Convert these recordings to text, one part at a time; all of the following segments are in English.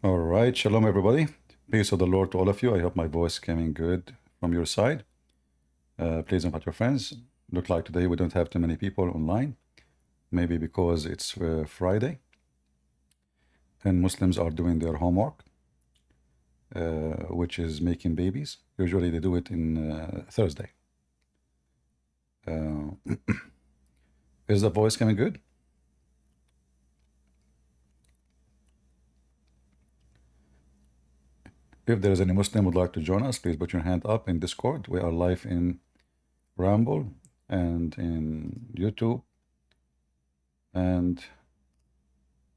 All right, shalom everybody. Peace of the Lord to all of you. I hope my voice coming good from your side. Please invite your friends. Look like today we don't have too many people online. Maybe because it's Friday and Muslims are doing their homework, which is making babies. Usually they do it in Thursday. Is the voice coming good? If there is any Muslim would like to join us, please put your hand up in Discord. We are live in Rumble and in YouTube and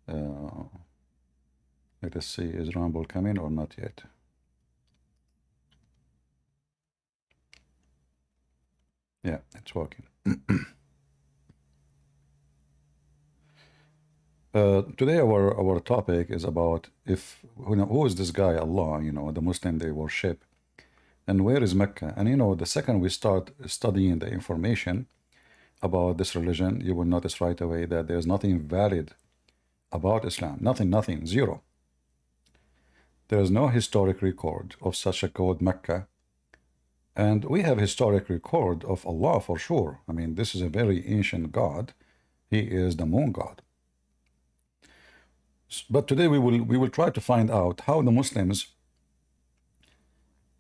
let us see, is Rumble coming or not yet? Yeah, it's working. Today our topic is about who is this guy Allah, the Muslim they worship, and where is Mecca? And the second we start studying the information about this religion, you will notice right away that there's nothing valid about Islam. Nothing, zero. There is no historic record of such a called Mecca. And we have historic record of Allah for sure. I mean, this is a very ancient God. He is the moon God. But today we will try to find out how the Muslims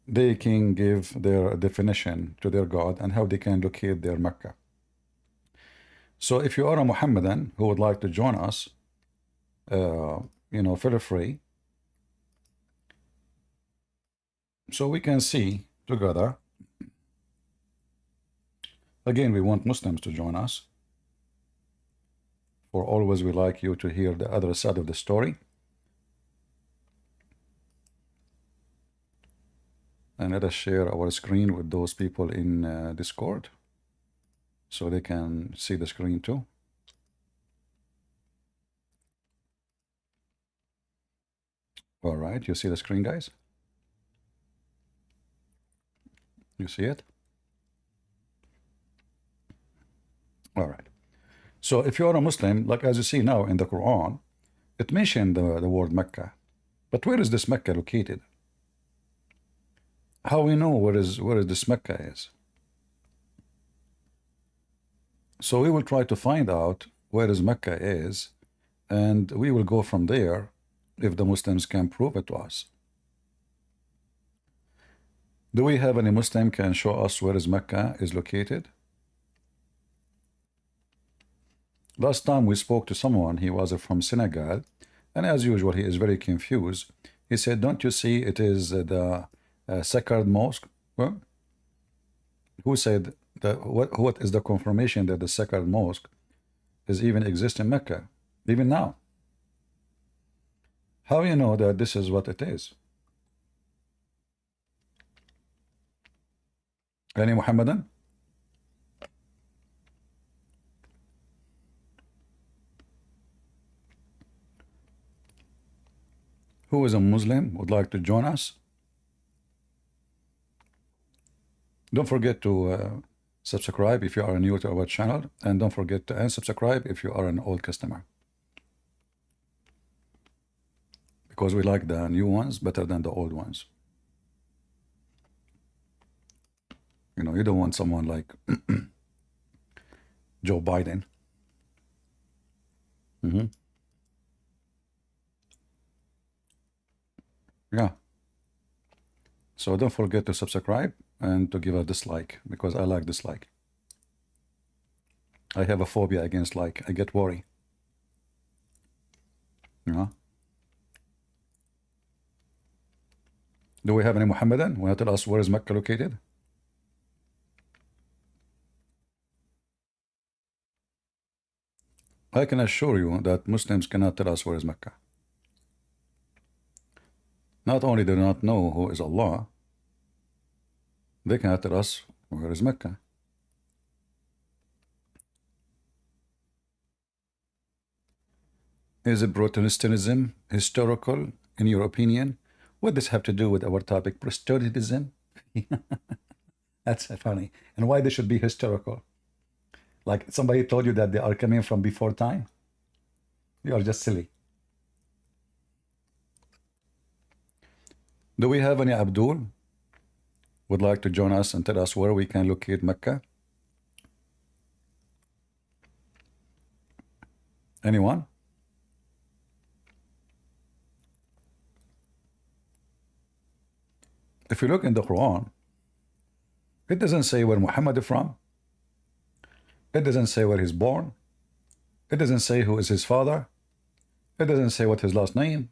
they can give their definition to their God and how they can locate their Mecca. So if you are a Muhammadan who would like to join us, feel free. So we can see together. Again, we want Muslims to join us. For always we like you to hear the other side of the story. And let us share our screen with those people in Discord so they can see the screen too. All right, you see the screen, guys? You see it? All right. So if you are a Muslim, like as you see now in the Quran, it mentioned the word Mecca. But where is this Mecca located? How we know where this Mecca is? So we will try to find out where is Mecca is, and we will go from there if the Muslims can prove it to us. Do we have any Muslim can show us where is Mecca is located? Last time we spoke to someone, he was from Senegal, and as usual, he is very confused. He said, don't you see it is the sacred mosque? Well, who said that? What is the confirmation that the sacred mosque is even exist in Mecca, even now? How you know that this is what it is? Any Muhammadan? Who is a Muslim would like to join us? Don't forget to subscribe if you are new to our channel, and don't forget to unsubscribe if you are an old customer, because we like the new ones better than the old ones. You don't want someone like Joe Biden. Yeah. So don't forget to subscribe and to give a dislike, because I like dislike. I have a phobia against like. I get worried. Yeah. Do we have any Muhammadan? Want to tell us where is Mecca located? I can assure you that Muslims cannot tell us where is Mecca. Not only do not know who is Allah, they cannot tell us where is Mecca. Is Protestantism historical, in your opinion? What does this have to do with our topic, Protestantism? That's funny. And why they should be historical? Like somebody told you that they are coming from before time? You are just silly. Do we have any Abdul would like to join us and tell us where we can locate Mecca? Anyone? If you look in the Quran, it doesn't say where Muhammad is from. It doesn't say where he's born. It doesn't say who is his father. It doesn't say what his last name.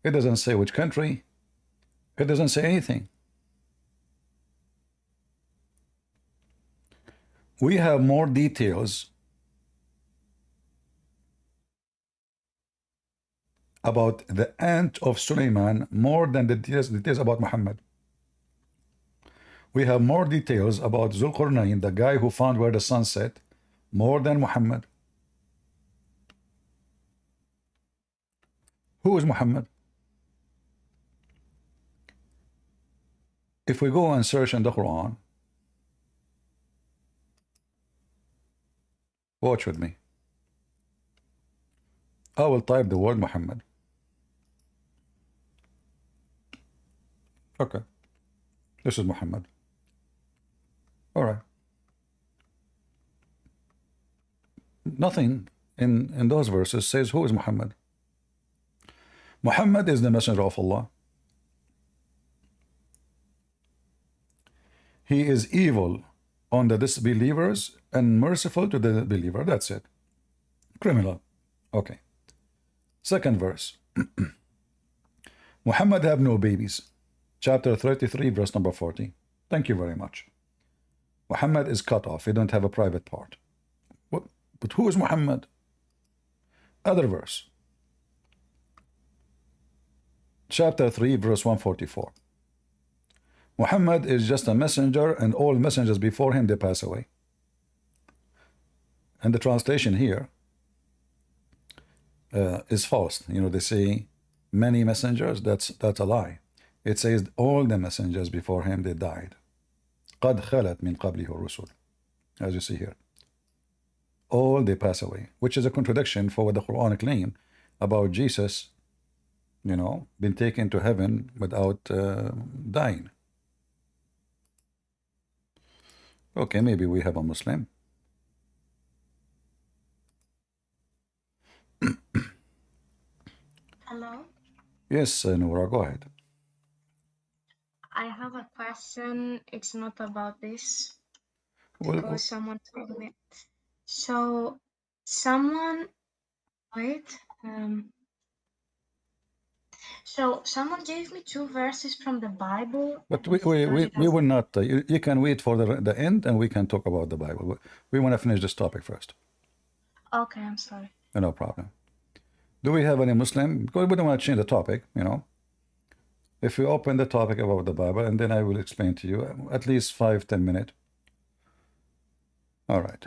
It doesn't say which country. It doesn't say anything. We have more details about the aunt of Suleiman more than the details about Muhammad. We have more details about Zulqarnain, the guy who found where the sun set, more than Muhammad. Who is Muhammad? If we go and search in the Quran, watch with me. I will type the word Muhammad. Okay. This is Muhammad. All right. Nothing in those verses says who is Muhammad. Muhammad is the messenger of Allah. He is evil on the disbelievers and merciful to the believer. That's it. Criminal. Okay. Second verse. Muhammad have no babies. Chapter 33, verse number 40. Thank you very much. Muhammad is cut off. He don't have a private part. What? But who is Muhammad? Other verse. Chapter 3, verse 144. Muhammad is just a messenger, and all messengers before him, they pass away. And the translation here is false. You know, they say many messengers. That's a lie. It says all the messengers before him, they died. قَدْ خَلَتْ مِنْ قَبْلِهُ الرُّسُلُ. As you see here. All they pass away, which is a contradiction for what the Quran claims about Jesus, you know, being taken to heaven without dying. Okay, maybe we have a Muslim. Hello, Yes, Noura, go ahead. I have a question. It's not about this Well, because someone told me. So, someone, wait, so someone gave me two verses from the Bible. but and he said we will not. You can wait for the end, and we can talk about the Bible. We want to finish this topic first. Okay, I'm sorry. No problem. Do we have any Muslim? Because we don't want to change the topic, you know. If we open the topic about the Bible, and then I will explain to you at least 5-10 minutes. All right.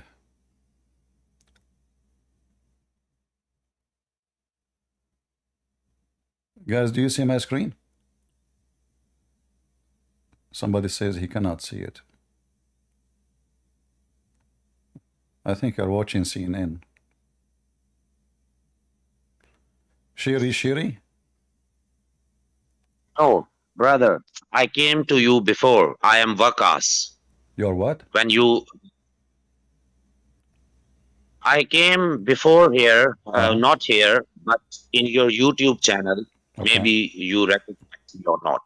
Guys, do you see my screen? Somebody says he cannot see it. I think you're watching CNN. Shiri? Oh, brother, I came to you before. I am Vakas. You're what? I came before here, Uh-huh. not here, but in your YouTube channel. Okay. Maybe you recognize me or not.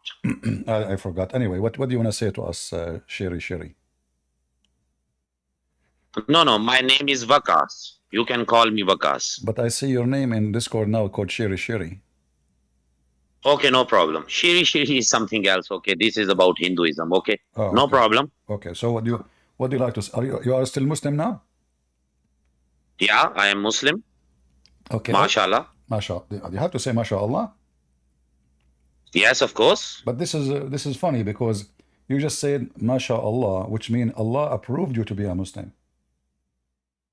I forgot. Anyway, what do you want to say to us, Shiri? No, my name is Vakas. You can call me Vakas. But I see your name in Discord now called Shiri. Okay, no problem. Shiri is something else. Okay, this is about Hinduism. Okay, Oh, no okay. problem. Okay, so what do you like to say? You are still Muslim now? Yeah, I am Muslim. Okay. Mashallah. Mashallah. You have to say Mashallah. Yes, of course. But this is funny because you just said Mashallah, which means Allah approved you to be a Muslim.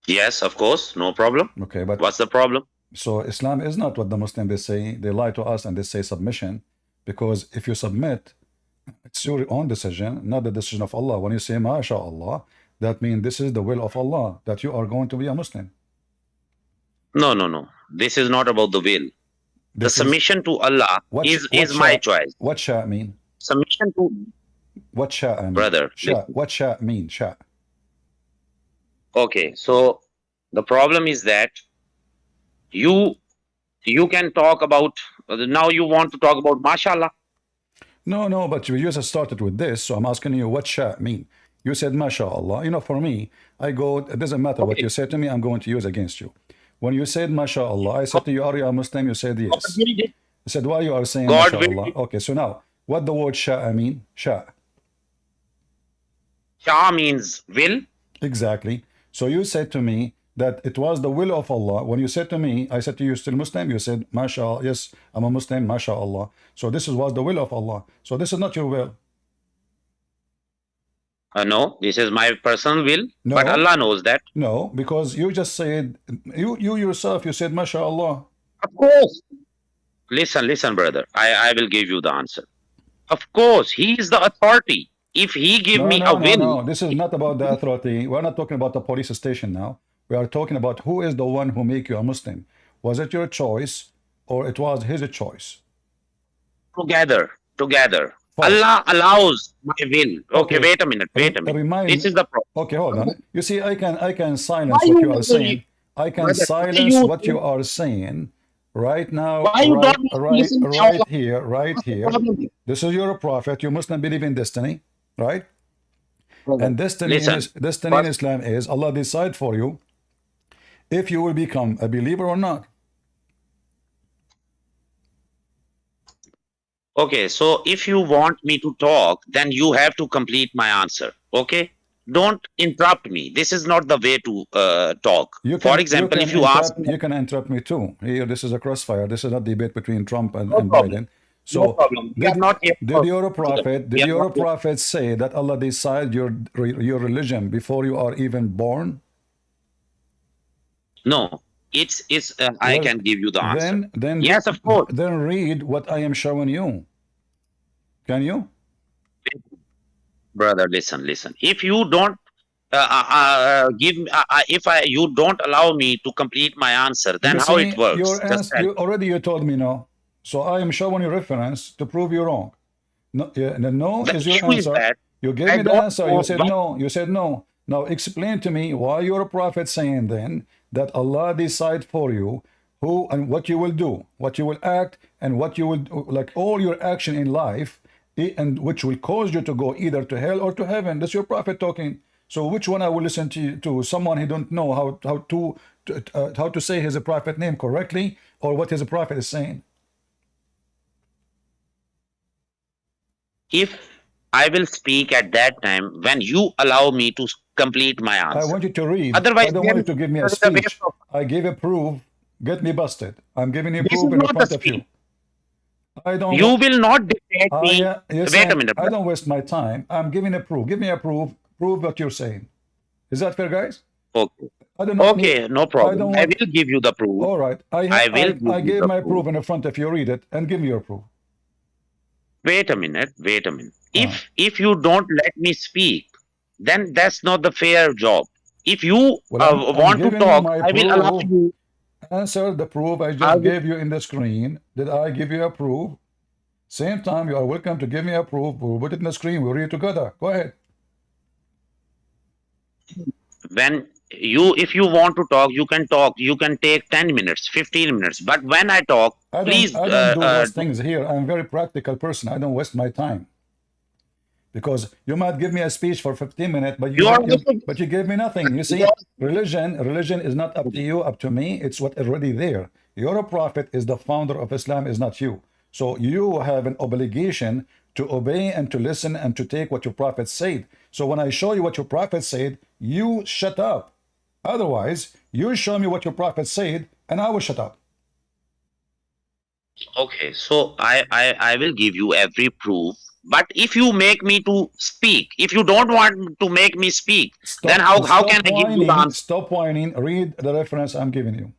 Yes, of course. No problem. Okay, but What's the problem? so Islam is not what the Muslim they say. They lie to us and they say submission, because if you submit, it's your own decision, not the decision of Allah. When you say MashaAllah, that means this is the will of Allah, that you are going to be a Muslim. No. This is not about the will. The This is submission to Allah is my choice. what sha mean? Submission to What sha mean? brother. Sha. Listen. What sha mean? Sha. Okay, so the problem is that you can talk about now you want to talk about mashallah. No, but you just started with this, so I'm asking you what sha mean. You said mashallah. You know, for me, I go, it doesn't matter what Okay. you say to me, I'm going to use against you. When you said mashallah, I said to you, are you a Muslim? You said God yes. willed it. I said, why you are saying God mashallah? willed it. Okay, so now, what the word sha mean? Sha. Shah means will. Exactly. So you said to me that it was the will of Allah. When you said to me, I said to you, still Muslim? You said, mashallah, yes, I'm a Muslim, mashallah. So this was the will of Allah. So this is not your will. No, this is my personal will, but No. Allah knows that. No, because you just said, you yourself, you said, mashallah. Of course. Listen, brother. I will give you the answer. Of course, he is the authority. If he give me a will, No. This is not about the authority. We're not talking about the police station now. We are talking about who is the one who make you a Muslim. Was it your choice or it was his choice? together. False. Allah allows my will. Okay, Okay. wait a minute. This is the problem. Okay, hold on. You see, I can silence Why what you you are saying. I can brother, why silence you- what you are saying right now, Why you don't listen to right Allah? here, right here. Problem. This is your prophet. You Muslim believe in destiny, right? Brother, And destiny listen. destiny in Islam is Allah decide for you if you will become a believer or not. Okay, so if you want me to talk, then you have to complete my answer. Okay? Don't interrupt me. This is not the way to talk. For example, if you ask me, you can interrupt me too. Here, this is a crossfire. This is not debate between Trump and problem. Biden. So no problem. We are not here did for- your prophet We are not here- prophet say that Allah decide your religion before you are even born? No, it's I Well, can give you the answer. Then Yes, of course. Then read what I am showing you. Can you? Brother, listen. If you don't give me, you don't allow me to complete my answer, then You how see, it works? your Just answer, tell. you told me no. So I am showing you reference to prove you wrong. No, the no The is your issue is answer. that You gave I me the don't answer. know You said why- no. You said no. Now explain to me why your prophet saying then that Allah decide for you who and what you will do, what you will act, and what you will like all your action in life, and which will cause you to go either to hell or to heaven. That's your prophet talking. So which one I will listen to someone who don't know how to say his prophet name correctly or what his prophet is saying? If I will speak at that time when you allow me to complete my answer. I want you to read. Otherwise, I don't want you to give me a there is a way speech. of- I gave a proof. Get me busted. I'm giving you This proof is in not front a of you. speech. I don't. You will not dictate me. You're Wait saying, a minute. I don't waste my time. I'm giving a proof. Give me a proof. Prove what you're saying. Is that fair, guys? Okay. I do not Okay, need- no I problem. don't I want- will give you the proof. All right. I will give I you gave the my proof. proof in front of you. Read it and give me your proof. Wait a minute. If you don't let me speak, then that's not the fair job. If you Well, I'm want to giving you talk, my I will allow proof. you. Answer the proof I I just will- gave you in the screen. Did I give you a proof? Same time, you are welcome to give me a proof. We'll put it in the screen. We'll read it together. Go ahead. If you want to talk, you can talk. You can take 10 minutes, 15 minutes. But when I talk, please. I don't do those things here. I'm a very practical person. I don't waste my time. Because you might give me a speech for 15 minutes, but you gave me nothing. You see, religion is not up to you, up to me. It's what already there. Your prophet is the founder of Islam, is not you. So you have an obligation to obey and to listen and to take what your prophet said. So when I show you what your prophet said, you shut up. Otherwise, you show me what your prophet said, and I will shut up. Okay, so I will give you every proof. But if you make me to speak, if you don't want to make me speak, then how can I give you the answer? Stop whining. Read the reference I'm giving you.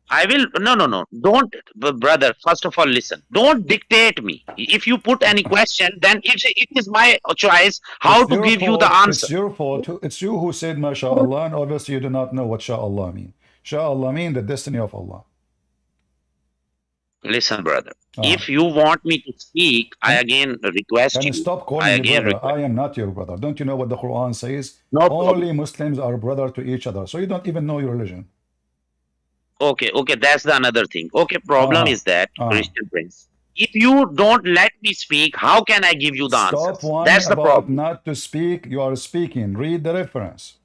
I will. No. Don't, brother. First of all, listen. Don't dictate me. If you put any question, then it is my choice how It's to your give you the fault. answer. It's your fault. It's you who said MashaAllah, and obviously you do not know what Sha'Allah mean. Sha'Allah mean the destiny of Allah. Listen, brother. Uh, If you want me to speak, I can, again request can you you. stop I calling me again brother? I request. am not your brother. Don't you know what the Quran says? No problem. Only Muslims are brother to each other. So you don't even know your religion. Okay, okay, that's the another thing. Okay, problem Uh-huh. is that, Uh-huh. Christian Prince, if you don't let me speak, how can I give you the Stop answers? whining That's the about problem. not to speak. You are speaking. Read the reference.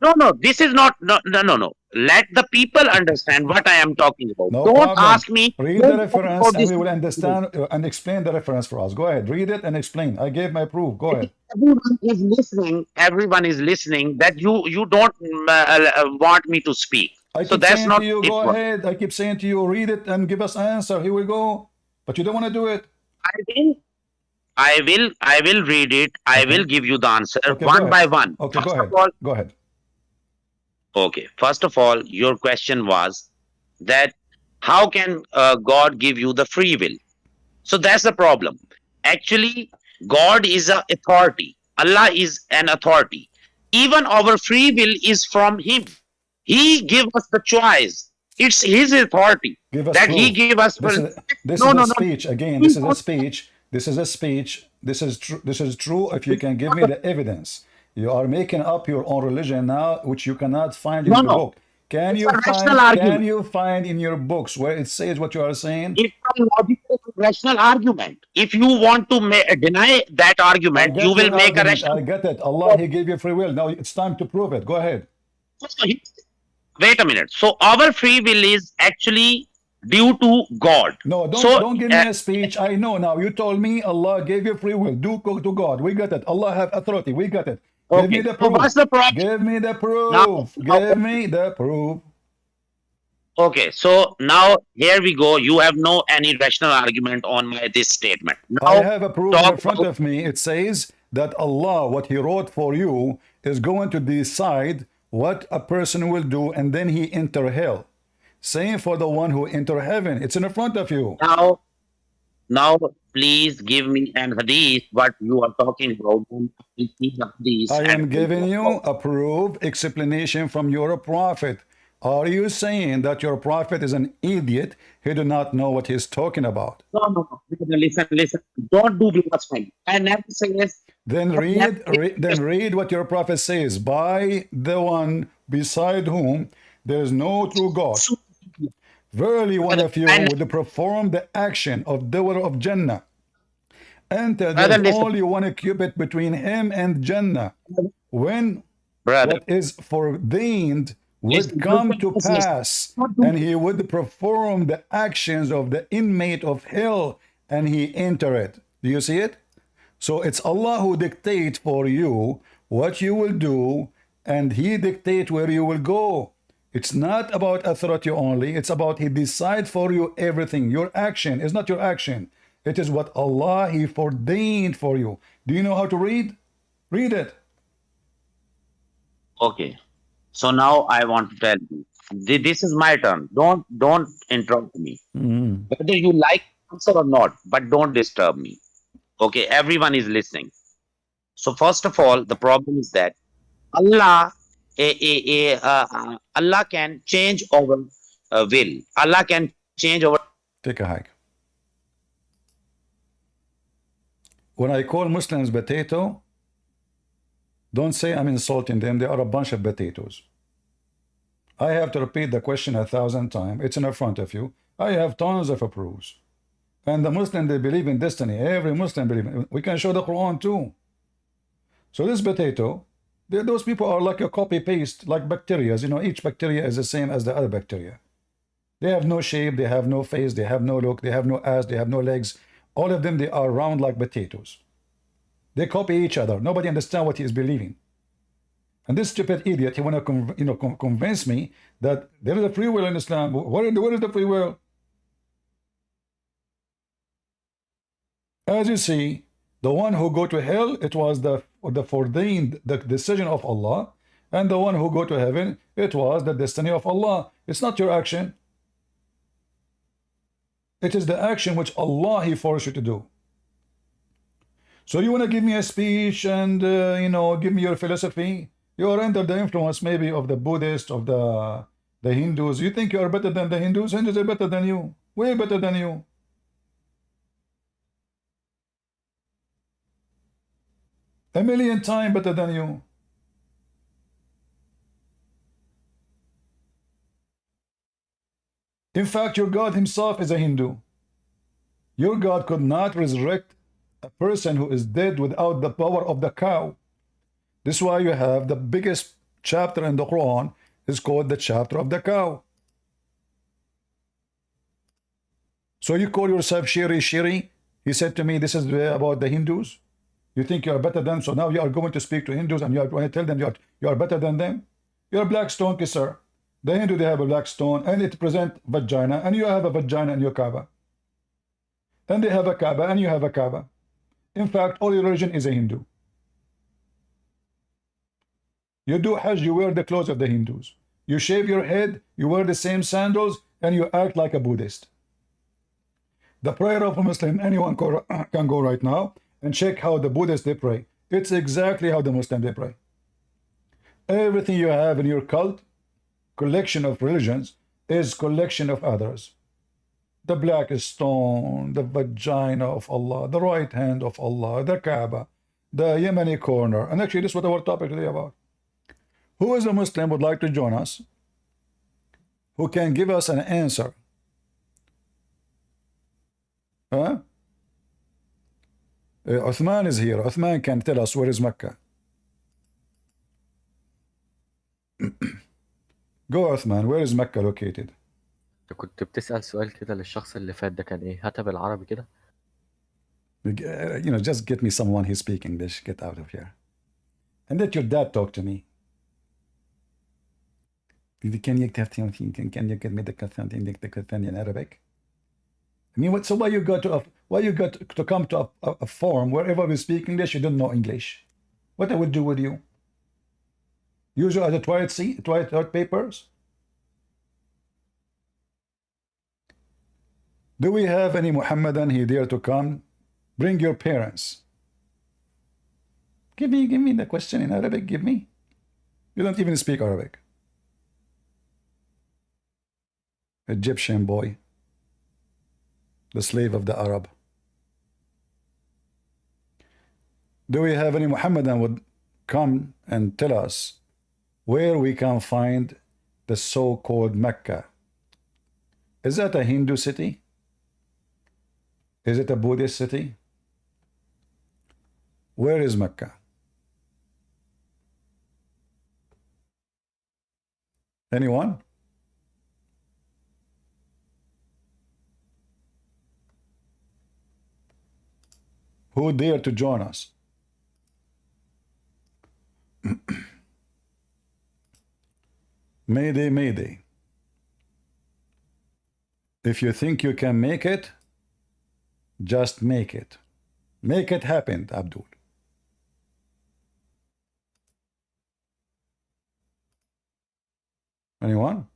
No, no, this is not, no, no, no, no. Let the people understand what I am talking about. No Don't problem. ask me, Read the don't talk reference about and this. we will understand and explain the reference for us. Go ahead. Read it and explain. I gave my proof. Go ahead. Everyone is listening that you don't want me to speak. I So keep that's saying to not you, it. go ahead. I keep saying to you, read it and give us an answer. Here we go. But you don't want to do it. I will, I will read it. I Okay. will give you the answer Okay, go one ahead. by one. Okay, go First of ahead. all, Go ahead. okay. First of all, your question was that how can God give you the free will? So that's the problem. Actually, God is a authority. Allah is an authority. Even our free will is from Him. He give us the choice. It's His authority Give us that He proof. give us. This is this No, is a no, no. speech. Again, He this is a don't- speech. This is a speech. This is true. This is true if you can give me the evidence. You are making up your own religion now, which you cannot find in No, your no. book. Can It's you a rational find can argument. you find in your books where it says what you are saying? It's a logical, rational argument. If you want to deny that I argument, you get will your make a argument. I rational. get it. Allah, He gave you free will. Now it's time to prove it. Go ahead. Wait a minute. So our free will is actually due to God. No, So don't give me a speech. I know now. You told me Allah gave you free will. Do go to God. We got it. Allah have authority. We got it. Give me okay. the So proof. what's the problem Give me the now? proof. now Give me the proof. okay. So now here we go. You have no any rational argument on my this statement. I Now have a proof in talk the front about. of me. It says that Allah, what He wrote for you, is going to decide what a person will do, and then he enter hell. Same for the one who enter heaven. It's in the front of you. Now please give me an hadith what you are talking about. Please see the hadith I and am giving you a proof explanation from your prophet. Are you saying that your prophet is an idiot? He do not know what he's talking about. no, no, no. Listen. Don't do blasphemy. I never say yes. Then I never read what your prophet says. By the one beside whom there is no true God. say Verily one of you and would perform the action of doer of Jannah. Enter, there brother, is listen, only one cubit between him and Jannah. When brother, what is ordained would listen. You come can to just listen. pass, Don't do and he would perform the actions of the inmate of hell, and he enter it. Do you see it? So it's Allah who dictates for you what you will do, and He dictates where you will go. It's not about authority only. It's about He decide for you everything. Your action is not your action. It is what Allah He ordained for you. Do you know how to read? Read it. Okay. So now I want to tell you, this is my turn. Don't interrupt me. Whether you like answer or not, but don't disturb me. Okay, everyone is listening. So first of all, the problem is that Allah, Allah can change our will. Allah can change our. Take a hike. When I call Muslims potato, don't say I'm insulting them. They are a bunch of potatoes. I have to repeat the question 1,000 times. It's in front of you. I have tons of proofs. And the Muslim, they believe in destiny. Every Muslim believes in it. We can show the Quran too. So this potato, those people are like a copy-paste, like bacteria. You know, each bacteria is the same as the other bacteria. They have no shape, they have no face, they have no look, they have no ass, they have no legs. All of them, they are round like potatoes. They copy each other. Nobody understands what he is believing. And this stupid idiot, he want to convince me that there is a free will in Islam. Where is the free will? As you see, the one who go to hell, it was the foreordained, the decision of Allah, and the one who go to heaven, it was the destiny of Allah. It's not your action. It is the action which Allah He forced you to do. So you want to give me a speech and give me your philosophy? You are under the influence maybe of the Buddhists, of the Hindus. You think you are better than the Hindus? Hindus are better than you. Way better than you. A million times better than you. In fact, your God himself is a Hindu. Your God could not resurrect a person who is dead without the power of the cow. This is why you have the biggest chapter in the Quran is called the chapter of the cow. So you call yourself Shiri Shiri? He said to me, this is about the Hindus. You think you are better than, so now you are going to speak to Hindus and you are going to tell them you are better than them? You're a black stone kisser. The Hindu, they have a black stone and it presents vagina, and you have a vagina in your Kaaba. And they have a Kaaba and you have a Kaaba. In fact, all your religion is a Hindu. You do Hajj, you wear the clothes of the Hindus. You shave your head, you wear the same sandals, and you act like a Buddhist. The prayer of a Muslim, anyone can go right now and check how the Buddhists they pray. It's exactly how the Muslim they pray. Everything you have in your cult, collection of religions, is collection of others. The black stone, the vagina of Allah, the right hand of Allah, the Kaaba, the Yemeni corner. And actually, this is what our topic today about. Who is a Muslim would like to join us? Who can give us an answer? Huh? Uthman is here. Uthman can tell us where is Mecca. Go Uthman, where is Mecca located? انت كنت بتسأل سؤال كده للشخص اللي فات ده كان ايه؟ هاتها بالعربي كده. You know, just get me someone who speaks English. Get out of here. And let your dad talk to me. Can you get me the question in Arabic? I mean, what? So why you got to come to a forum wherever we speak English? You don't know English. What I would do with you? Use you as a toilet papers? Do we have any Muhammadan here dare to come? Bring your parents. Give me the question in Arabic. Give me. You don't even speak Arabic. Egyptian boy, the slave of the Arab. Do we have any Muhammadan would come and tell us where we can find the so-called Mecca? Is that a Hindu city? Is it a Buddhist city? Where is Mecca? Anyone? Who dare to join us? Mayday, mayday. If you think you can make it, just make it. Make it happen, Abdul. Anyone?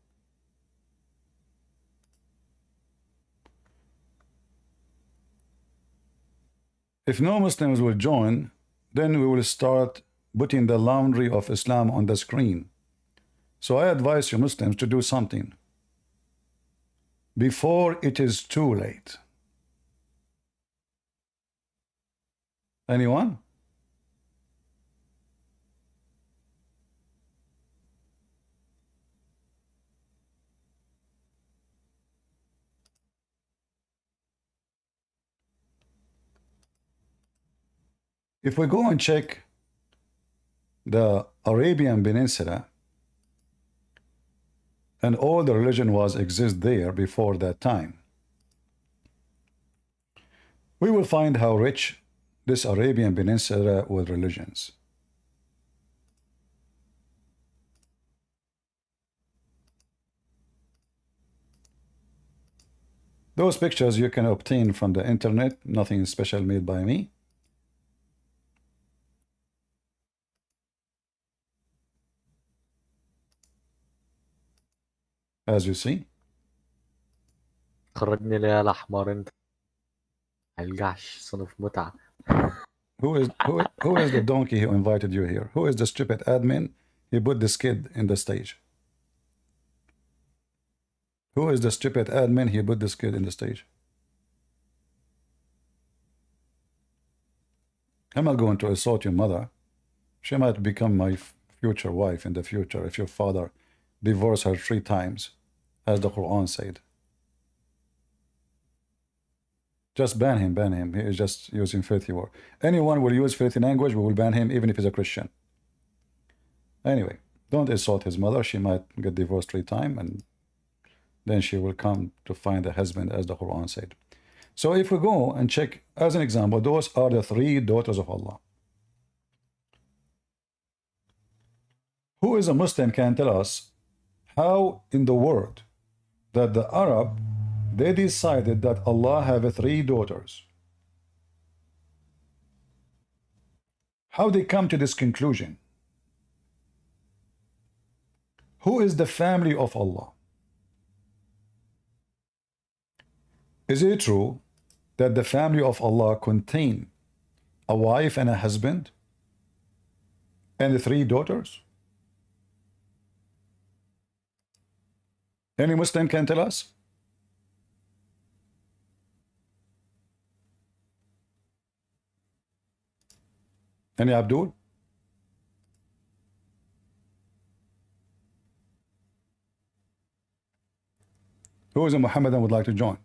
If no Muslims will join, then we will start putting the laundry of Islam on the screen. So I advise you Muslims to do something before it is too late. Anyone? If we go and check the Arabian Peninsula, and all the religion was exist there before that time, we will find how rich this Arabian Peninsula with religions. Those pictures you can obtain from the internet, nothing special made by me. As you see. خرجني ليه يا الأحمر انت؟ هلجعش صنف متعة. Who is the donkey who invited you here? Who is the stupid admin? He put this kid in the stage. Who is the stupid admin? He put this kid in the stage. I'm not going to assault your mother. She might become my future wife in the future if your father divorced her 3 times, as the Quran said. Just ban him, ban him. He is just using filthy word. Anyone will use filthy language, we will ban him, even if he's a Christian. Anyway, don't insult his mother. She might get divorced 3 times, and then she will come to find a husband, as the Quran said. So if we go and check, as an example, those are the 3 daughters of Allah. Who is a Muslim can tell us how in the world that the Arab, they decided that Allah have 3 daughters? How they come to this conclusion? Who is the family of Allah? Is it true that the family of Allah contain a wife and a husband and 3 daughters? Any Muslim can tell us? Any Abdul? Who is a Muhammadan would like to join?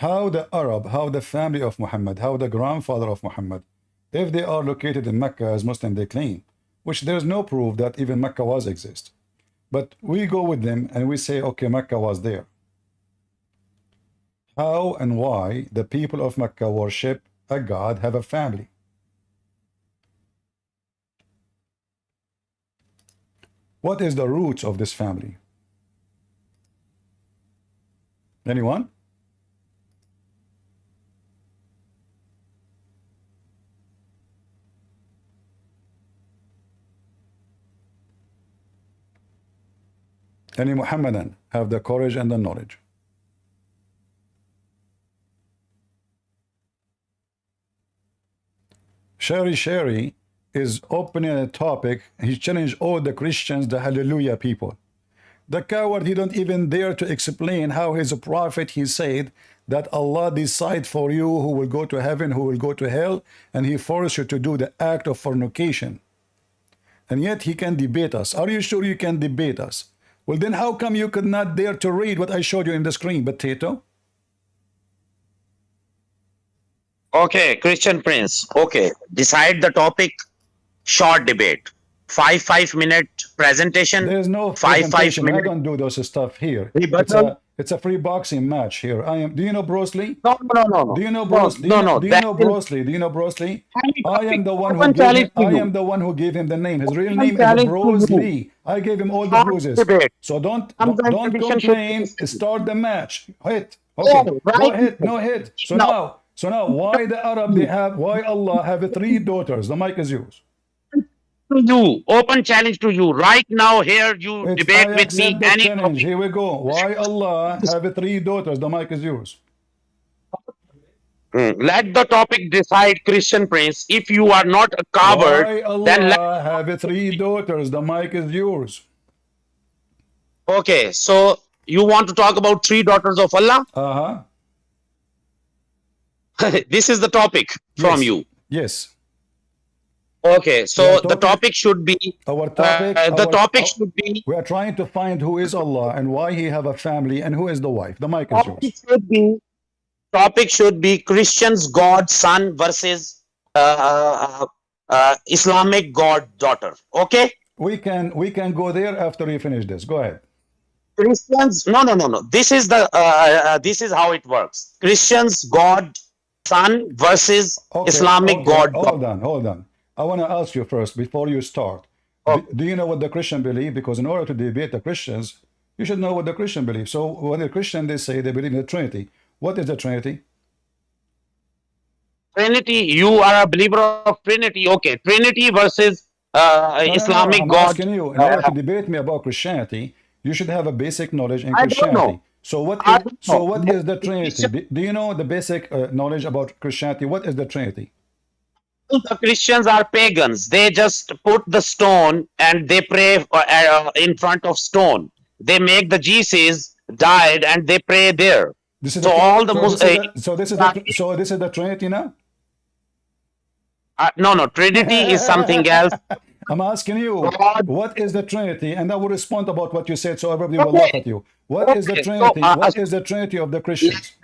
How the Arab, how the family of Muhammad, how the grandfather of Muhammad, if they are located in Mecca as Muslim they claim, which there is no proof that even Mecca was exist. But we go with them and we say, okay, Mecca was there. How and why the people of Mecca worship a God, have a family? What is the roots of this family? Anyone? Any Muhammadan have the courage and the knowledge? Sherry is opening a topic. He challenged all the Christians, the Hallelujah people. The coward, he don't even dare to explain how he's a prophet. He said that Allah decide for you who will go to heaven, who will go to hell, and he forced you to do the act of fornication. And yet he can debate us. Are you sure you can debate us? Well, then how come you could not dare to read what I showed you in the screen, potato? Okay, Christian Prince. Okay, decide the topic. Short debate. 5-minute presentation. There is no 5 presentation. I minutes. don't do those stuff here. Rebuttal. It's a free boxing match here. I am. Do you know Bruce Lee? No. Do you know Bruce? Do you know Bruce Lee? Do you know Bruce Lee? I am the one who gave him. I am the one who gave him the name. His real name is Bruce Lee. I gave him all the bruises. So don't complain. Start the match. Hit. Okay. Go ahead. No hit. So now, why the Arab why Allah have 3 daughters? The mic is yours. To you, open challenge to you. Right now, here you debate I with me. accept the challenge. Here we go. Why Allah have 3 daughters? The mic is yours. Let the topic decide, Christian Prince. If you are not a coward, Why Allah then have 3 daughters? The mic is yours. okay. So you want to talk about 3 daughters of Allah? This is the topic from Yes. you. Yes. Okay, so the topic should be Our topic. the topic should be We are trying to find who is Allah and why He have a family and who is the wife. The mic is yours. topic should be Christians God son versus Islamic God daughter. Okay, We can go there after we finish this. Go ahead. Christians. No. This is the this is how it works. Christians God son versus Islamic God daughter. Hold on. I want to ask you first before you start. Do you know what the Christian believe? Because in order to debate the Christians, you should know what the Christian believe. So when the Christian they say they believe in the Trinity, what is the Trinity? Trinity. You are a believer of Trinity. Okay, Trinity versus Islamic I'm God. asking you, in order to debate me about Christianity, you should have a basic knowledge in I don't Christianity. know. So what is the Trinity? Do you know the basic knowledge about Christianity? What is the Trinity? The Christians are pagans. They just put the stone and they pray in front of stone. they make the Jesus died and they pray there. This is So the all the so this is the Trinity now. no, Trinity is something else. I'm asking you, God. what is the Trinity? And I will respond about what you said, so everybody will laugh at you. What is the Okay, so Trinity? What is the Trinity of the Christians?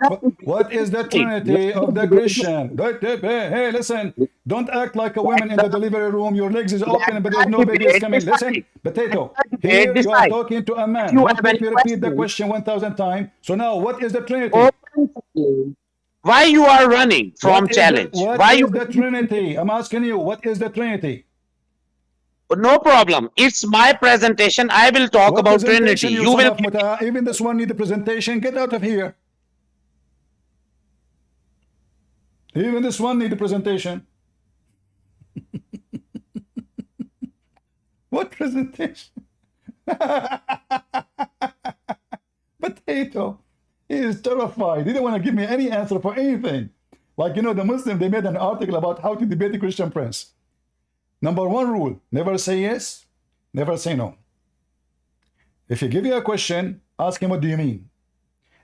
What is the Trinity of the Christian? Hey, listen, don't act like a woman in the delivery room. Your legs is open, but there's no baby is coming. Listen, potato. Here you are talking to a man. You Don't have make any me repeat the questions? question 1,000 times. So now, what is the Trinity? Open. Why you are running from challenge? What Why you? is the Trinity? I'm asking you, what is the Trinity? No problem. It's my presentation. I will talk What about Trinity. presentation, you You son will. of Muta? Even this one need a presentation. Get out of here. Even this one need a presentation. What presentation? Potato. He is terrified. He didn't want to give me any answer for anything. Like, you know, the Muslim, they made an article about how to debate the Christian Prince. Number one rule, never say yes, never say no. If he give you a question, ask him, what do you mean?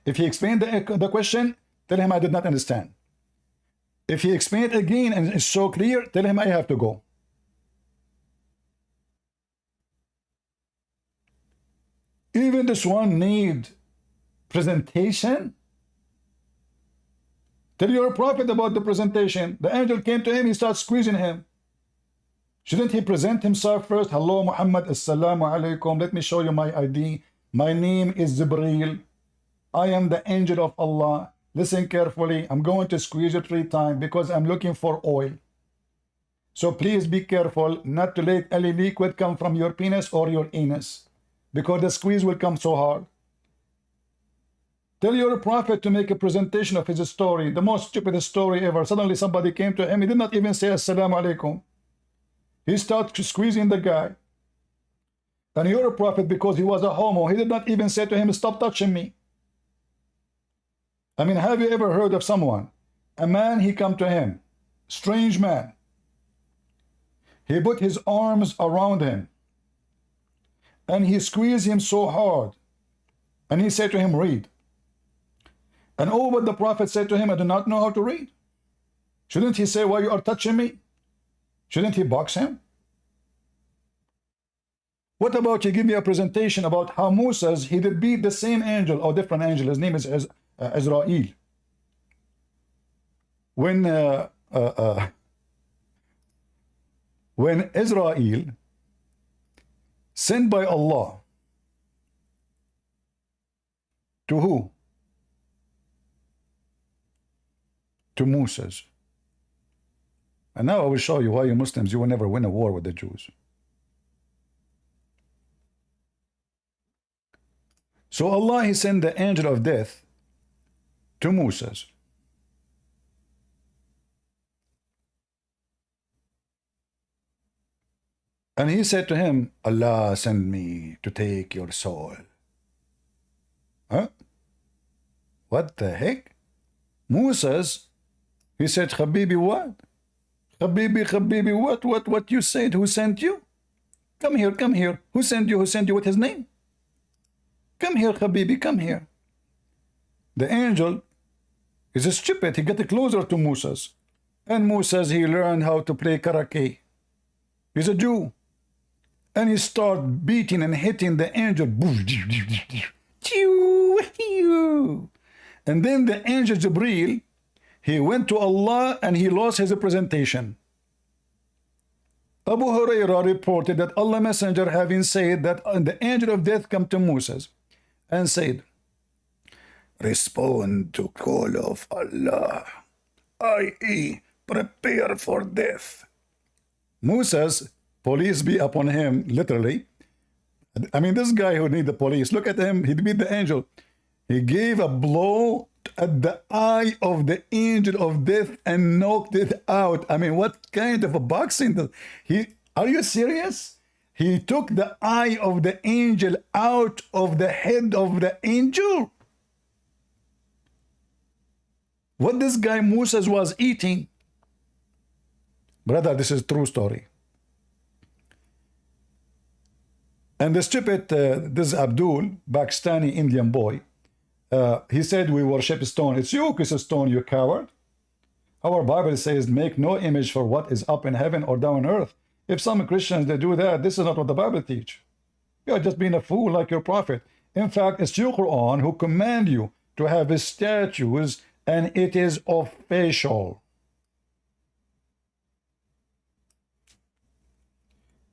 If he explained the question, tell him I did not understand. If he explained it again and it's so clear, tell him I have to go. Even this one need presentation. Tell your prophet about the presentation. The angel came to him, he starts squeezing him. Shouldn't he present himself first? Hello, Muhammad, assalamu alaikum. Let me show you my ID. My name is Jibreel. I am the angel of Allah. Listen carefully. I'm going to squeeze you 3 times because I'm looking for oil. So please be careful not to let any liquid come from your penis or your anus, because the squeeze will come so hard. Tell your prophet to make a presentation of his story, the most stupid story ever. Suddenly somebody came to him. He did not even say assalamu alaikum. He started squeezing the guy. And your prophet, because he was a homo, he did not even say to him, stop touching me. I mean, have you ever heard of someone, a man, he come to him, strange man. He put his arms around him and he squeezed him so hard. And he said to him, read. And oh, but the prophet said to him, I do not know how to read. Shouldn't he say, why you are touching me? Shouldn't he box him? What about you give me a presentation about how Moses, he did beat the same angel or different angel. His name is Israel. When Israel sent by Allah to who? To Moses. And now I will show you why you Muslims, you will never win a war with the Jews. So Allah, he sent the angel of death to Moses. And he said to him, Allah sent me to take your soul. Huh? What the heck? Moses, he said, Habibi, what? Habibi, what you said? Who sent you? Come here, come here. Who sent you? Who sent you? What's his name? Come here, Habibi, come here. The angel is stupid. He got closer to Moses. And Moses, he learned how to play karate. He's a Jew. And he started beating and hitting the angel. And then the angel Jibreel, he went to Allah and he lost his presentation. Abu Hurairah reported that Allah Messenger having said that the angel of death come to Moses and said, respond to call of Allah, i.e. prepare for death. Moses, police be upon him, literally. I mean, this guy who need the police, look at him, he beat the angel. He gave a blow at the eye of the angel of death and knocked it out. I mean, what kind of a boxing? Are you serious? He took the eye of the angel out of the head of the angel. What this guy Moses was eating. Brother, this is true story. And the stupid, this Abdul, Pakistani Indian boy, he said we worship stone. It's you, kiss a stone, you coward. Our Bible says, make no image for what is up in heaven or down on earth. If some Christians, they do that, this is not what the Bible teach. You're just being a fool like your prophet. In fact, it's your Quran who command you to have his statues, and it is official.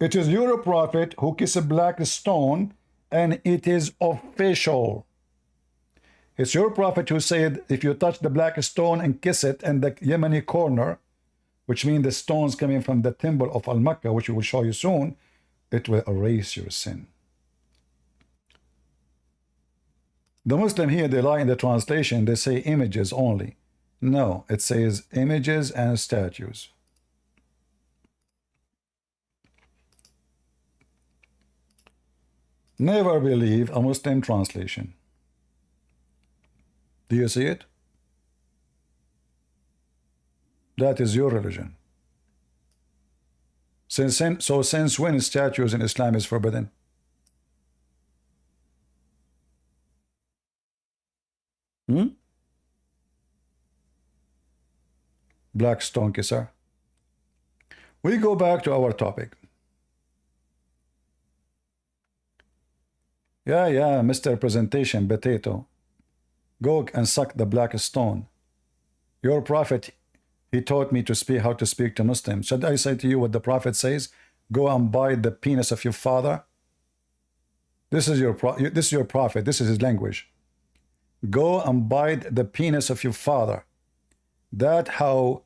It is your prophet who kiss a black stone, and it is official. It's your prophet who said, if you touch the black stone and kiss it in the Yemeni corner, which means the stones coming from the temple of Al-Makkah, which we will show you soon, it will erase your sin. The Muslim here, they lie in the translation, they say images only. No, it says images and statues. Never believe a Muslim translation. Do you see it? That is your religion. Since when statues in Islam is forbidden? Black stone kisser. We go back to our topic. Yeah, Mr. Presentation Potato. Go and suck the black stone. Your prophet, he taught me to speak how to speak to Muslims. Should I say to you what the prophet says? Go and bite the penis of your father. This is your prophet. This is his language. Go and bite the penis of your father. That how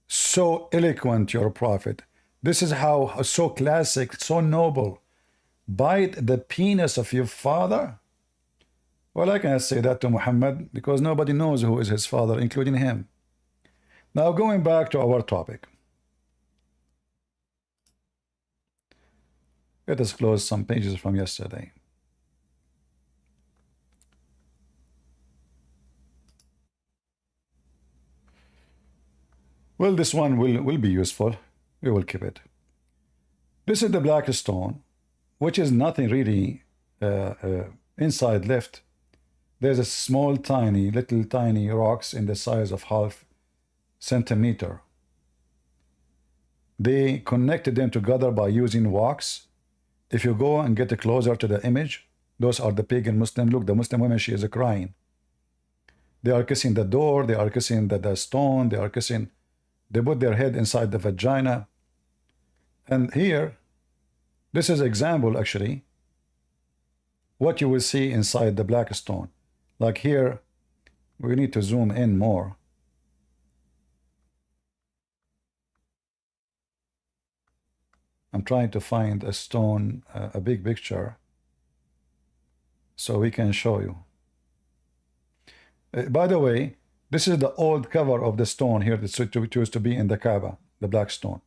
so eloquent your prophet. This is how so classic, so noble. Bite the penis of your father? Well, I cannot say that to Muhammad because nobody knows who is his father, including him. Now, going back to our topic. Let us close some pages from yesterday. Well, this one will be useful. We will keep it. This is the black stone, which is nothing really inside left. There's a small, little tiny rocks in the size of half centimeter. They connected them together by using wax. If you go and get closer to the image, those are the pagan Muslim. Look, the Muslim woman, she is crying. They are kissing the door. They are kissing the stone. They are kissing. They put their head inside the vagina. And here, this is example actually, what you will see inside the black stone. Like here, we need to zoom in more. I'm trying to find a stone, a big picture, so we can show you. By the way, this is the old cover of the stone here that used to be in the Kaaba, the black stone.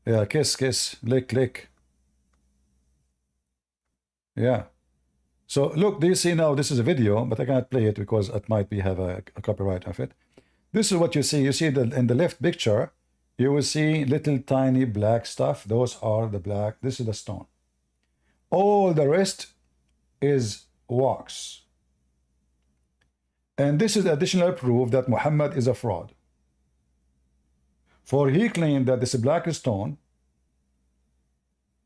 Yeah, kiss, lick. Yeah. So look, do you see now? This is a video, but I cannot play it because it might have a copyright of it. This is what you see. You see that in the left picture, you will see little tiny black stuff. Those are the black. This is the stone. All the rest is wax. And this is additional proof that Muhammad is a fraud. For he claimed that this black stone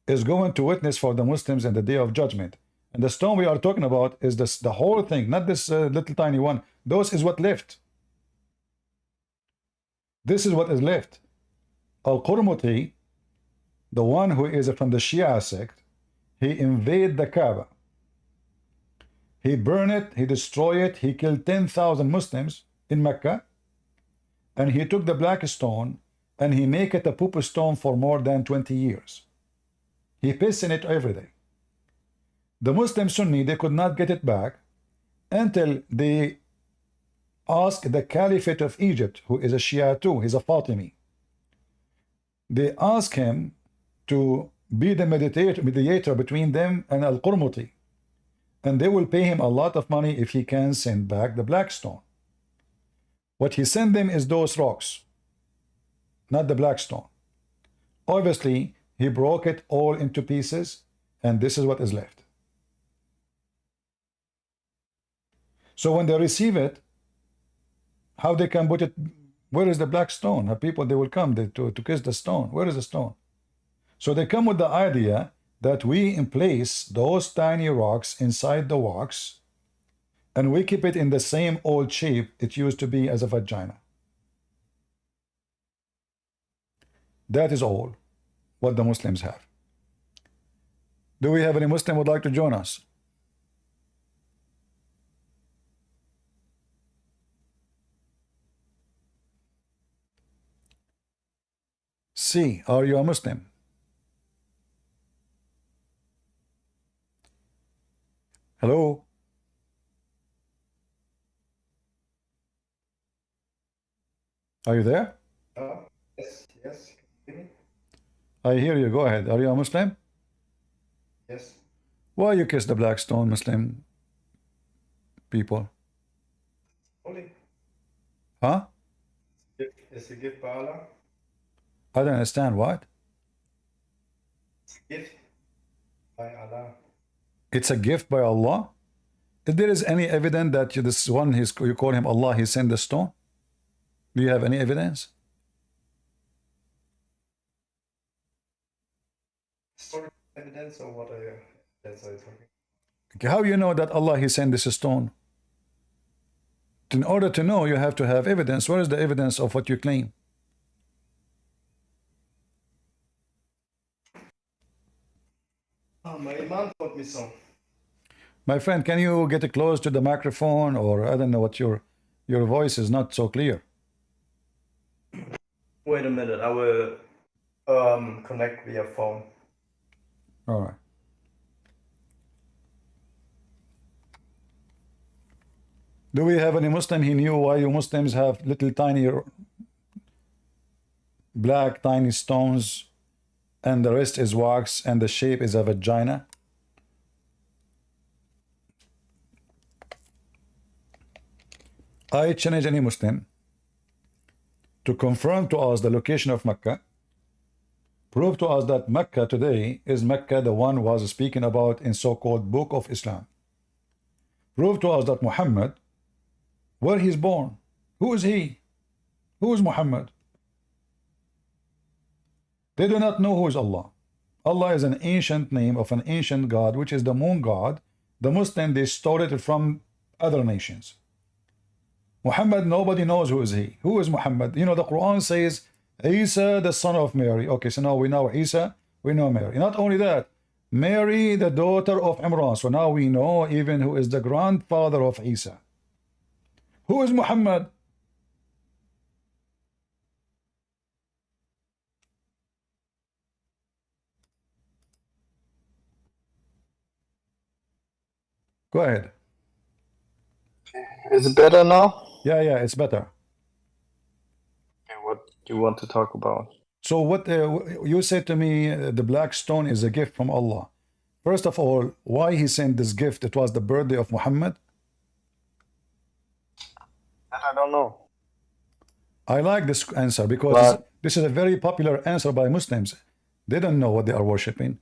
is going to witness for the Muslims in the day of judgment. And the stone we are talking about is the whole thing, not this little tiny one. Those is what left. This is what is left. Al-Qurmuti, the one who is from the Shia sect, he invaded the Kaaba. He burned it, he destroyed it, he killed 10,000 Muslims in Mecca, and he took the black stone and he make it a poop stone for more than 20 years. He pissed in it every day. The Muslim Sunni, they could not get it back until they asked the Caliphate of Egypt, who is a Shia too, he's a Fatimi. They asked him to be the mediator between them and Al-Qurmuti. And they will pay him a lot of money if he can send back the black stone. What he sent them is those rocks, not the black stone. Obviously, He broke it all into pieces, and this is what is left. So when they receive it, how they can put it? Where is the black stone? How people they will come to kiss the stone? Where is the stone? So they come with the idea that we place those tiny rocks inside the wax, and we keep it in the same old shape it used to be as a vagina. That is all what the Muslims have. Do we have any Muslim who would like to join us? C, are you a Muslim? Hello? Are you there? Yes, yes. Can you hear me? I hear you. Go ahead. Are you a Muslim? Yes. Why you kiss the black stone, Muslim people? Only Huh? it's a gift by Allah. I don't understand. What? It's a gift by Allah. It's a gift by Allah? If there is any evidence that this one, you call him Allah, he sent the stone? Do you have any evidence? Historical evidence or what evidence are you talking? How you know that Allah he sent this stone? In order to know, you have to have evidence. Where is the evidence of what you claim? Oh, my Imam taught me so. My friend, can you get close to the microphone, or I don't know what your voice is not so clear. Wait a minute, I will connect via phone. All right. Do we have any Muslim he knew why you Muslims have little tiny black tiny stones and the rest is wax and the shape is a vagina? I challenge any Muslim to confirm to us the location of Mecca, prove to us that Mecca today is Mecca, the one was speaking about in so-called Book of Islam. Prove to us that Muhammad, where he's born, who is he? Who is Muhammad? They do not know who is Allah. Allah is an ancient name of an ancient God, which is the moon god. The Muslim, they stole it from other nations. Muhammad, nobody knows who is he. Who is Muhammad? You know, the Quran says Isa, the son of Mary. Okay, so now we know Isa, we know Mary. Not only that, Mary, the daughter of Imran. So now we know even who is the grandfather of Isa. Who is Muhammad? Go ahead. Is it better now? Yeah, it's better. Okay, what do you want to talk about? So what you said to me, the black stone is a gift from Allah. First of all, why he sent this gift? It was the birthday of Muhammad. That I don't know. I like this answer because this is a very popular answer by Muslims. They don't know what they are worshipping.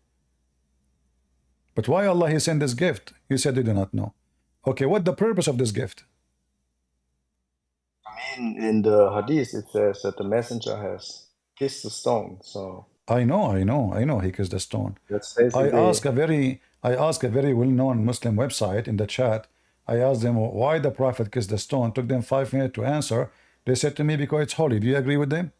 But why Allah he sent this gift? You said they do not know. Okay, what the purpose of this gift? I mean, in the hadith it says that the messenger has kissed the stone. So I know he kissed the stone. that's basically. I ask a very well-known Muslim website in the chat. I asked them why the Prophet kissed the stone. Took them 5 minutes to answer. They said to me because it's holy. Do you agree with them?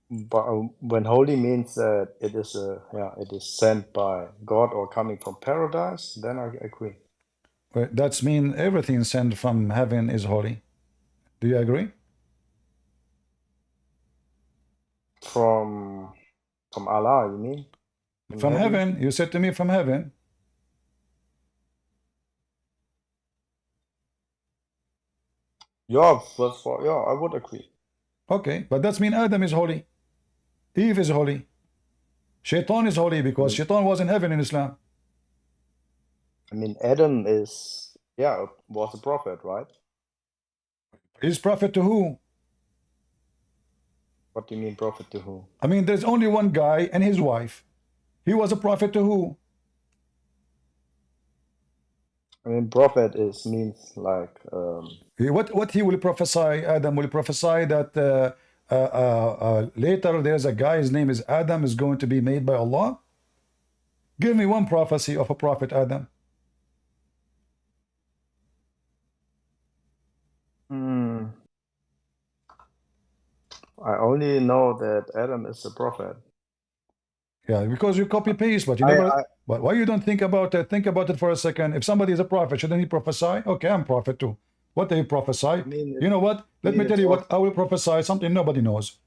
But when holy means that it is sent by God or coming from paradise, then I agree. Well, that's mean everything sent from heaven is holy. Do you agree? From Allah, you mean? From heaven. You said to me from heaven. Yeah, I would agree. Okay, but that's mean Adam is holy. Eve is holy. Shaitan is holy because Shaitan was in heaven in Islam. I mean, Adam was a prophet, right? He's prophet to who? What do you mean prophet to who? I mean, there's only one guy and his wife. He was a prophet to who? I mean, prophet means like What he will prophesy? Adam will prophesy that later there's a guy, his name is Adam, is going to be made by Allah. Give me one prophecy of a prophet Adam. I only know that Adam is a prophet. Yeah, because you copy paste, but you never. But why you don't think about it? Think about it for a second. If somebody is a prophet, shouldn't he prophesy? Okay, I'm a prophet too. What do you prophesy? You know what? Let me tell you what I will prophesy. Something nobody knows.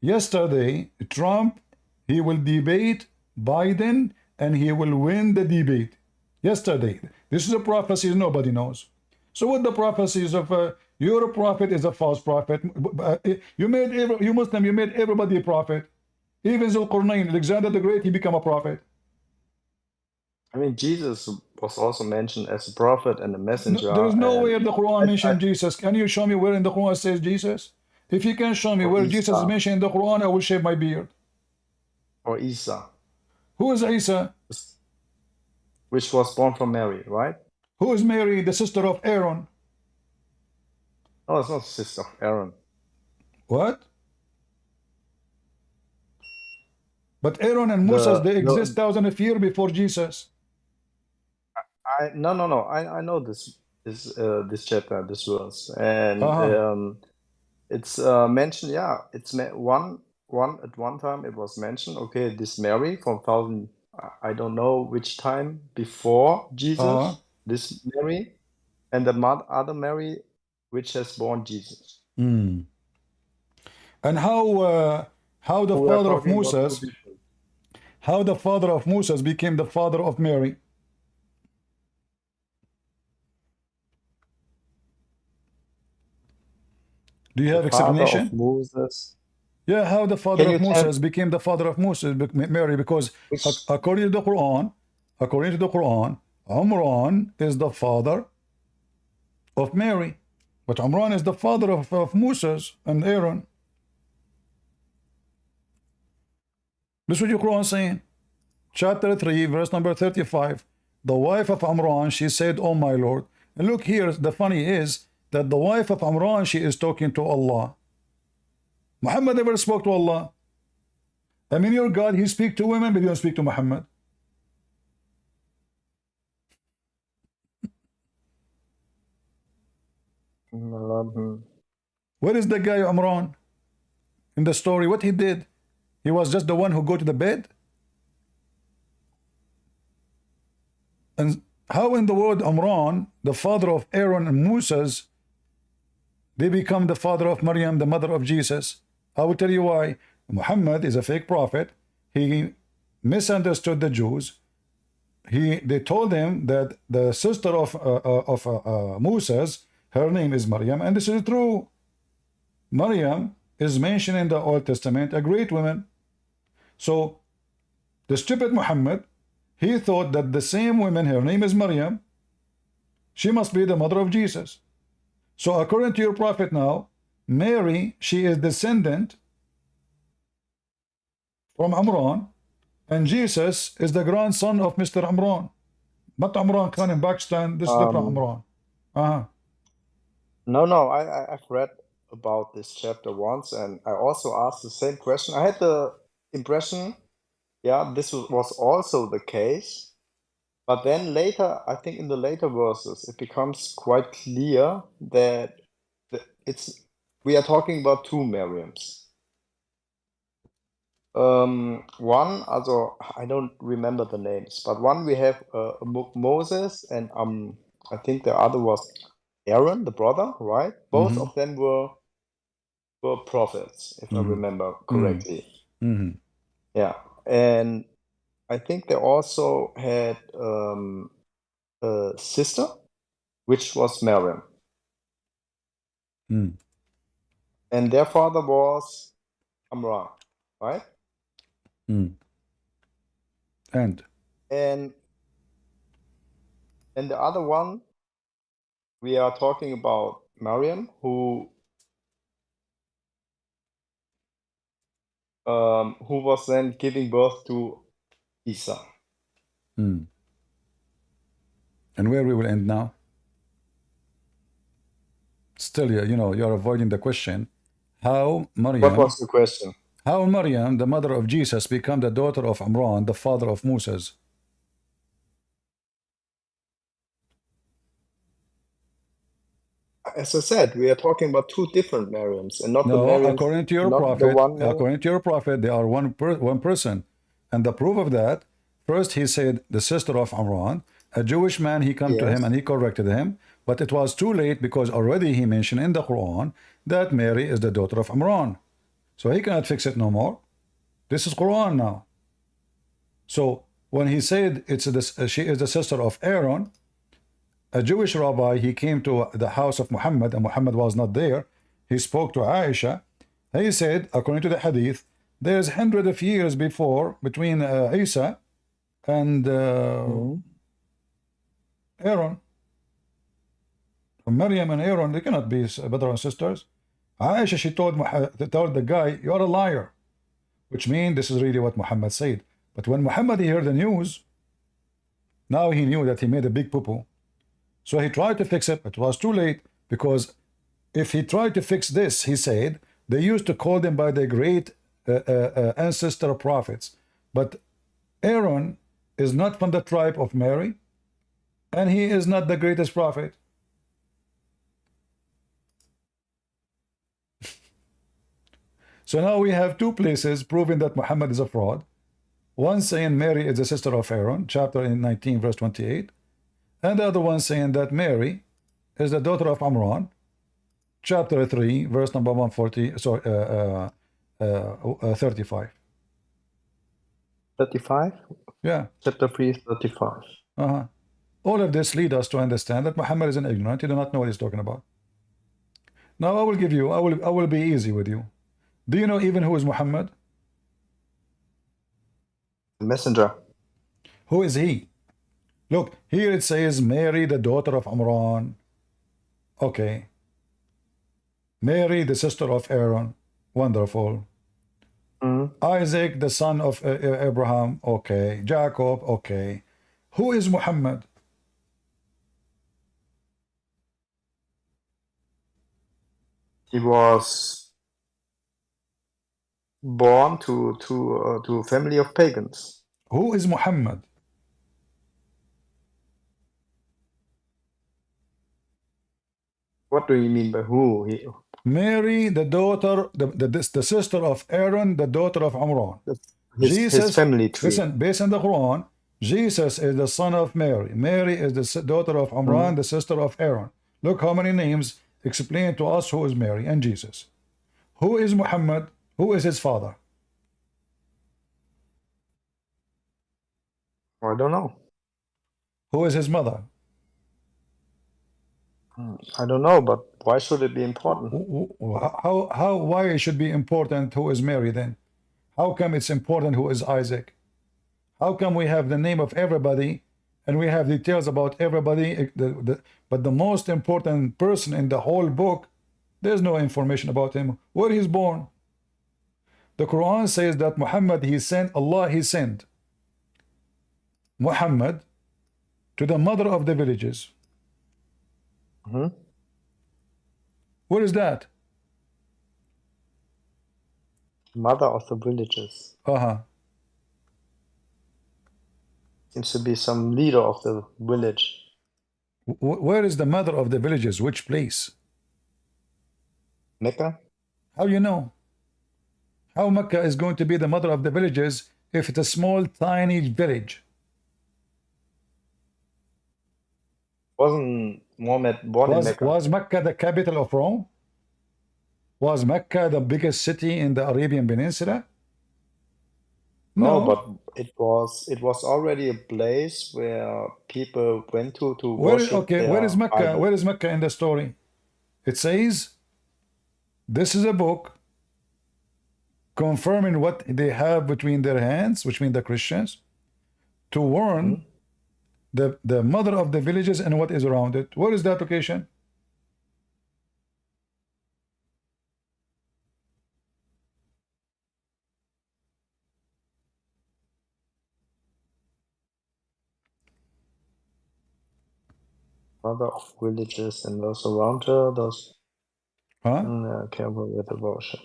Yesterday, Trump, he will debate Biden, and he will win the debate. Yesterday, this is a prophecy nobody knows. So what the prophecies of you're a prophet is a false prophet. You Muslim, you made everybody a prophet. Even Zulqarnain, Alexander the Great, he became a prophet. I mean, Jesus was also mentioned as a prophet and a messenger. No, there is nowhere the Quran mentioned Jesus. Can you show me where in the Quran says Jesus? If you can show me where Jesus is mentioned in the Quran, I will shave my beard. Or Isa. Who is Isa? Which was born from Mary, right? Who is Mary, the sister of Aaron? No, it's not the sister of Aaron. What? But Aaron and Moses, they exist thousands of years before Jesus. No. I know this chapter, this verse, and it's mentioned. Yeah, it's one at one time. It was mentioned. Okay, this Mary from thousand. I don't know which time before Jesus. This Mary, and the other Mary, which has born Jesus. And how the father of Moses? How the father of Moses became the father of Mary? Do you have explanation? Father of Moses. Yeah, how the father of Moses became the father of Moses, Mary? Because according to the Quran, Imran is the father of Mary, but Imran is the father of Moses and Aaron. This is what your Quran is saying. Chapter 3, verse number 35. The wife of Imran, she said, "Oh my Lord." And look here, the funny is that the wife of Imran, she is talking to Allah. Muhammad never spoke to Allah. I mean, your God, he speaks to women, but he don't speak to Muhammad. Where is the guy Imran in the story? What he did? He was just the one who go to the bed? And how in the world Imran, the father of Aaron and Moses, they become the father of Maryam, the mother of Jesus? I will tell you why. Muhammad is a fake prophet. He misunderstood the Jews. They told him that the sister of Moses, her name is Maryam, and this is true. Maryam is mentioned in the Old Testament, a great woman. So the stupid Muhammad, he thought that the same woman, her name is Maryam, she must be the mother of Jesus. So according to your prophet now, Mary, she is descendant from Imran, and Jesus is the grandson of Mr. Imran. Not Imran Khan in Pakistan, this is different Imran. No, I've read about this chapter once, and I also asked the same question. I had the impression, yeah, this was also the case, but then later, I think in the later verses, it becomes quite clear that we are talking about two Maryams. One, also I don't remember the names, but one we have Moses, and I think the other was Aaron, the brother, right? Both of them were prophets, if I remember correctly. Yeah, and I think they also had a sister, which was Miriam. And their father was Amram, right? And the other one, we are talking about Miriam, who who was then giving birth to Isa. And where we will end now? Still, you know, you're avoiding the question. How What Maryam, was the question? how Maryam, the mother of Jesus, become the daughter of Imran, the father of Moses? As I said, we are talking about two different Mariams, and not the No, Mariams, according to your not the prophet, one Mariam. according to your prophet, they are one person. And the proof of that, first he said the sister of Imran, a Jewish man, he come to him Yes. and he corrected him, but it was too late because already he mentioned in the Quran that Mary is the daughter of Imran. So he cannot fix it no more. This is Quran now. So when he said she is the sister of Aaron, a Jewish rabbi, he came to the house of Muhammad and Muhammad was not there. He spoke to Aisha. He said, according to the hadith, there's hundreds of years before between Isa and Aaron. Maryam and Aaron, they cannot be brother and sisters. Aisha, she told the guy, you're a liar, which means this is really what Muhammad said. But when Muhammad heard the news, now he knew that he made a big poo-poo. So he tried to fix it, but it was too late, because if he tried to fix this, he said, they used to call them by their great ancestor prophets. But Aaron is not from the tribe of Mary, and he is not the greatest prophet. So now we have two places proving that Muhammad is a fraud. One saying Mary is the sister of Aaron, chapter 19, verse 28. And the other one saying that Mary is the daughter of Imran, chapter 3, verse number 140, sorry, 35. 35? Yeah. Chapter 3, 35. All of this lead us to understand that Muhammad is an ignorant. He does not know what he's talking about. Now I will give you, I will be easy with you. Do you know even who is Muhammad? The messenger. Who is he? Look, here it says Mary, the daughter of Imran. Okay. Mary, the sister of Aaron. Wonderful. Isaac, the son of Abraham. Okay. Jacob. Okay. Who is Muhammad? He was born to a family of pagans. Who is Muhammad? What do you mean by who? Mary, the daughter, the sister of Aaron, the daughter of Imran. His family tree. Listen, based on the Quran, Jesus is the son of Mary. Mary is the daughter of Imran, the sister of Aaron. Look how many names explain to us who is Mary and Jesus. Who is Muhammad? Who is his father? I don't know. Who is his mother? I don't know, but why should it be important? Why it should be important who is Mary then? How come it's important who is Isaac? How come we have the name of everybody and we have details about everybody, but the most important person in the whole book, there's no information about him, where he's born. The Quran says that Muhammad, he sent, Allah, he sent Muhammad to the mother of the villages. Where is that? Mother of the villages. Seems to be some leader of the village. Where is the mother of the villages? Which place? Mecca? How you know? How Mecca is going to be the mother of the villages if it's a small, tiny village? Wasn't Muhammad born in Mecca? Was Mecca the capital of Rome? Was Mecca the biggest city in the Arabian Peninsula? No, but it was already a place where people went to worship where is Mecca? idol. Where is Mecca in the story? It says this is a book confirming what they have between their hands, which means the Christians, to warn the mother of the villages and what is around it. Where is that location? Mother of villages and those around her, those Huh? careful with the worship.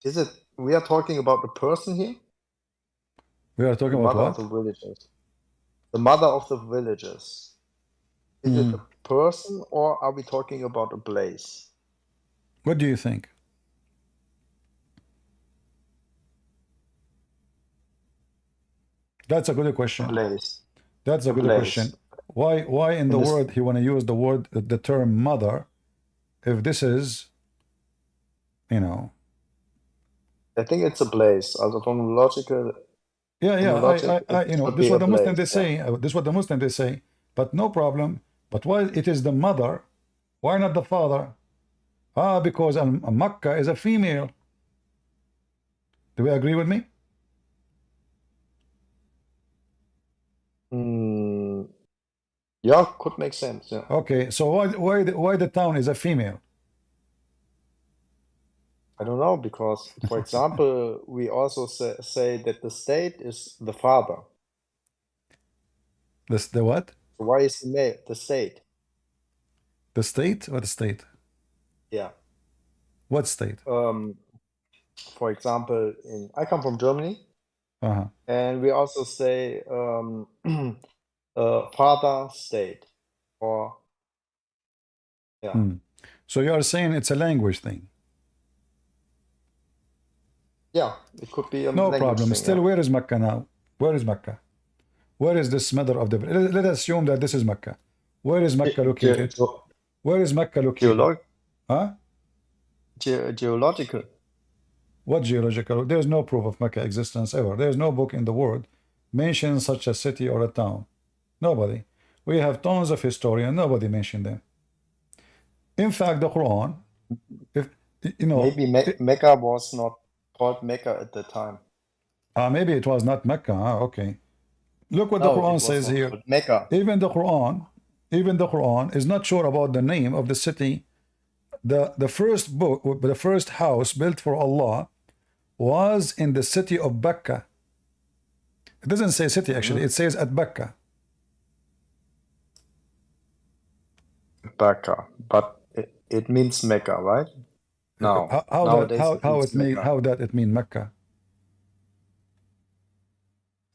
Is it? We are talking about the person here. We are The talking about mother of what? the villages. The mother of the villages. Is it a person or are we talking about a place? What do you think? That's a good A question. place. That's a A good place. question. Why in In the this, word he want to use the term mother if this is, you know, I think it's a place. Also from logical, yeah, logic, it you know, should this is be what a the Muslim place. they say. This is what the Muslim they say. But no problem. But why it is the mother? Why not the father? Ah, because Makkah is a female. Do we agree with me? Yeah, could make sense. Yeah. Okay, so why the town is a female? I don't know because, for example, we also say that the state is the father. This the what? So why is the male the state? The state? What state? Yeah. What state? For example, I come from Germany, and we also say father state, or yeah. So you are saying it's a language thing? Yeah, it could be a No language problem. thing. Still, Yeah. where is Mecca now? Where is Mecca? Where is this mother of the? Let us assume that this is Mecca. Where is Mecca located? Where is Mecca located? Huh? Geological. What geological? There is no proof of Mecca existence ever. There is no book in the world mentions such a city or a town. Nobody. We have tons of historians. Nobody mentioned them. In fact, the Quran, if you know, Maybe Mecca was not called Mecca at the time. Maybe it was not Mecca. Okay. Look what the No, it Quran was says not here. called Mecca. Even the Quran is not sure about the name of the city. The first book, the first house built for Allah was in the city of Becca. It doesn't say city actually, it says at Becca. Becca, but it means Mecca, right? No. How that it mean Mecca?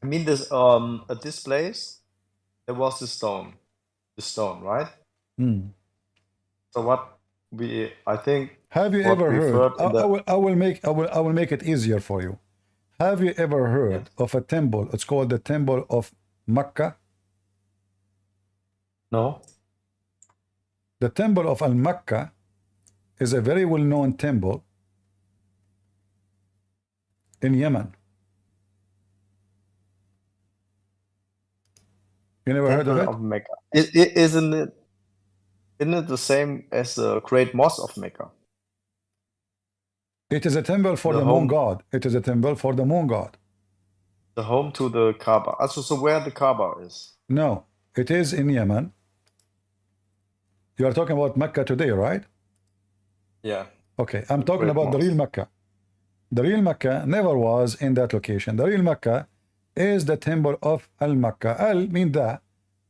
I mean this at this place there was the stone, right? So what I think. Have you ever heard? I will make it easier for you. Have you ever heard of a temple? It's called the Temple of Mecca. No. The Temple of Al-Mecca is a very well-known temple in Yemen. You never heard of it? Of Mecca. Isn't it the same as the Great Mosque of Mecca? It is a temple for the moon god. It is a temple for the moon god. The home to the Kaaba. So where the Kaaba is? No, it is in Yemen. You are talking about Mecca today, right? Yeah. Okay, I'm talking about the real Mecca. The real Mecca never was in that location. The real Mecca is the temple of Al-Mecca. Al means that.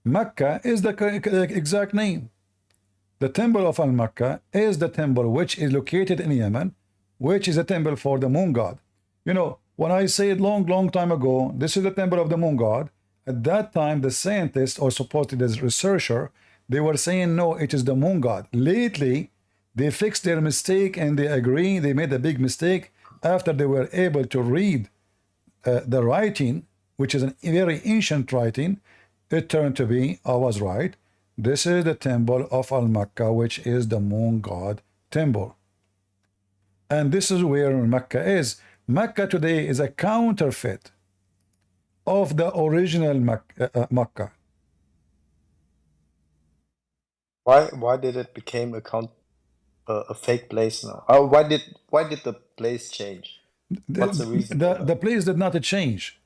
Mecca is the exact name. The temple of Al-Mecca is the temple which is located in Yemen, which is a temple for the moon god. You know, when I said long time ago, this is the temple of the moon god, at that time the scientists, or supposedly the researcher, they were saying no, it is the moon god. Lately, they fixed their mistake and they agree they made a big mistake after they were able to read the writing, which is a very ancient writing. It turned to be, I was right. This is the temple of Al-Mecca, which is the moon god temple. And this is where Mecca is. Mecca today is a counterfeit of the original Mecca. Why did it become a fake place now? Why did the place change? What's the reason? The place did not change.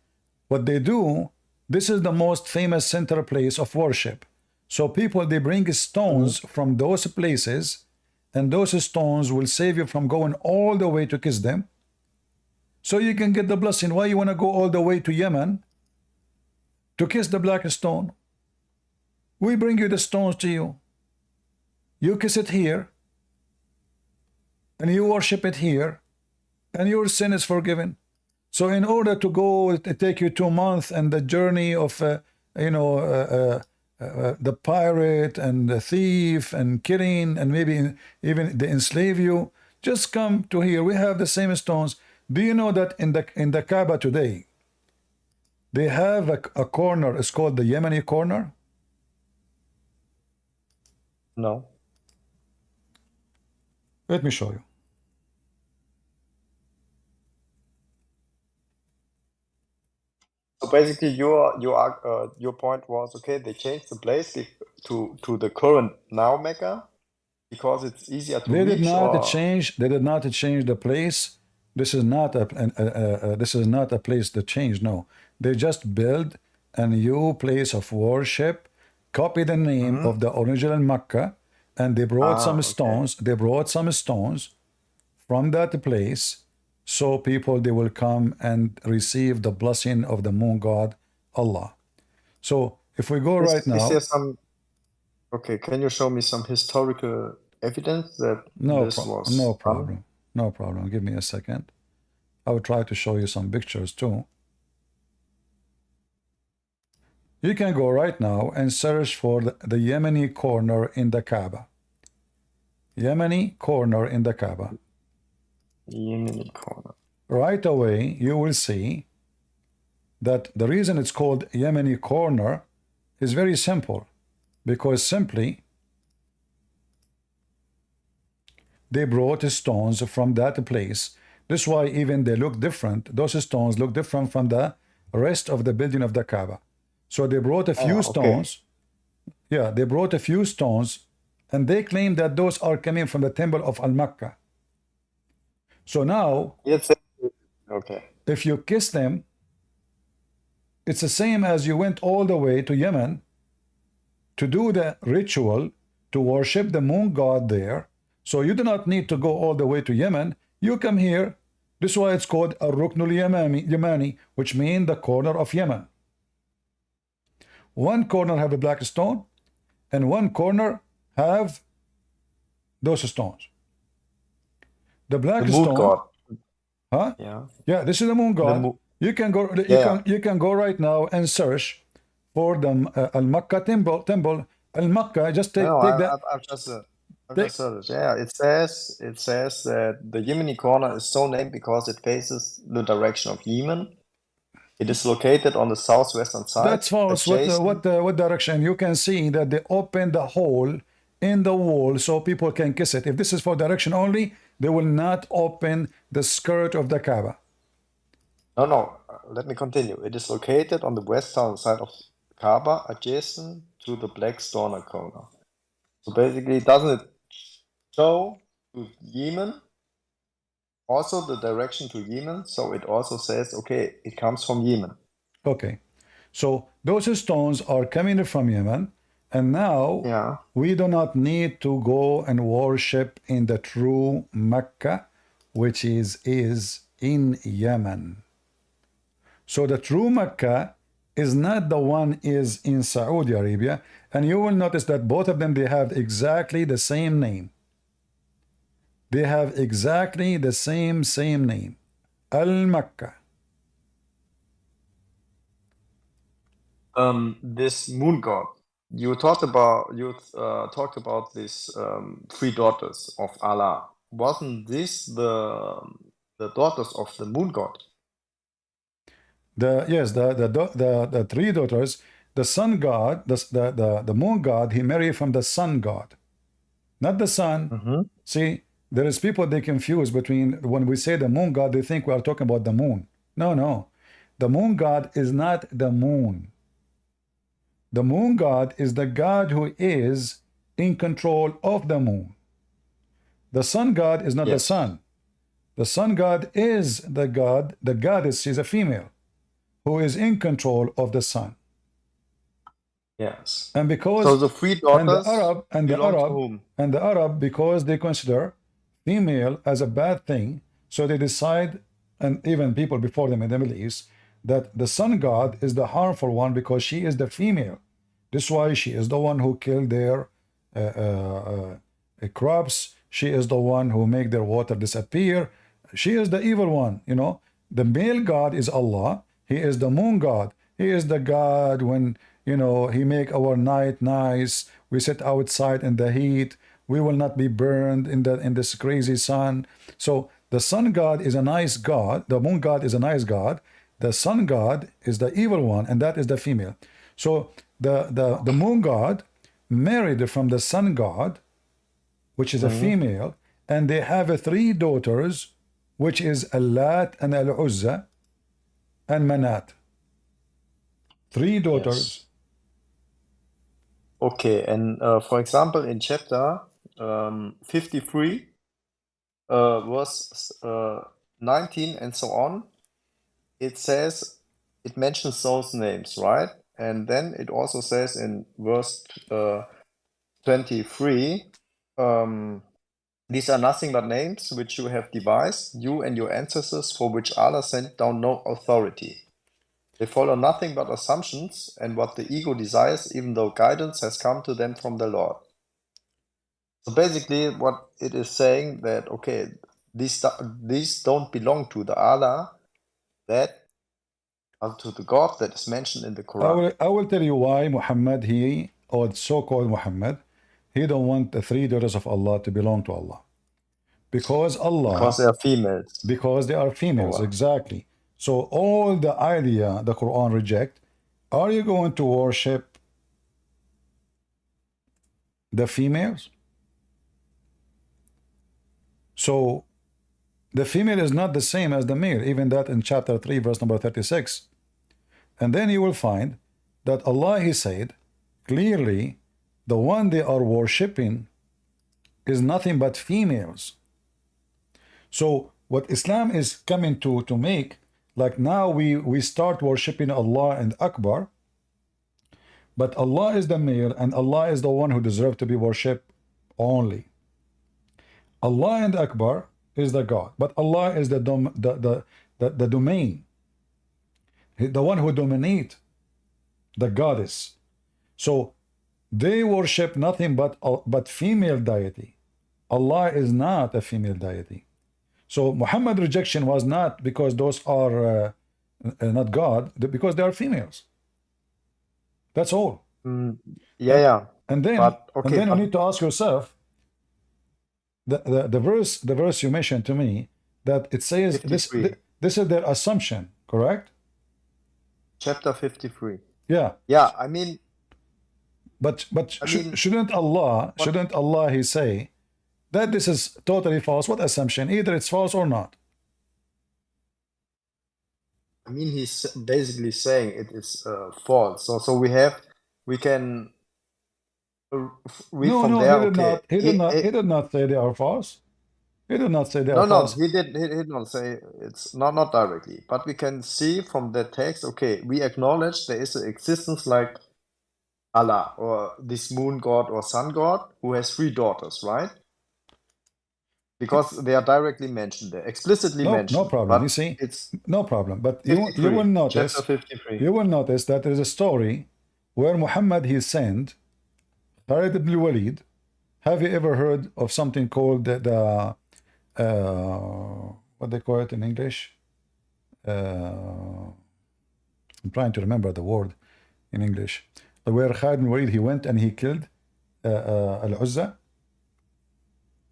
What they do, this is the most famous center place of worship. So people, they bring stones from those places, and those stones will save you from going all the way to kiss them. so you can get the blessing. Why you want to go all the way to Yemen to kiss the black stone? We bring you the stones to you. You kiss it here, and you worship it here, and your sin is forgiven. So in order to go, it take you 2 months, and the journey of the pirate and the thief and killing, and maybe even they enslave you, just come to here. We have the same stones. Do you know that in the Kaaba today, they have a corner, it's called the Yemeni corner? No. Let me show you. So basically, your point was, okay, they changed the place to the current now Mecca because it's easier to They reach. did not change. They did not change the place. This is not a place to change. No, they just build a new place of worship, copy the name of the original Mecca, and they brought some stones. They brought some stones from that place, so people they will come and receive the blessing of the moon god Allah. So if we go right now, is there some? Okay, can you show me some historical evidence that this was no done? problem, no problem. Give me a second. I will try to show you some pictures too. You can go right now and search for the Yemeni corner in the Kaaba. Yemeni corner in the Kaaba. Yemeni corner. Right away, you will see that the reason it's called Yemeni corner is very simple, because simply they brought stones from that place. This is why even they look different. Those stones look different from the rest of the building of the Kaaba. So they brought a few stones. Yeah, they brought a few stones, and they claim that those are coming from the temple of Al-Makkah. So now, if you kiss them, it's the same as you went all the way to Yemen to do the ritual to worship the moon god there. So you do not need to go all the way to Yemen. You come here. This is why it's called Ar-Ruknul Yamani, which means the corner of Yemen. One corner have a black stone, and one corner have those stones. The black stone. God. Huh? Yeah. Yeah, this is the moon god. You can go. You can go right now and search for the Al-Makkah temple. Al-Makkah. Just take that. I've just searched. Yeah, it says that the Yemeni corner is so named because it faces the direction of Yemen. It is located on the southwestern side. That's false. What direction? You can see that they open the hole in the wall so people can kiss it. If this is for direction only, they will not open the skirt of the Kaaba. No. Let me continue. It is located on the western side of Kaaba, adjacent to the black stone corner. So basically, doesn't it show to Yemen? Also the direction to Yemen, so it also says, okay, it comes from Yemen. Okay, so those stones are coming from Yemen, and now we do not need to go and worship in the true Mecca, which is in Yemen. So the true Mecca is not the one is in Saudi Arabia, and you will notice that both of them, they have exactly the same name. They have exactly the same name, Al-Makkah. This moon god, you talked about these 3 daughters of Allah. Wasn't this the daughters of the moon god? The 3 daughters, the sun god, the moon god, he married from the sun god, not the sun. See, there is people, they confuse between, when we say the moon god, they think we are talking about the moon. No. The moon god is not the moon. The moon god is the god who is in control of the moon. The sun god is not the sun. The sun god is the god, the goddess is a female who is in control of the sun. Yes. And because so the 3 daughters and the Arab, because they consider female as a bad thing, so they decide and even people before them in the Middle East, that the sun god is the harmful one because she is the female. This is why she is the one who killed their crops. She is the one who make their water disappear. She is the evil one, you know. The male god is Allah. He is the moon god. He is the god when, you know, he make our night nice. We sit outside in the heat. We will not be burned in this crazy sun. So the sun god is a nice god. The moon god is a nice god. The sun god is the evil one, and that is the female. So the moon god married from the sun god, which is a female, and they have 3 daughters, which is Allat and Al-Uzza and Manat. 3 daughters. Yes. Okay, and for example, in chapter 53, verse 19 and so on, it says, it mentions those names, right? And then it also says in verse 23, these are nothing but names which you have devised, you and your ancestors, for which Allah sent down no authority. They follow nothing but assumptions and what the ego desires, even though guidance has come to them from the Lord. So basically what it is saying that, okay, these don't belong to the Allah, that to the God that is mentioned in the Quran. I will tell you why Muhammad, he, or so-called Muhammad, he don't want the 3 daughters of Allah to belong to Allah. Because Allah... Because they are females. Because they are females, Allah. exactly. So all the idea the Quran reject, are you going to worship the females? So the female is not the same as the male, even that in chapter 3 verse number 36. And then you will find that Allah, he said clearly, the one they are worshipping is nothing but females. So what Islam is coming to make, like now we start worshipping Allah and Akbar, but Allah is the male and Allah is the one who deserves to be worshipped only. Allah and Akbar is the God, but Allah is the domain, the one who dominate the goddess. So they worship nothing but female deity. Allah is not a female deity. So Muhammad rejection was not because those are not God, because they are females. That's all. Yeah. And then, you need to ask yourself, the verse you mentioned to me, that it says this is their assumption, correct? Chapter 53. Yeah. Yeah, I mean, shouldn't Allah he say that this is totally false? What assumption? Either it's false or not. I mean, he's basically saying it is false. So we can read from there. He did not say they are false. He did not say they are false. No, he did not say it's not directly, but we can see from the text. Okay, we acknowledge there is an existence like Allah or this moon god or sun god who has 3 daughters, right? Because they are directly mentioned there, explicitly mentioned. No problem. You see, it's no problem. But you will notice. Chapter 53. You will notice that there is a story where Muhammad he sent Khalid ibn Walid. Have you ever heard of something called the what they call it in English? I'm trying to remember the word in English. Where Khalid ibn Walid he went and he killed Al-Uzza.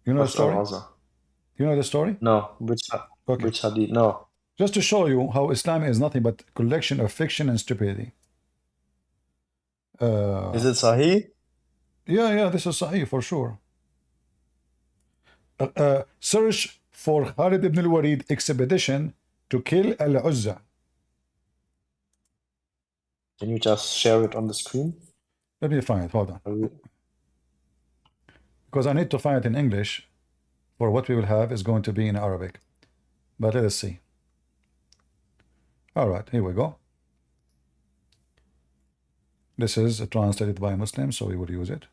You know the story? You know the story? No. Which hadith? No. Just to show you how Islam is nothing but collection of fiction and stupidity. Is it Sahih? Yeah, this is Sahih for sure. Search for Khalid ibn al-Walid expedition to kill Al-Uzza. Can you just share it on the screen? Let me find it. Hold on. Because I need to find it in English, for what we will have is going to be in Arabic. But let us see. All right, here we go. This is translated by Muslims, so we will use it.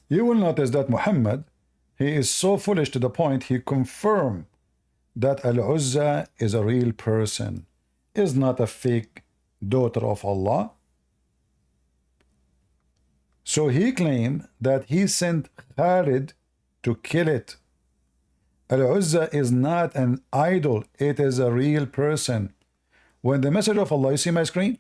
You will notice that Muhammad, He is so foolish to the point he confirmed that Al-Uzza is a real person, is not a fake daughter of Allah. So he claimed that he sent Khalid to kill it. Al-Uzza is not an idol, it is a real person. When the Messenger of Allah, you see my screen?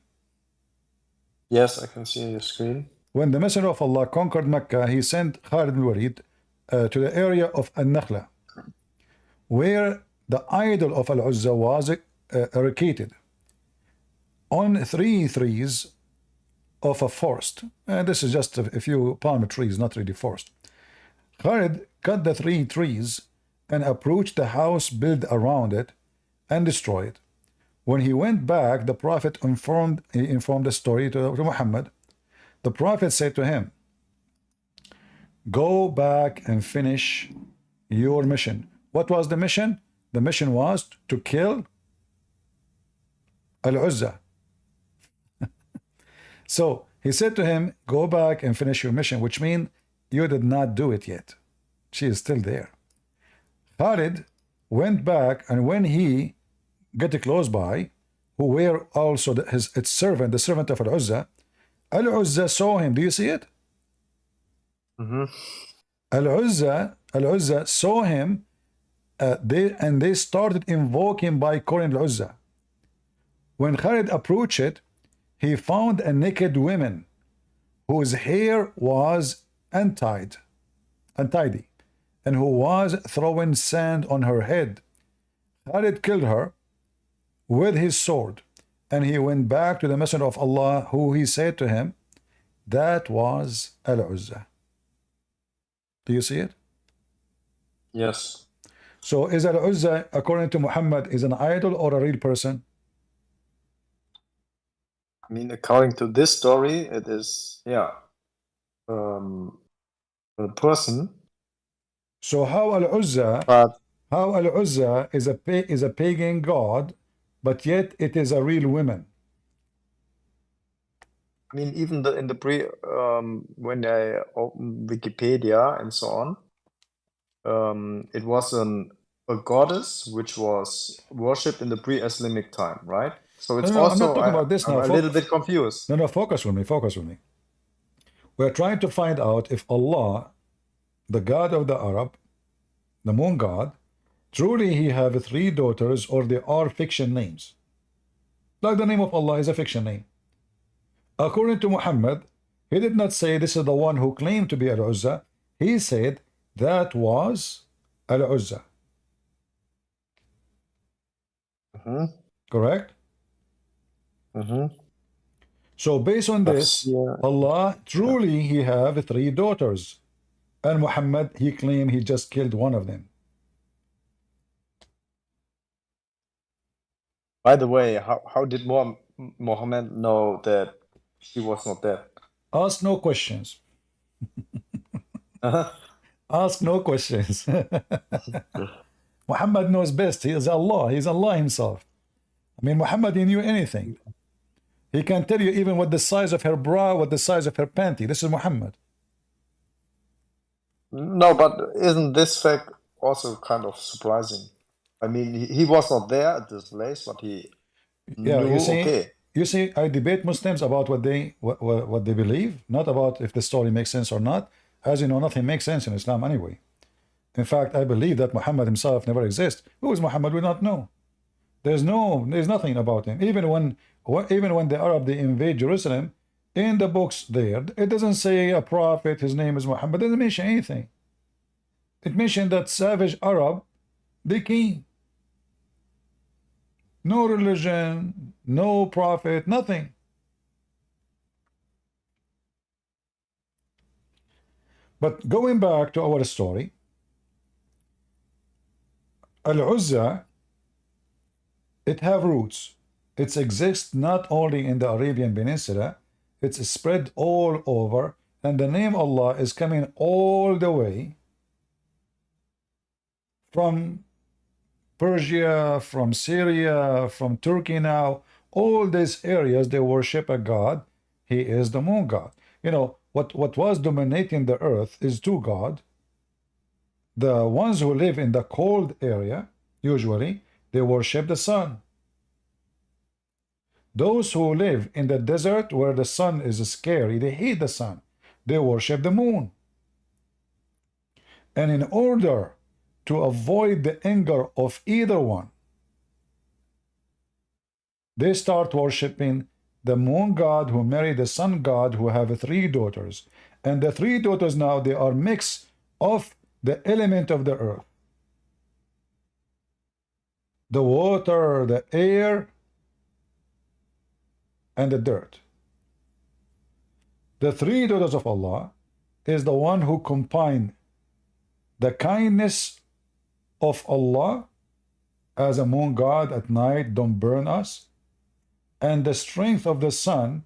Yes, I can see your screen. When the Messenger of Allah conquered Mecca, he sent Khalid ibn Walid to the area of Al-Nakhla, where the idol of Al-Uzza was eradicated on 3 trees of a forest. And this is just a few palm trees, not really forest. Khalid cut the 3 trees and approached the house built around it and destroyed it. When he went back, the Prophet informed the story to Muhammad. The Prophet said to him, go back and finish your mission. What was the mission? The mission was to kill Al-Uzza. So he said to him, go back and finish your mission, which means you did not do it yet. She is still there. Khalid went back, and when he got close by, who were also his servant, the servant of Al-Uzza, Al-Uzza saw him. Do you see it? Al-Uzza saw him, they started invoking by calling Al-Uzza. When Khalid approached it, he found a naked woman whose hair was untidy, and who was throwing sand on her head. Khalid killed her with his sword, and he went back to the Messenger of Allah, who he said to him, that was Al-Uzza. Do you see it? Yes. So is Al-Uzza, according to Muhammad, is an idol or a real person? I mean, according to this story, it is, yeah, a person. So how Al-Uzza is a pagan god, but yet it is a real woman? I mean, even in the when I open Wikipedia and so on, it was a goddess which was worshipped in the pre-Islamic time, right? So it's No, I'm not talking about this now. I'm a little bit confused. No, focus with me. We're trying to find out if Allah, the God of the Arab, the moon god, truly he have 3 daughters, or they are fiction names. Like the name of Allah is a fiction name. According to Muhammad, he did not say this is the one who claimed to be Al-Uzza. He said that was Al-Uzza. Correct? So based on this, Allah truly he have 3 daughters, and Muhammad he claimed he just killed one of them. By the way, how did Muhammad know that she was not dead? Ask no questions. Ask no questions. Muhammad knows best. He is Allah. He is Allah himself. I mean, Muhammad, he knew anything. He can tell you even what the size of her bra, what the size of her panty. This is Muhammad. No, but isn't this fact also kind of surprising? I mean, he was not there at this place, but he knew, you see, I debate Muslims about what they believe, not about if the story makes sense or not. As you know, nothing makes sense in Islam anyway. In fact, I believe that Muhammad himself never exists. Who is Muhammad? We don't know. There's nothing about him. Even when the Arab they invade Jerusalem, in the books there, it doesn't say a prophet, his name is Muhammad. It doesn't mention anything. It mentioned that savage Arab, they came. No religion, no prophet, nothing. But going back to our story, Al-Uzza, it have roots. It exists not only in the Arabian Peninsula, it's spread all over, and the name Allah is coming all the way from Persia, from Syria, from Turkey now. All these areas, they worship a god. He is the moon god. You know, what was dominating the earth is 2 gods. The ones who live in the cold area, usually, they worship the sun. Those who live in the desert where the sun is scary, they hate the sun. They worship the moon. And in order to avoid the anger of either one, they start worshiping the moon god who married the sun god who have 3 daughters. And the 3 daughters now, they are mix of the element of the earth. The water, the air, and the dirt. The 3 daughters of Allah is the one who combine the kindness of Allah as a moon god at night, don't burn us, and the strength of the sun,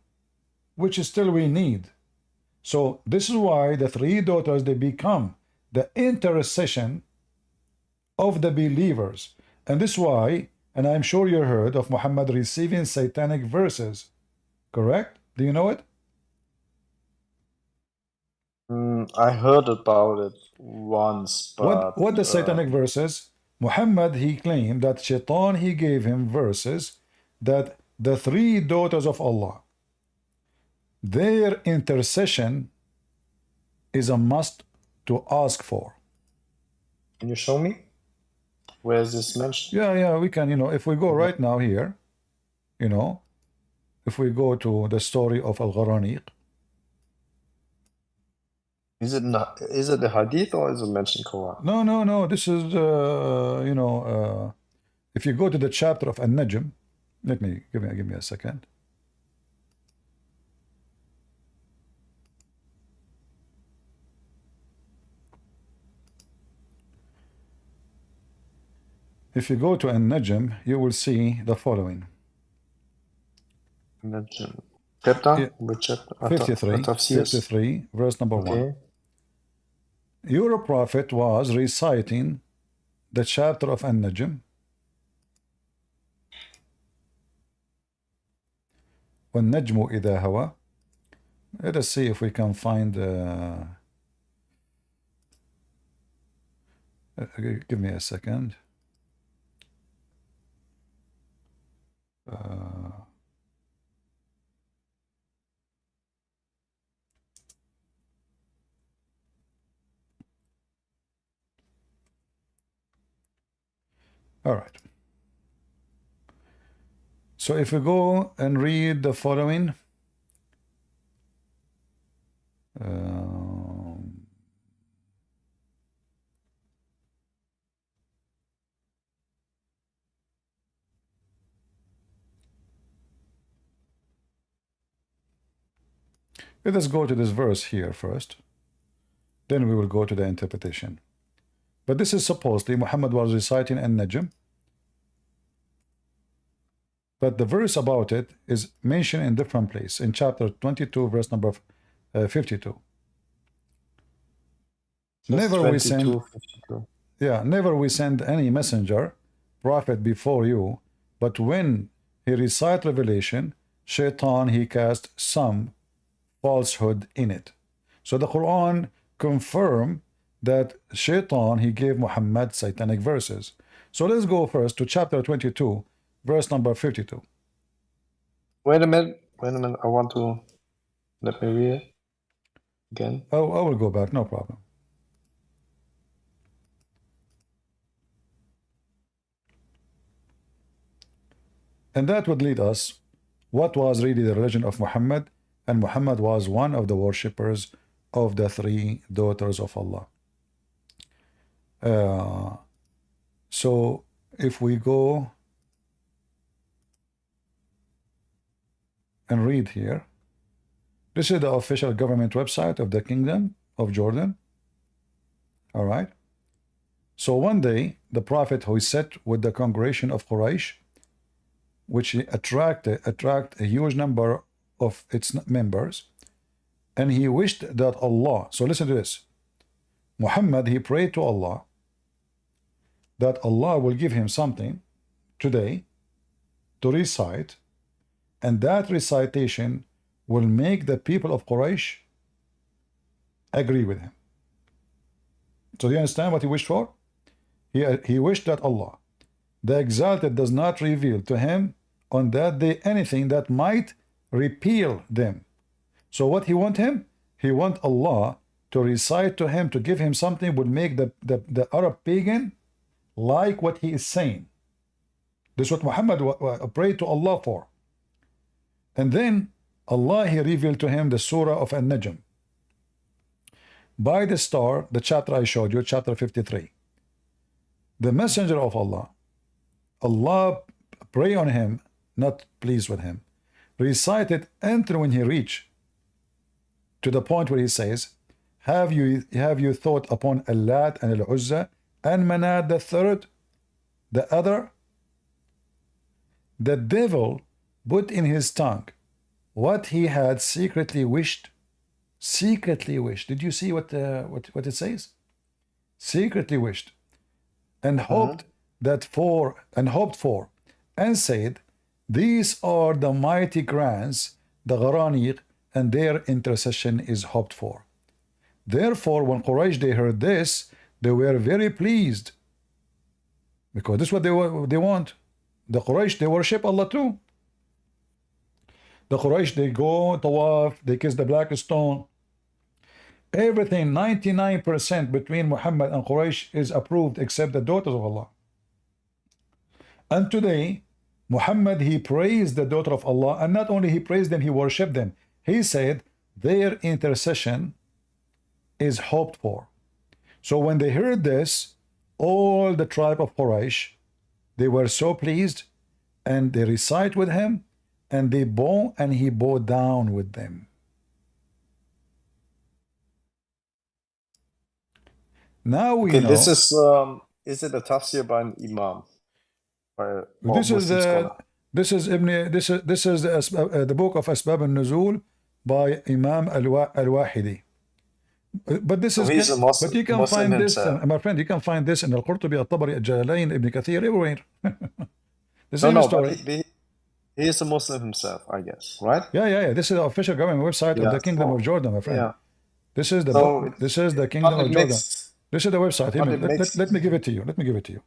which still we need. So this is why the 3 daughters, they become the intercession of the believers. And this is why, and I'm sure you heard of Muhammad receiving satanic verses, correct? Do you know it? I heard about it once, but What the satanic verses? Muhammad, he claimed that Shaitan, he gave him verses that the 3 daughters of Allah, their intercession is a must to ask for. can you show me? Where is this mentioned? Yeah, we can, if we go right now here, if we go to the story of Al-Gharaniq. Is it the hadith or is it mentioned Quran? No, this is, if you go to the chapter of An-Najm, give me a second. If you go to An-Najm, you will see the following. Chapter? Yeah. Which chapter? 53, verse number 1. Your prophet was reciting the chapter of An-Najm. وَالنَّجْمُ إِذَا هَوَى. Let us see if we can find... give me a second. All right. So if we go and read the following, let us go to this verse here first. Then we will go to the interpretation. But this is supposedly Muhammad was reciting An-Najm. But the verse about it is mentioned in different place in chapter 22, verse number 52. Never we send, never we send any messenger, prophet before you, but when he recite revelation, Shaitan, he cast some falsehood in it. So the Quran confirm that Shaitan, he gave Muhammad satanic verses. So let's go first to chapter 22, verse number 52. Wait a minute, I want to, let me read it again. Oh, I will go back, no problem. And that would lead us, what was really the religion of Muhammad? And Muhammad was one of the worshippers of the 3 daughters of Allah. So if we go and read here, this is the official government website of the Kingdom of Jordan. All right. So one day, the Prophet who sat with the congregation of Quraysh, which attract a huge number of its members, and he wished that Allah, so listen to this, Muhammad, he prayed to Allah that Allah will give him something today to recite, and that recitation will make the people of Quraysh agree with him. So do you understand what he wished for? He wished that Allah, the Exalted, does not reveal to him on that day anything that might repeal them. So what he want him? He want Allah to recite to him, to give him something would make the Arab pagan like what he is saying. This is what Muhammad prayed to Allah for. And then Allah, he revealed to him the surah of An-Najm. By the star, the chapter I showed you, chapter 53. The messenger of Allah, Allah pray on him, not pleased with him, recited until when he reached to the point where he says, have you thought upon Allat and Al-Uzza and Manat the third, the other? The devil put in his tongue what he had secretly wished. Secretly wished. Did you see what it says? Secretly wished, and hoped for, and said, these are the mighty grants, the Gharaniq, and their intercession is hoped for. Therefore, when Quraysh they heard this, they were very pleased, because this is what they want. The Quraysh, they worship Allah too. The Quraysh, they go tawaf, they kiss the black stone. Everything, 99% between Muhammad and Quraysh is approved except the daughters of Allah. And today, Muhammad, he praised the daughter of Allah, and not only he praised them, he worshipped them. He said their intercession is hoped for. So when they heard this, all the tribe of Quraysh, they were so pleased, and they recite with him, and they bow, and he bowed down with them. Now we know. This is it a tafsir by an imam? This is the book of Asbab al-Nuzul by Imam al-Wahidi. But this is, but you can find this, my friend, you can find this in Al-Qurtubi, Al-Tabari, Al-Jalalain, Ibn Kathir, everywhere. The same story. But he is a Muslim himself, I guess, right? Yeah. This is the official government website of the Kingdom of Jordan, my friend. Yeah. This is the Kingdom of Jordan. This is the website. Let me give it to you.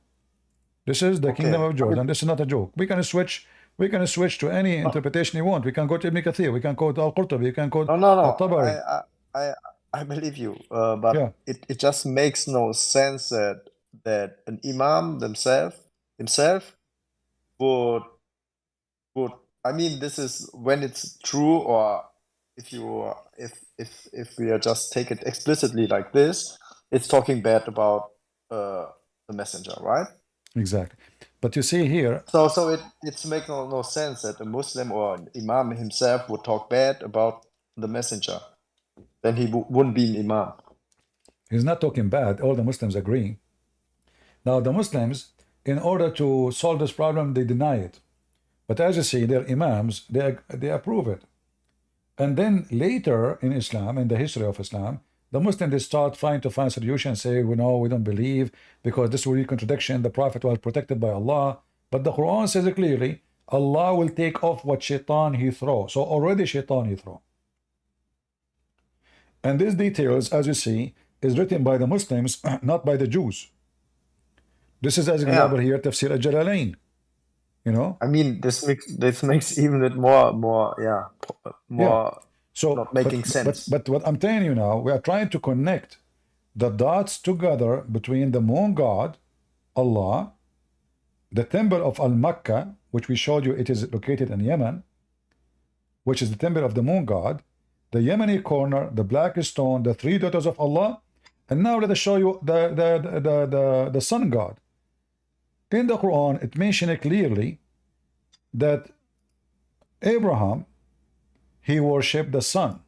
This is the Kingdom of Jordan. This is not a joke. We can switch to any interpretation you want. We can go to Ibn Kathir. We can go to Al-Qurtubi. We can go to Al-Tabari. I believe you, but it just makes no sense that an imam himself would I mean, this is when it's true, or if we are just take it explicitly like this, it's talking bad about the messenger, right? Exactly. But you see here, so it makes no sense that a Muslim or an imam himself would talk bad about the messenger. Then he wouldn't be an imam. He's not talking bad. All the Muslims agree. Now the Muslims, in order to solve this problem, they deny it. But as you see, their imams, they approve it. And then later in Islam, in the history of Islam, the Muslims, they start trying to find solutions, say, we don't believe, because this will be contradiction. The Prophet was protected by Allah. But the Quran says it clearly, Allah will take off what shaitan he throw. So already shaitan he throw. And these details, as you see, is written by the Muslims, not by the Jews. This is, as example here, Tafsir al-Jalalain. You know, I mean, this makes even it more so not making sense. But what I'm telling you now, we are trying to connect the dots together between the moon god, Allah, the temple of Al-Makkah, which we showed you, it is located in Yemen, which is the temple of the moon god, the Yemeni corner, the black stone, the three daughters of Allah, and now let us show you the sun god. In the Quran, it mentions clearly that Abraham, he worshipped the sun.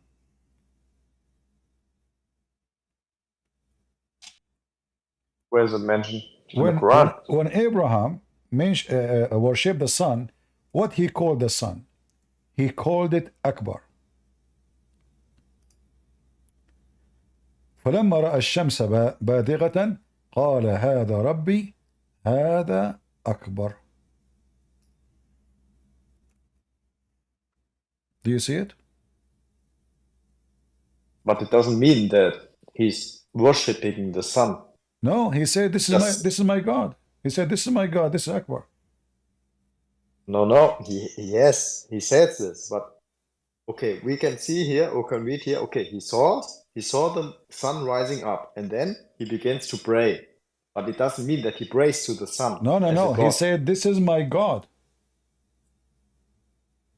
Where is it mentioned in the Quran? When Abraham worshipped the sun, what he called the sun? He called it Akbar. فلما رأى الشمس بادغة قال هذا ربي هذا أكبر. Do you see it? But it doesn't mean that he's worshipping the sun. No, he said, this Just is my God. He said, this is my God, this is Akbar. no. Yes, he said this, but okay, we can see here, or can read here. Okay, he saw the sun rising up, and then he begins to pray. But it doesn't mean that he prays to the sun No, as a no. He god. said, this is my God.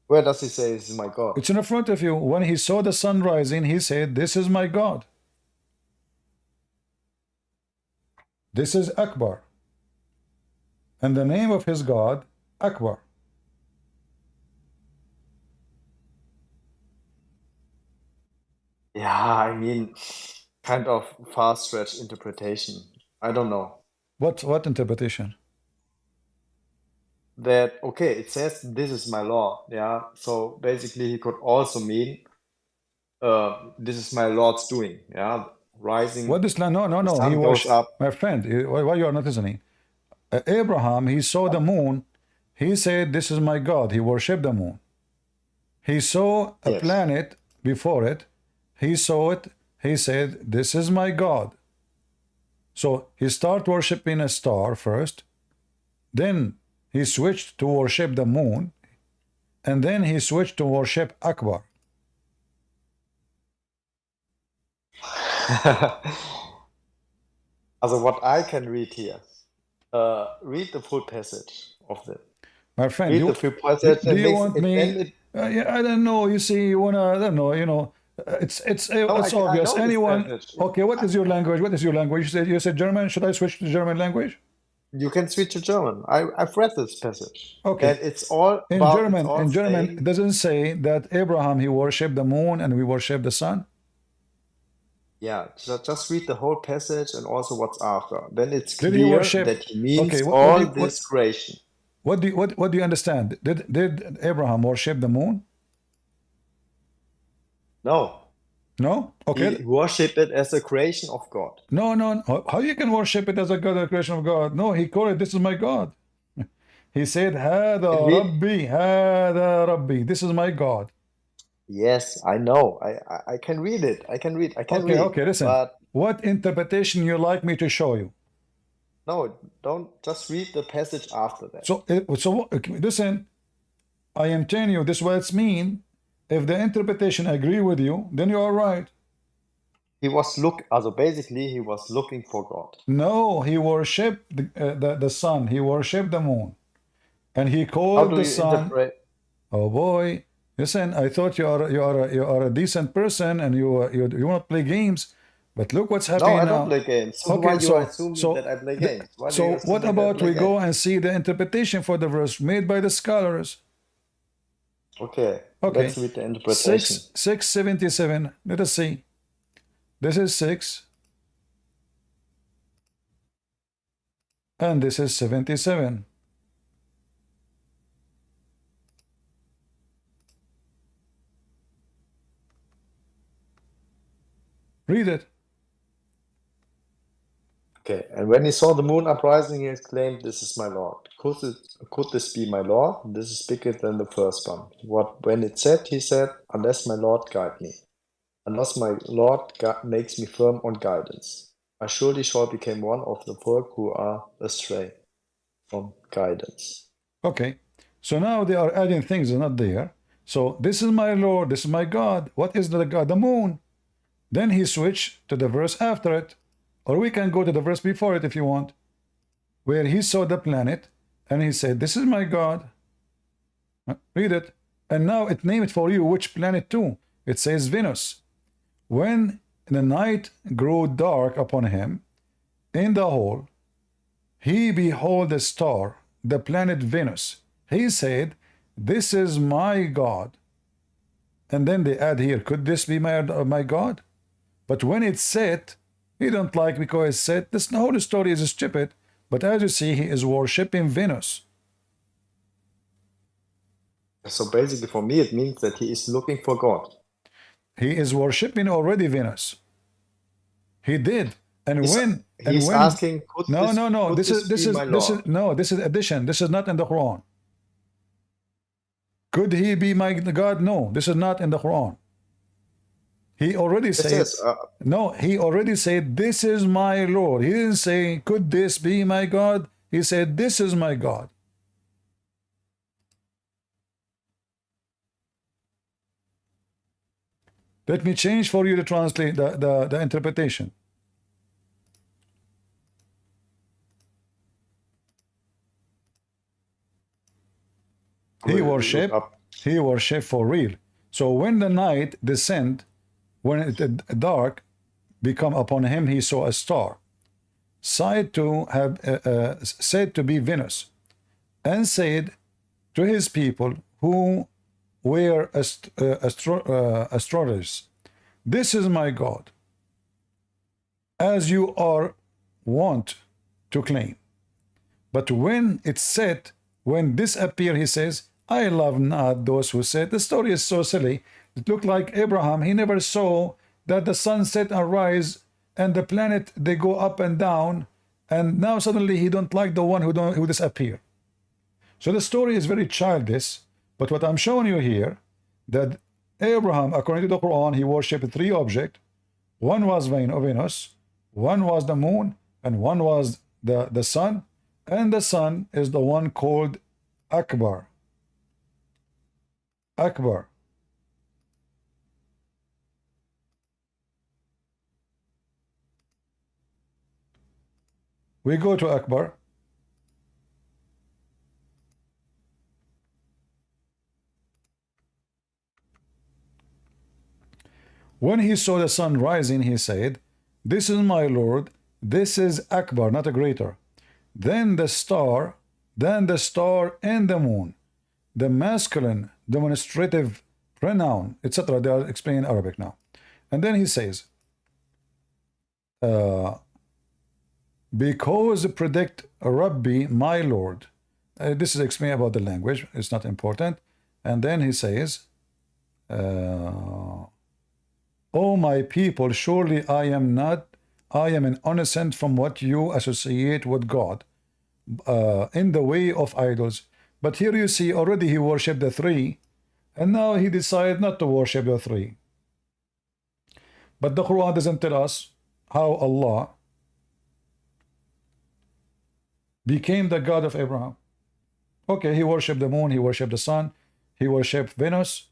Where does he say this is my God? It's in front of you. When he saw the sun rising, he said, this is my God. This is Akbar. And the name of his God, Akbar. Yeah, I mean, kind of far-stretched interpretation. I don't know. What interpretation? That, okay, it says this is my Lord, yeah. So basically he could also mean this is my Lord's doing, yeah. Rising, What is no. the He sun was goes up. my friend. Why you are not listening? Abraham, he saw the moon. He said, this is my God. He worshipped the moon. He saw a Yes. planet before it. He saw it. He said, this is my God. So he started worshiping a star first. Then he switched to worship the moon. And then he switched to worship Akbar. Also, what I can read here, read the full passage of the. My friend, Read the full passage. do you want me? Yeah, I don't know. You see, you wanna, I don't know. You know, it's I obvious. know this Anyone? passage. Okay, what is your language? What is your language? You said German. Should I switch to German language? You can switch to German. I've read this passage. Okay. And it's all In about, German, it's all in German, saying- it doesn't say that Abraham he worshipped the moon and we worship the sun. Yeah, just read the whole passage and also what's after. Then it's Did he clear worship- that he means Okay, all this creation. What do you understand? Did Abraham worship the moon? No, No. Okay. he worshipped it as a creation of God. No. How you can worship it as a God, a creation of God? No, he called it, this is my God. He said, Hada Rabbi, this is my God. Yes, I know. I can read it. I can read. Okay, listen. But What interpretation you like me to show you? no, don't just read the passage after that. So listen, I am telling you, this is what it's mean. If the interpretation agree with you, then you are right. He was basically he was looking for God. No, he worshipped the sun. He worshipped the moon, and he How called do the you sun. interpret? Oh boy, listen! I thought you are a decent person, and you want to play games, but look what's No, happening I now. don't play games. So Okay, why you so- assuming so that I play games? Why do So you what assuming that I about play we go games? and see the interpretation for the verse made by the scholars? Okay, Okay. let's read the interpretation. 677. Let us see. This is 6. And this is 77. Read it. Okay, and when he saw the moon uprising, he exclaimed, "This is my Lord. Could this be my Lord? This is bigger than the first one." When it said, he said, "Unless my Lord guide me, unless my Lord makes me firm on guidance, I surely shall become one of the folk who are astray from guidance." Okay. So now they are adding things that are not there. So this is my Lord, this is my God. What is the God? The moon. Then he switched to the verse after it. Or we can go to the verse before it if you want. Where he saw the planet and he said, this is my God. Read it. And now it named for you which planet too. It says Venus. When the night grew dark upon him, in the hall, he beheld a star, the planet Venus. He said, this is my God. And then they add here, could this be my God? But when it's set, he don't like because it's set. This whole story is stupid. But as you see, he is worshipping Venus. So basically, for me, it means that he is looking for God. He is worshipping already Venus. He did. And He's when asking, could no. this be my Lord? This is addition. This is not in the Quran. Could he be my God? No, this is not in the Quran. He already Yes, said, yes. no, he already said, this is my Lord. He didn't say, could this be my God? He said, this is my God. Let me change for you to translate the interpretation. He We'll look worship up. for real. So when the night descend, when it dark become upon him, he saw a star, said to be Venus, and said to his people who were astrologers, this is my God, as you are wont to claim. But when it's set, when this appeared, he says, I love not those who said. The story is so silly. It looked like Abraham. He never saw that the sun set and rise and the planet, they go up and down. And now suddenly he don't like the one who disappear. So the story is very childish. But what I'm showing you here, that Abraham, according to the Quran, he worshipped 3 objects. One was Venus, one was the moon, and one was the sun. And the sun is the one called Akbar. Akbar. We go to Akbar. When he saw the sun rising, he said, this is my Lord, this is Akbar, not a greater. Then the star and the moon, the masculine demonstrative pronoun, etc. They are explaining Arabic now. And then he says, because predict Rabbi, my Lord. This is explaining about the language. It's not important. And then he says, oh my people, surely I am an innocent from what you associate with God in the way of idols. But here you see already he worshipped the 3, and now he decided not to worship the 3. But the Quran doesn't tell us how Allah became the God of Abraham. Okay, he worshipped the moon, he worshipped the sun, he worshipped Venus.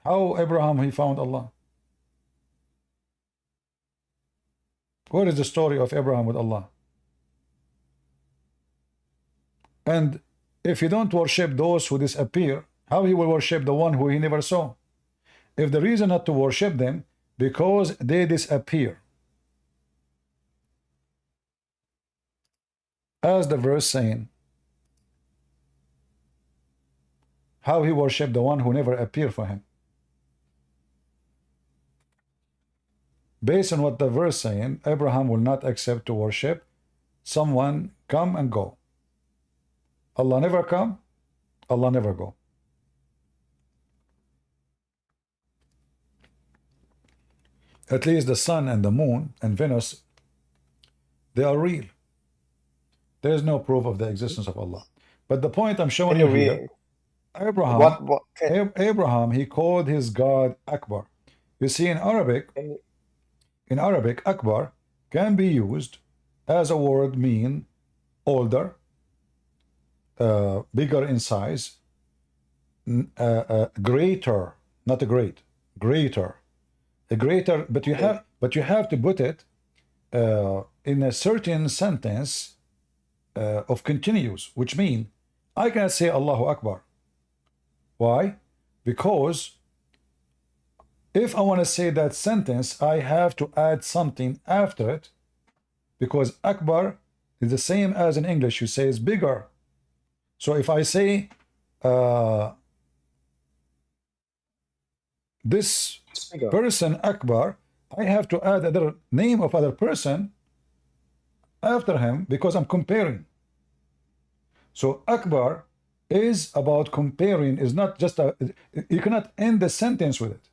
How Abraham he found Allah? What is the story of Abraham with Allah? And if you don't worship those who disappear, how he will worship the one who he never saw? If the reason not to worship them, because they disappear. As the verse saying, how he worshiped the one who never appeared for him. Based on what the verse saying, Abraham will not accept to worship someone come and go. Allah never come, Allah never go. At least the sun and the moon and Venus, they are real. There is no proof of the existence of Allah. But the point I'm showing you here, Abraham, he called his God Akbar. You see, in Arabic, Akbar can be used as a word mean older, bigger in size, greater, not a great, greater, a greater. But you have to put it in a certain sentence of continuous, which means I can say Allahu Akbar. Why? Because if I want to say that sentence, I have to add something after it, because Akbar is the same as in English, you say is bigger. So if I say this person Akbar, I have to add another name of other person after him because I'm comparing. So Akbar is about comparing, is not just you cannot end the sentence with it.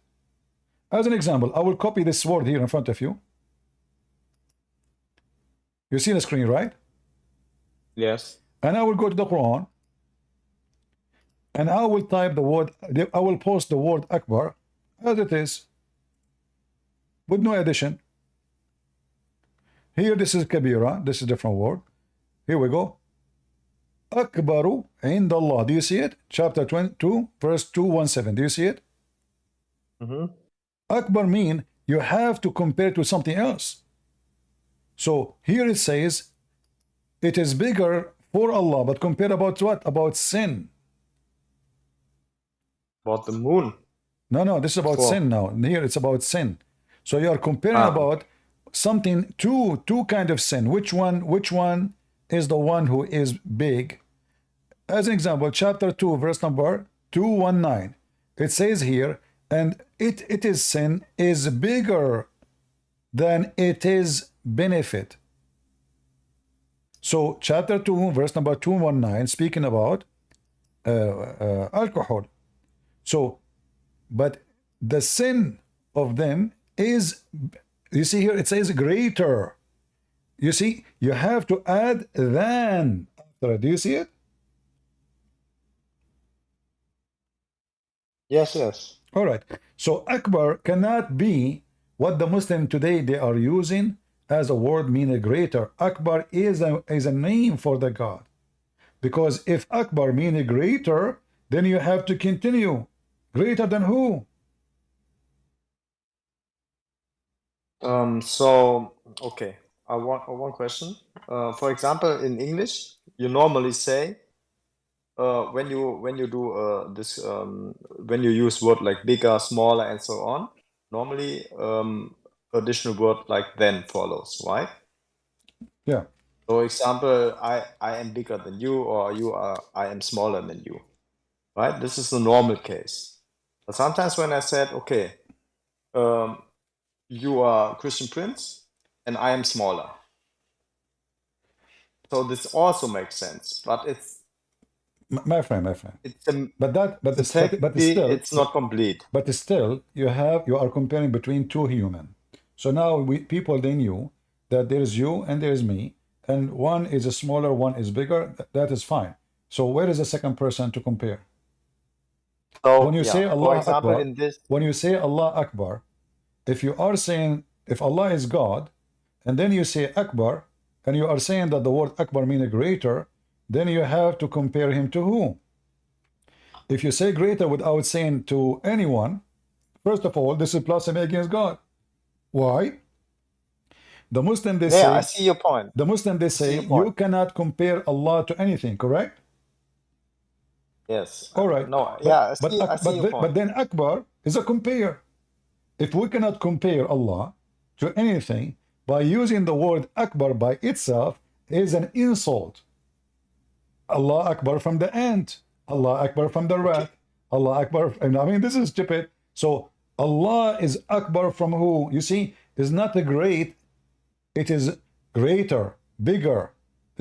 As an example, I will copy this word here in front of you. You see the screen, right? Yes. And I will go to the Quran and I will type the word, I will post the word Akbar as it is. with no addition. Here, this is kabira. This is a different word. Here we go. Akbaru indallah. Do you see it? Chapter 22, verse 217. Do you see it? Akbar mean you have to compare it to something else. So here it says it is bigger for Allah, but compare about what? About sin. About the moon. No, this is about sin now. Here it's about sin. So you are comparing about something, two kind of sin. Which one is the one who is big? As an example, chapter 2, verse number 219. It says here, and it is sin is bigger than it is benefit. So chapter 2, verse number 219, speaking about alcohol. So, but the sin of them is, you see here, it says greater. You see, you have to add than after it. Do you see it? Yes. All right. So Akbar cannot be what the Muslim today they are using as a word meaning greater. Akbar is a name for the God. Because if Akbar means greater, then you have to continue. Greater than who? So, okay. I want one question. For example, in English, you normally say when you do this when you use word like bigger, smaller, and so on, normally additional word like then follows, right? Yeah. For example, I am bigger than you, or I am smaller than you, right? This is the normal case. But sometimes when I said, okay, you are Christian Prince and I am smaller, so this also makes sense, but it's my friend. but still it's not complete. But still, you are comparing between two human. So now people they knew that there is you and there is me, and one is a smaller, one is bigger. That is fine. So where is the second person to compare? So when you say Allah for example, Akbar, in this, when you say Allah Akbar, if you are saying if Allah is God, and then you say Akbar, and you are saying that the word Akbar means greater, then you have to compare him to who? If you say greater without saying to anyone, first of all, this is blasphemy against God. Why? The Muslim they say. I see your point. The Muslim they say you cannot compare Allah to anything. Correct? Yes. All right. No. I see your point. But then Akbar is a compare. If we cannot compare Allah to anything by using the word Akbar by itself is an insult. Allah Akbar from the ant. Allah Akbar from the rat. Allah Akbar. I mean, this is stupid. So Allah is Akbar from who? You see, is not a great. It is greater, bigger.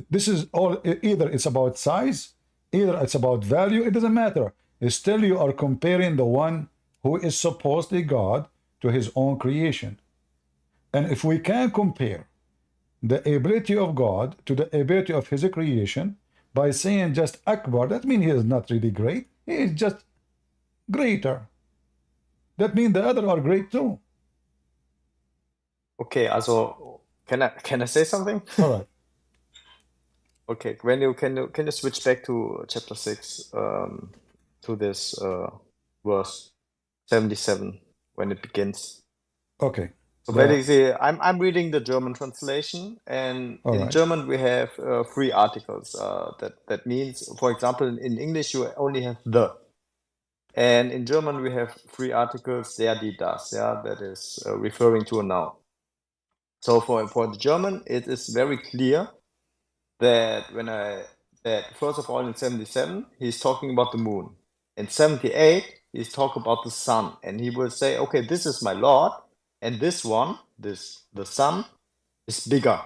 This is all. Either it's about size, either it's about value. It doesn't matter. Still, you are comparing the one who is supposedly God to his own creation. And if we can compare the ability of God to the ability of his creation by saying just Akbar, that means he is not really great. He is just greater. That means the other are great too. Okay, also can I say something? All right. Okay, can you switch back to chapter 6 to this verse 77 when it begins? Okay. So basically, I'm reading the German translation, and in German we have 3 articles. That means, for example, in English you only have the, and in German we have 3 articles, der, die, das. Yeah, that is referring to a noun. So for the German, it is very clear that first of all in 77 he's talking about the moon. In 78 he's talking about the sun, and he will say, okay, this is my Lord, and this one, the sun, is bigger.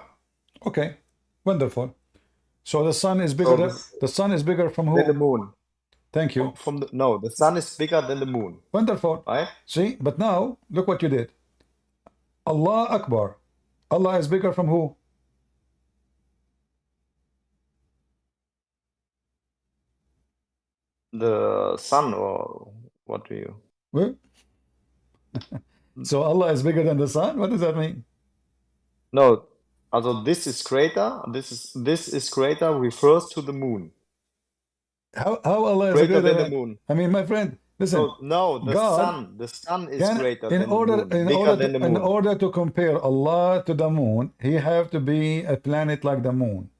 Okay, wonderful. So the sun is bigger. The sun is bigger from who? Than the moon. Thank you. The sun is bigger than the moon. Wonderful. Right? See, but now look what you did. Allah Akbar. Allah is bigger from who? The sun, or what do you? Well, So Allah is bigger than the sun? What does that mean? No, also this is greater. This is greater refers to the moon. How Allah is Greater greater than the than... moon. I mean, my friend, listen. No, the God sun is can, greater in than the order, moon, bigger than the in moon. order to compare Allah to the moon, he have to be a planet like the moon.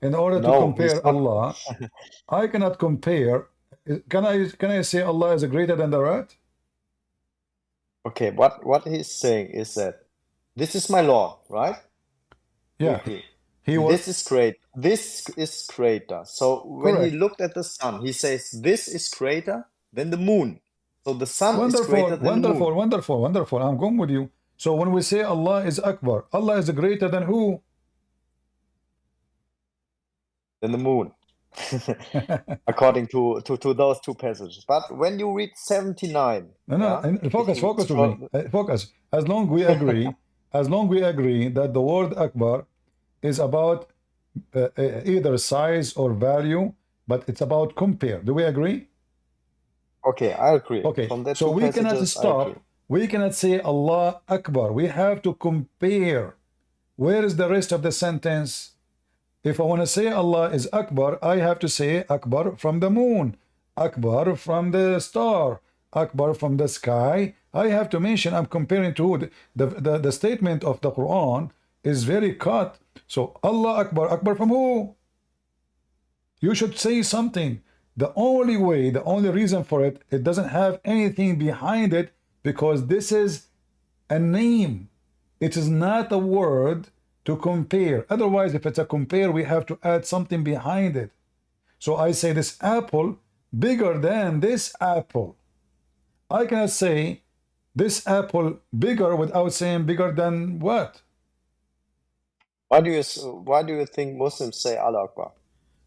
In order to No, he's compare not. Allah, I cannot compare. Can I say Allah is greater than the earth? Okay, what he's saying is that this is my Lord, right? Yeah, Briefly. he was This is great. This is greater. So when he correct. looked at the sun, he says this is greater than the moon. So the sun is Wonderful, greater than the wonderful, moon. wonderful, wonderful. I'm going with you. So when we say Allah is Akbar, Allah is greater than who? Than the moon. According to those two passages. But when you read 79, No, no, yeah, and if focus, you focus with scroll, me. Focus. As long we agree, as long we agree that the word Akbar is about either size or value, but it's about compare. Do we agree? okay, I agree. Okay, From the so two we cannot passages, I agree. stop. We cannot say Allah Akbar. We have to compare. Where is the rest of the sentence? If I want to say Allah is Akbar, I have to say Akbar from the moon, Akbar from the star, Akbar from the sky. I have to mention I'm comparing to the statement of the Quran is very cut. So Allah Akbar, Akbar from who? You should say something. The only way, the only reason for it, it doesn't have anything behind it because this is a name. It is not a word to compare. Otherwise, if it's a compare, we have to add something behind it. So I say this apple bigger than this apple. I cannot say this apple bigger without saying bigger than what? Why do you think Muslims say Allah Akbar?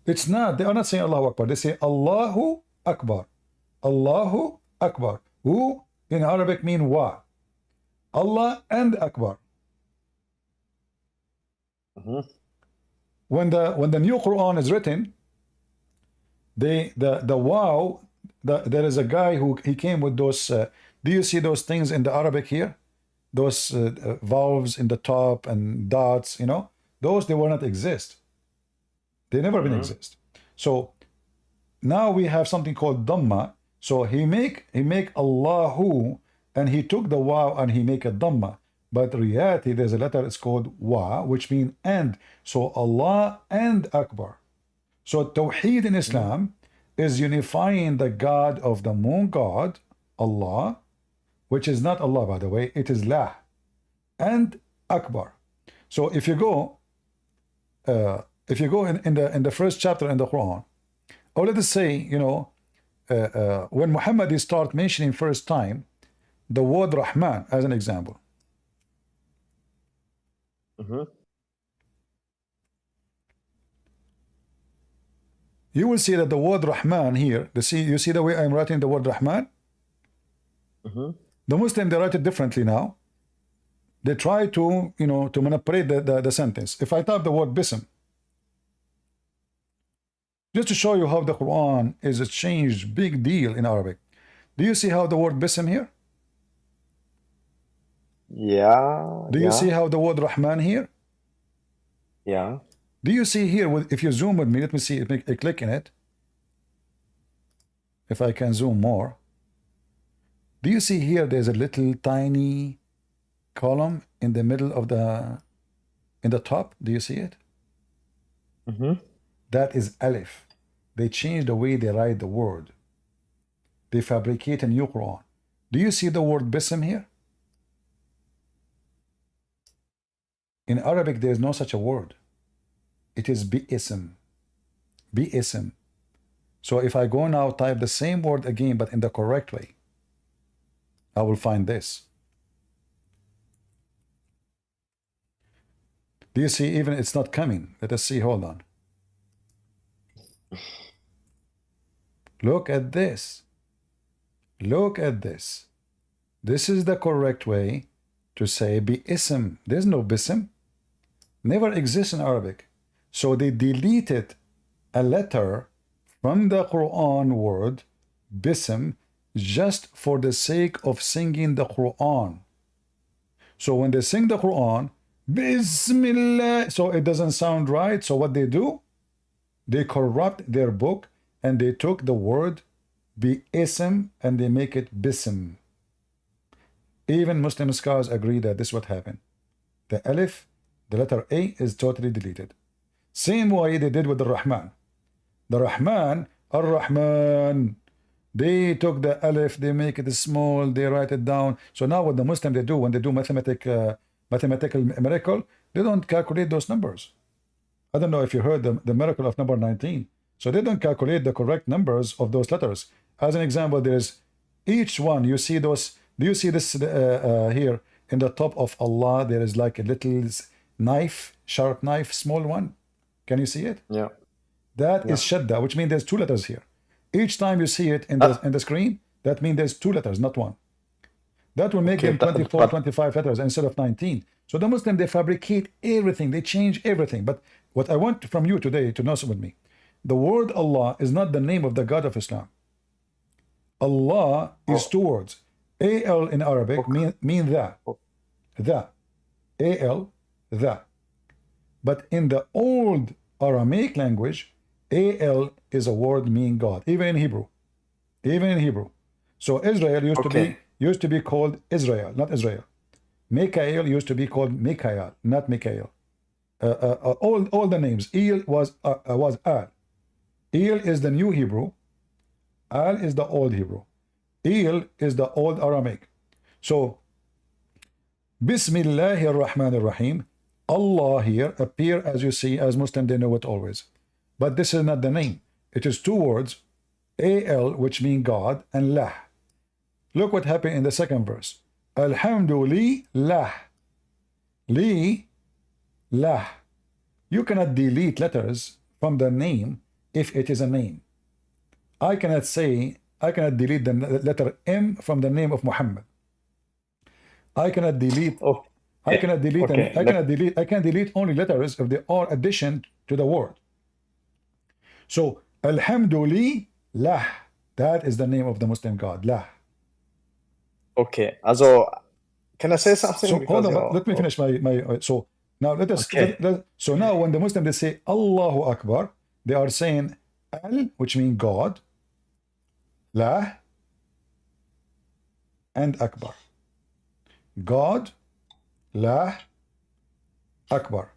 It's not. They are not saying Allahu Akbar. They say Allahu Akbar. Allahu Akbar. Who in Arabic mean wa. Allah and Akbar. When the new Quran is written, the wow, there is a guy who he came with those. Do you see those things in the Arabic here? Those vowels in the top and dots. You know, those they will not exist. They never been exist. So now we have something called Dhamma. So he make Allahu, and he took the wow and he make a Dhamma. But in reality, there's a letter, it's called Wa, which means and. So Allah and Akbar. So Tawheed in Islam is unifying the God of the moon God, Allah, which is not Allah, by the way, it is La, and Akbar. So if you go in the first chapter in the Quran, or let us say, you know, when Muhammad start mentioning first time the word Rahman as an example. You will see that the word Rahman here, you see the way I'm writing the word Rahman? The Muslim, they write it differently now. They try to, you know, to manipulate the sentence. If I type the word Bism, just to show you how the Quran is a changed big deal in Arabic. Do you see how the word Bism here? Yeah. Do you see how the word Rahman here? Yeah. Do you see here, if you zoom with me, let me see, make a click in it. If I can zoom more. Do you see here there's a little tiny column in the middle of in the top? Do you see it? That is Alif. They changed the way they write the word. They fabricate a new Quran. Do you see the word Bism here? In Arabic, there is no such a word. It is Bi'ism. Bi'ism. So if I go now, type the same word again, but in the correct way, I will find this. Do you see, even it's not coming? Let us see, hold on. Look at this. Look at this. This is the correct way to say Bi'ism. There's no Bism. Never exists in Arabic. So they deleted a letter from the Quran word Bism just for the sake of singing the Quran. So when they sing the Quran, Bismillah, so it doesn't sound right. So what they do? They corrupt their book and they took the word bi-ism and they make it bism. Even Muslim scholars agree that this is what happened. The alif, the letter A, is totally deleted. Same way they did with the Rahman. The Rahman, Ar-Rahman, they took the alif, they make it small, they write it down. So now what the Muslim they do when they do mathematical miracle, they don't calculate those numbers. I don't know if you heard the miracle of number 19. So they don't calculate the correct numbers of those letters. As an example, there's each one, you see those, do you see this here in the top of Allah? There is like a little knife, sharp knife, small one. Can you see it? Yeah. That is shadda, which means there's two letters here. Each time you see it in the screen, that means there's two letters, not one. That will make them 24, 25 letters instead of 19. So the Muslim, they fabricate everything, they change everything. But what I want from you today to know with me, the word Allah is not the name of the God of Islam. Allah is two words. A-L in Arabic mean that. The. A-L, the. But in the old Aramaic language, A-L is a word meaning God, even in Hebrew. Even in Hebrew. So Israel used to be called Israel, not Israel. Mikael used to be called Mikael, not Mikael. All the names. El was Al. El is the new Hebrew. Al is the old Hebrew. El is the old Aramaic. So Bismillahir Rahmanir Rahim. Allah here appear, as you see, as Muslim they know it always. But this is not the name. It is two words, A-L, which mean God, and Lah. Look what happened in the second verse. Alhamdulillah. Li, Lah. You cannot delete letters from the name if it is a name. I cannot delete the letter M from the name of Muhammad. I cannot delete. I cannot delete only letters if they are addition to the word. So Alhamdulillah, that is the name of the Muslim God. Lah. Okay, also, can I say something? So hold on, let me finish my. So now let us. So now when the Muslim they say Allahu Akbar, they are saying Al, which means God, Lah, and Akbar. God, Lah, Akbar,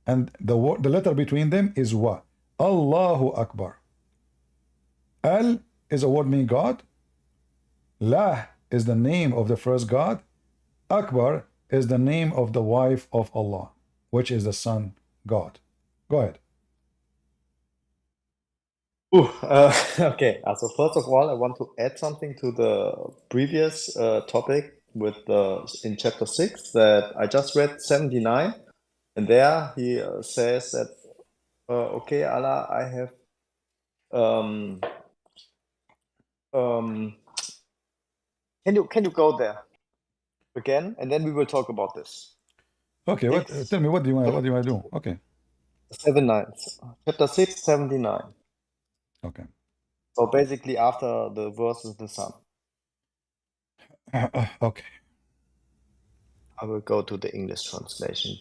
and the letter between them is Wa. Allahu Akbar. Al is a word meaning God. Lah is the name of the first God. Akbar is the name of the wife of Allah, which is the son God. Go ahead. Okay, so first of all, I want to add something to the previous topic with in chapter 6 that I just read 79, and there he says that okay, Allah, I have can you go there again, and then we will talk about this. Okay, tell me what do you want to do? Okay. 79, chapter 6, 79. Okay. So basically after the verse of the sun. Okay. I will go to the English translation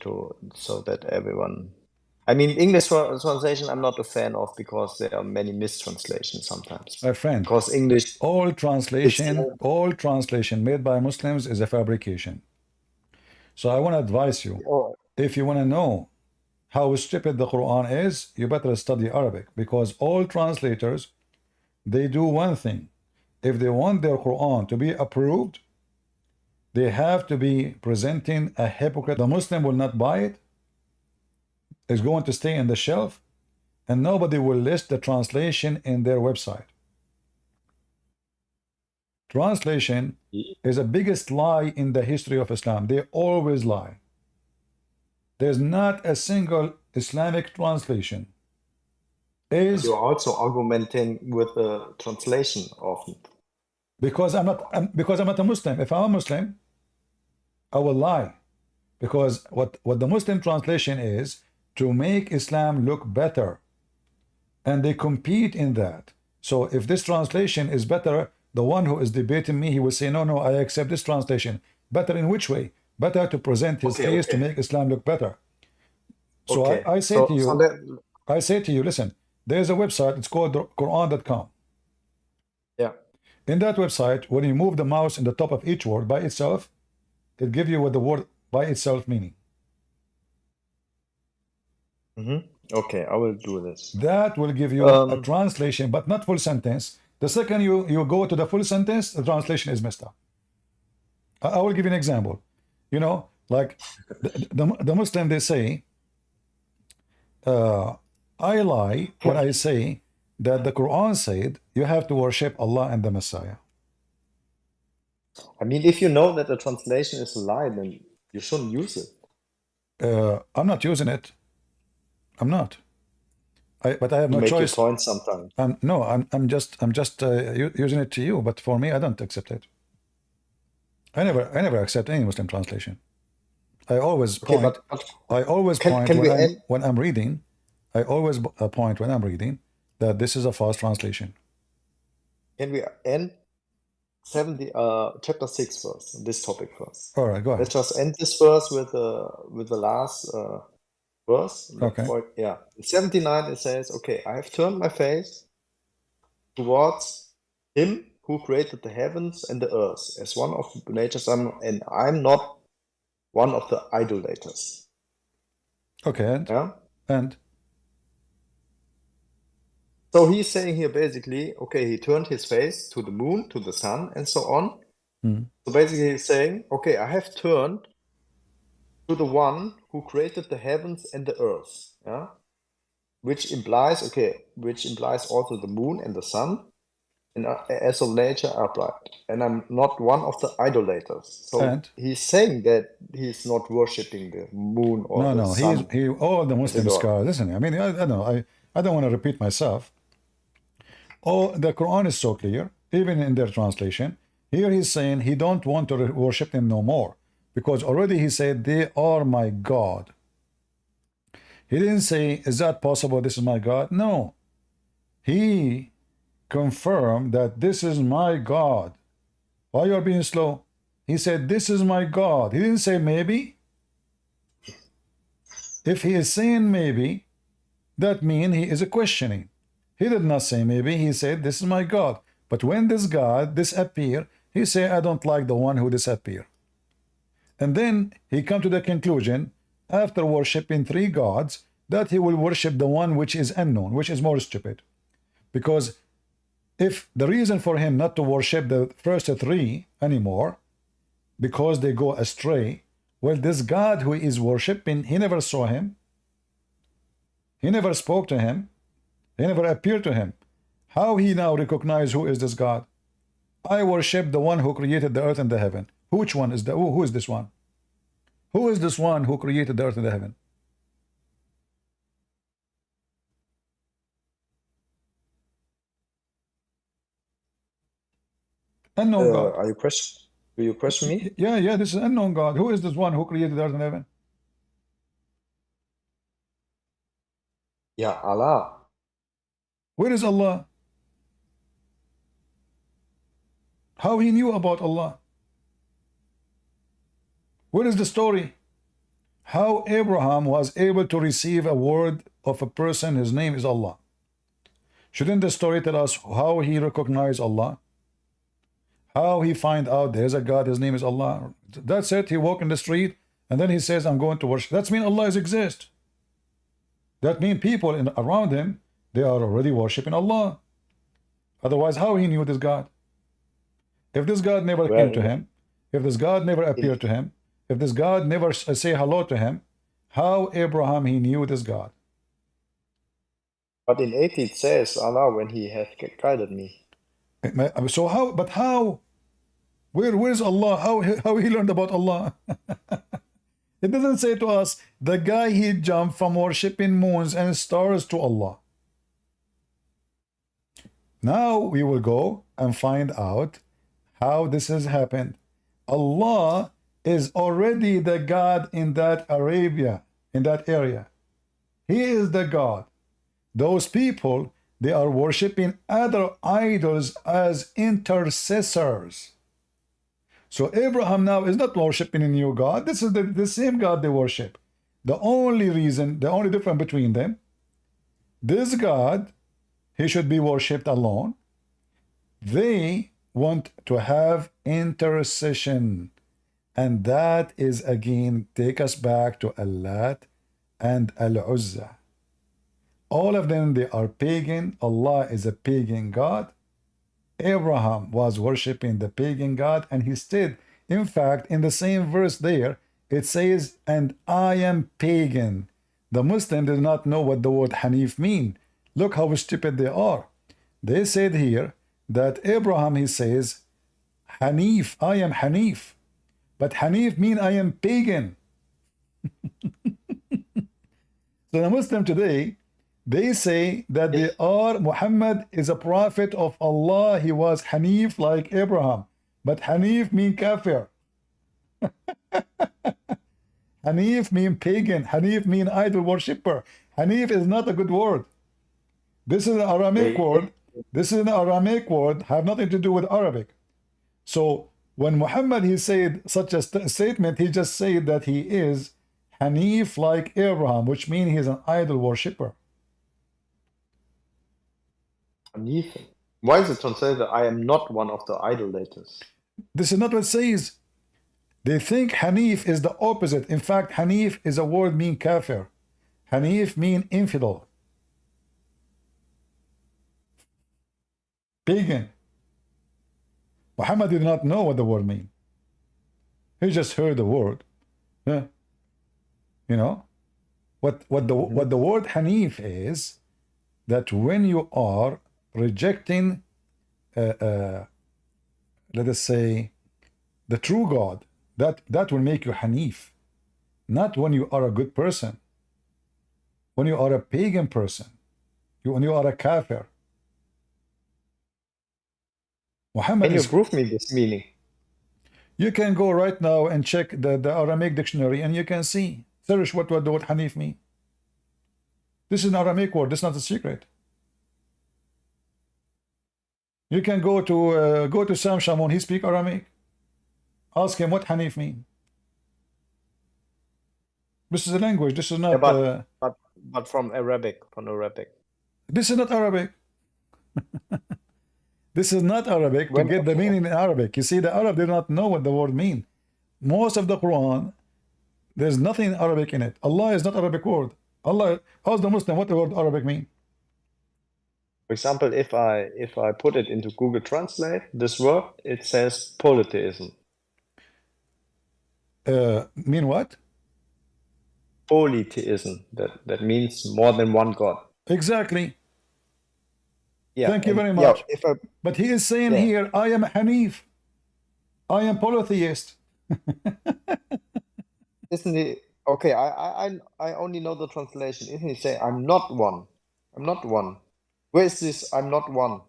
so that everyone. I mean, English translation I'm not a fan of because there are many mistranslations sometimes. My friend, because English. All translation made by Muslims is a fabrication. So I want to advise you, if you want to know how stupid the Quran is, you better study Arabic, because all translators, they do one thing. If they want their Quran to be approved, they have to be presenting a hypocrite. The Muslim will not buy it. It's going to stay in the shelf, and nobody will list the translation in their website. Translation is the biggest lie in the history of Islam. They always lie. There's not a single Islamic translation. You're also arguing with the translation often. Because I'm not a Muslim. If I'm a Muslim, I will lie. Because what the Muslim translation is to make Islam look better. And they compete in that. So if this translation is better, the one who is debating me, he will say, no, I accept this translation. Better in which way? better to present his case to make Islam look better. So I say to you, listen, there's a website, it's called Quran.com. Yeah. In that website, when you move the mouse in the top of each word by itself, it gives you what the word by itself meaning. Okay, I will do this. That will give you a translation, but not full sentence. The second you go to the full sentence, the translation is messed up. I will give you an example. You know, like the Muslim, they say, I lie when I say that the Quran said you have to worship Allah and the Messiah. I mean, if you know that the translation is a lie, then you shouldn't use it. I'm not using it. I'm not. But I have no make choice. Your point sometimes. No, I'm just using it to you. But for me, I don't accept it. I never accept any Muslim translation. I always point. I always point when I'm reading. I always point when I'm reading that this is a false translation. Can we end chapter 6 verse, this topic first? All right, go ahead. Let's just end this verse with the last verse. Okay. Yeah. In 79 it says, okay, I have turned my face towards him who created the heavens and the earth as one of nature's, and I'm not one of the idolaters. Okay. And so he's saying here basically, okay, he turned his face to the moon, to the sun, and so on. So basically he's saying, okay, I have turned to the one who created the heavens and the earth. Yeah. Which implies also the moon and the sun, and as of nature upright. And I'm not one of the idolaters. So he's saying that he's not worshipping the moon or the sun. No, all the Muslim scholars, listen, I mean, I don't want to repeat myself. The Quran is so clear, even in their translation. Here he's saying he don't want to worship them no more, because already he said, they are my God. He didn't say, is that possible, this is my God? No. He confirmed that this is my God. Why you are being slow? He said, this is my God. He didn't say maybe. If he is saying maybe, that means he is questioning. He did not say maybe. He said, this is my God. But when this God disappeared, he said, I don't like the one who disappeared. And then he come to the conclusion, after worshiping 3 gods, that he will worship the one which is unknown, which is more stupid. Because if the reason for him not to worship the first 3 anymore, because they go astray, well, this God who is worshiping, he never saw him. He never spoke to him. He never appeared to him. How he now recognize who is this God? I worship the one who created the earth and the heaven. Which one is who is this one? Who is this one who created the earth and the heaven? Unknown God. Do you question me? Yeah, this is unknown God. Who is this one who created the earth and heaven? Yeah, Allah. Where is Allah? How he knew about Allah? Where is the story? How Abraham was able to receive a word of a person, his name is Allah. Shouldn't the story tell us how he recognized Allah? How he find out there's a God, his name is Allah? That's it. He walk in the street and then he says, I'm going to worship. That means Allah exists. That means people around him, they are already worshiping Allah. Otherwise, how he knew this God? If this God never came to him, if this God never appeared to him, if this God never say hello to him, how Abraham he knew this God? But in 80 it says Allah when he hath guided me. So how? But how? Where is Allah? How he learned about Allah? It doesn't say to us the guy he jumped from worshiping moons and stars to Allah. Now we will go and find out how this has happened. Allah is already the God in that Arabia, in that area. He is the God. Those people, they are worshiping other idols as intercessors. So Abraham now is not worshiping a new God. This is the same God they worship. The only reason, the only difference between them, this God, he should be worshipped alone. They want to have intercession. And that is again, take us back to Allat and Al-Uzza. All of them, they are pagan. Allah is a pagan God. Abraham was worshiping the pagan God, and he said, in fact, in the same verse there, it says, and I am pagan. The Muslim did not know what the word Hanif mean. Look how stupid they are. They said here that Abraham, he says, Hanif, I am Hanif. But Hanif mean I am pagan. So the Muslim today, they say that they are, Muhammad is a prophet of Allah. He was Hanif like Abraham. But Hanif mean kafir. Hanif mean pagan. Hanif mean idol worshipper. Hanif is not a good word. This is an Aramaic word. This is an Aramaic word, have nothing to do with Arabic. So when Muhammad, he said such a statement, he just said that he is Hanif like Abraham, which means he is an idol worshipper. Hanif. Why is it translated, I am not one of the idolaters? This is not what it says. They think Hanif is the opposite. In fact, Hanif is a word mean kafir. Hanif mean infidel. Pagan. Muhammad did not know what the word mean. He just heard the word. Yeah. You know? What the word Hanif is, that when you are rejecting, let us say, the true God, that will make you Hanif. Not when you are a good person. When you are a pagan person. When you are a kafir. Muhammad Can you prove me this meaning? You can go right now and check the Aramaic dictionary and you can see. Search what the word Hanif mean. This is an Aramaic word. This is not a secret. You can go to Sam Shamoun. He speak Aramaic. Ask him what Hanif mean. This is a language. This is not. Yeah, but from Arabic. This is not Arabic. This is not Arabic to get the meaning in Arabic. You see, the Arab did not know what the word mean. Most of the Quran, there's nothing in Arabic in it. Allah is not Arabic word. Allah, ask the Muslim what the word Arabic mean. For example, if I put it into Google Translate, this word, it says polytheism. Mean what? Polytheism. That means more than one God. Exactly. Yeah. Thank you very much. Yeah, but he is saying here, I am Hanif. I am polytheist. Isn't he? Okay, I only know the translation. Isn't he say, I'm not one? I'm not one. Where is this? I'm not one.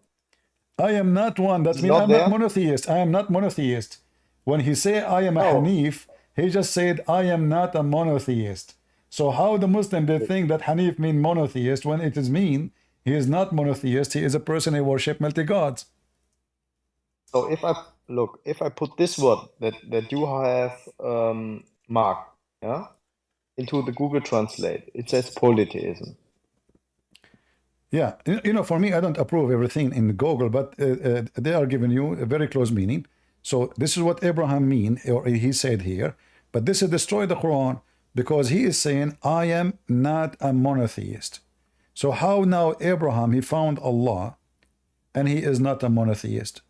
I am not one. That means I'm not monotheist. I am not monotheist. When he say I am a Hanif, he just said I am not a monotheist. So how the Muslim they think that Hanif mean monotheist when it is mean he is not monotheist. He is a person who worship multi gods. So if I put this word that you have marked, yeah, into the Google Translate, it says polytheism. Yeah, you know, for me, I don't approve everything in Google, but they are giving you a very close meaning. So this is what Abraham mean, or he said here. But this is destroy the Quran because he is saying, I am not a monotheist. So how now Abraham, he found Allah and he is not a monotheist.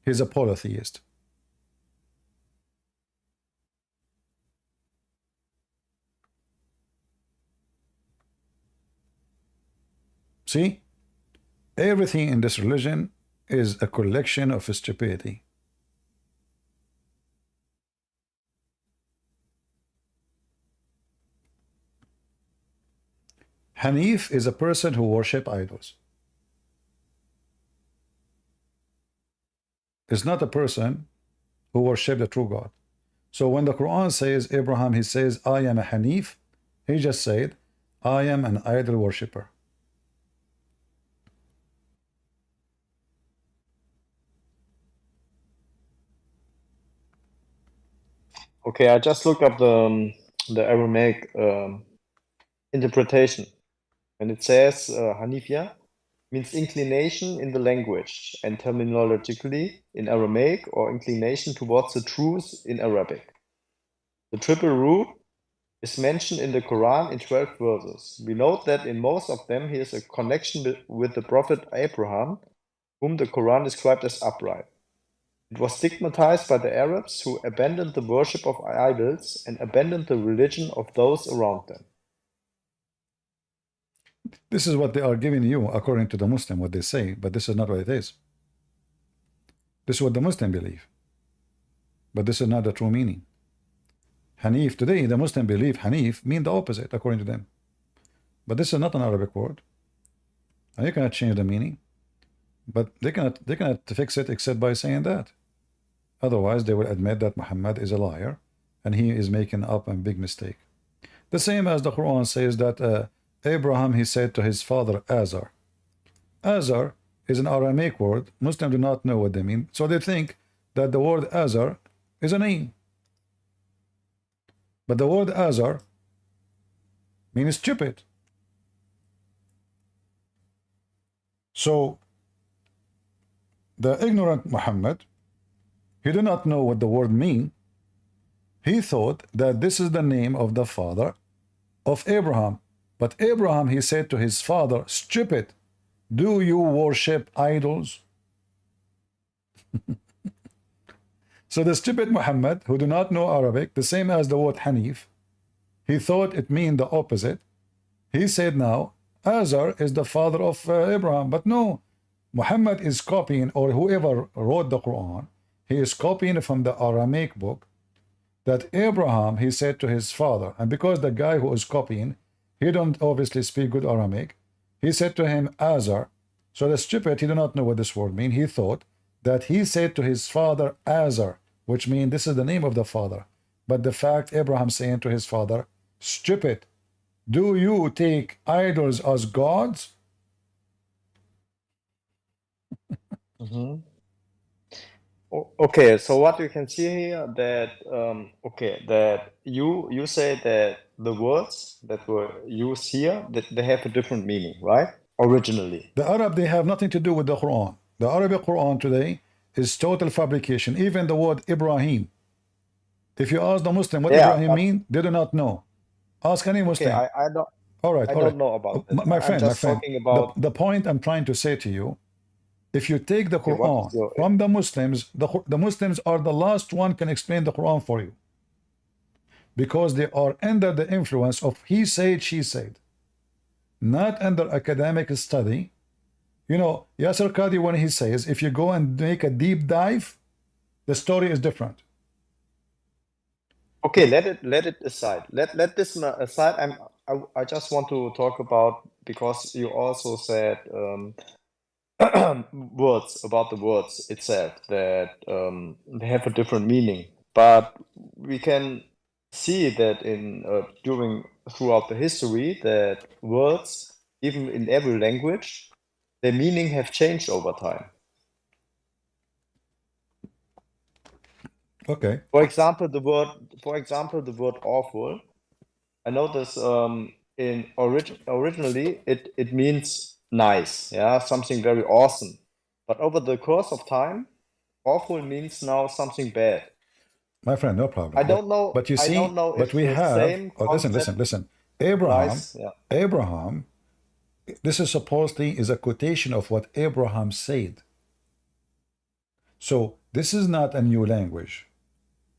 He's a polytheist. See? Everything in this religion is a collection of stupidity. Hanif is a person who worship idols. It's not a person who worship the true God. So when the Quran says Abraham, he says, I am a Hanif, he just said, I am an idol worshipper. Okay, I just looked up the Aramaic interpretation, and it says Hanifia means inclination in the language, and terminologically in Aramaic, or inclination towards the truth in Arabic. The triple root is mentioned in the Quran in 12 verses. We note that in most of them he has a connection with the prophet Abraham, whom the Quran described as upright. It was stigmatized by the Arabs, who abandoned the worship of idols and abandoned the religion of those around them. This is what they are giving you according to the Muslim, what they say, but this is not what it is. This is what the Muslim believe, but this is not the true meaning. Hanif, today the Muslim believe Hanif mean the opposite according to them, but this is not an Arabic word, and you cannot change the meaning. But they cannot fix it except by saying that. Otherwise, they will admit that Muhammad is a liar and he is making up a big mistake. The same as the Quran says that Abraham, he said to his father Azar. Azar is an Aramaic word. Muslims do not know what they mean, so they think that the word Azar is a name. But the word Azar means stupid. So the ignorant Muhammad, he did not know what the word mean. He thought that this is the name of the father of Abraham. But Abraham, he said to his father, stupid, do you worship idols? So the stupid Muhammad, who do not know Arabic, the same as the word Hanif, he thought it mean the opposite. He said now, Azar is the father of Abraham. But no, Muhammad is copying, or whoever wrote the Quran, he is copying from the Aramaic book that Abraham, he said to his father, and because the guy who is copying, he don't obviously speak good Aramaic, he said to him Azar. So the stupid, he did not know what this word mean. He thought that he said to his father Azar, which means this is the name of the father. But the fact Abraham saying to his father, stupid, do you take idols as gods? Mm-hmm. Okay, so what you can see here that that you say that the words that were used here, that they have a different meaning, right? Originally. The Arab, they have nothing to do with the Quran. The Arabic Quran today is total fabrication. Even the word Ibrahim. If you ask the Muslim what Ibrahim mean, they do not know. Ask any Muslim. Okay, I don't. All right, I don't know about this. My friend, I'm just talking about the point I'm trying to say to you. If you take the Quran from the Muslims, the Muslims are the last one can explain the Quran for you, because they are under the influence of he said, she said, not under academic study. You know, Yasser Qadi, when he says, if you go and make a deep dive, the story is different. Okay, let it aside. Let this aside. I just want to talk about, because you also said words, about the words itself, that they have a different meaning. But we can see that throughout the history, that words, even in every language, their meaning have changed over time. Okay. For example, the word awful. I notice originally it means nice, yeah, something very awesome. But over the course of time, awful means now something bad. My friend, no problem. I don't know. But you see, I don't know but if we the have. same Listen. Abraham. Nice, yeah. Abraham. This is supposedly is a quotation of what Abraham said. So this is not a new language.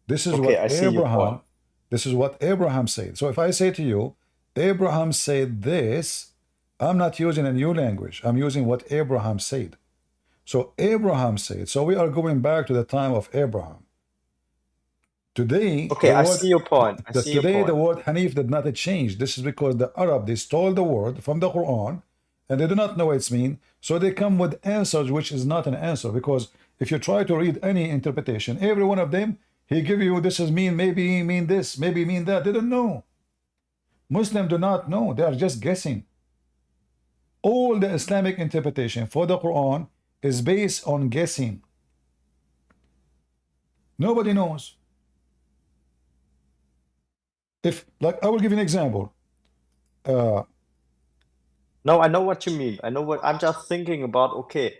This is what Abraham. This is what Abraham said. So if I say to you, Abraham said this, I'm not using a new language. I'm using what Abraham said. So Abraham said. So we are going back to the time of Abraham. Today, I see your point. Today, the word Hanif did not change. This is because the Arab, they stole the word from the Quran, and they do not know what it's mean. So they come with answers, which is not an answer. Because if you try to read any interpretation, every one of them, he give you this is mean, maybe mean this, maybe mean that. They don't know. Muslims do not know. They are just guessing. All the Islamic interpretation for the Quran is based on guessing. Nobody knows. If, like, I will give you an example. No, I know what you mean. I know what I'm just thinking about. Okay,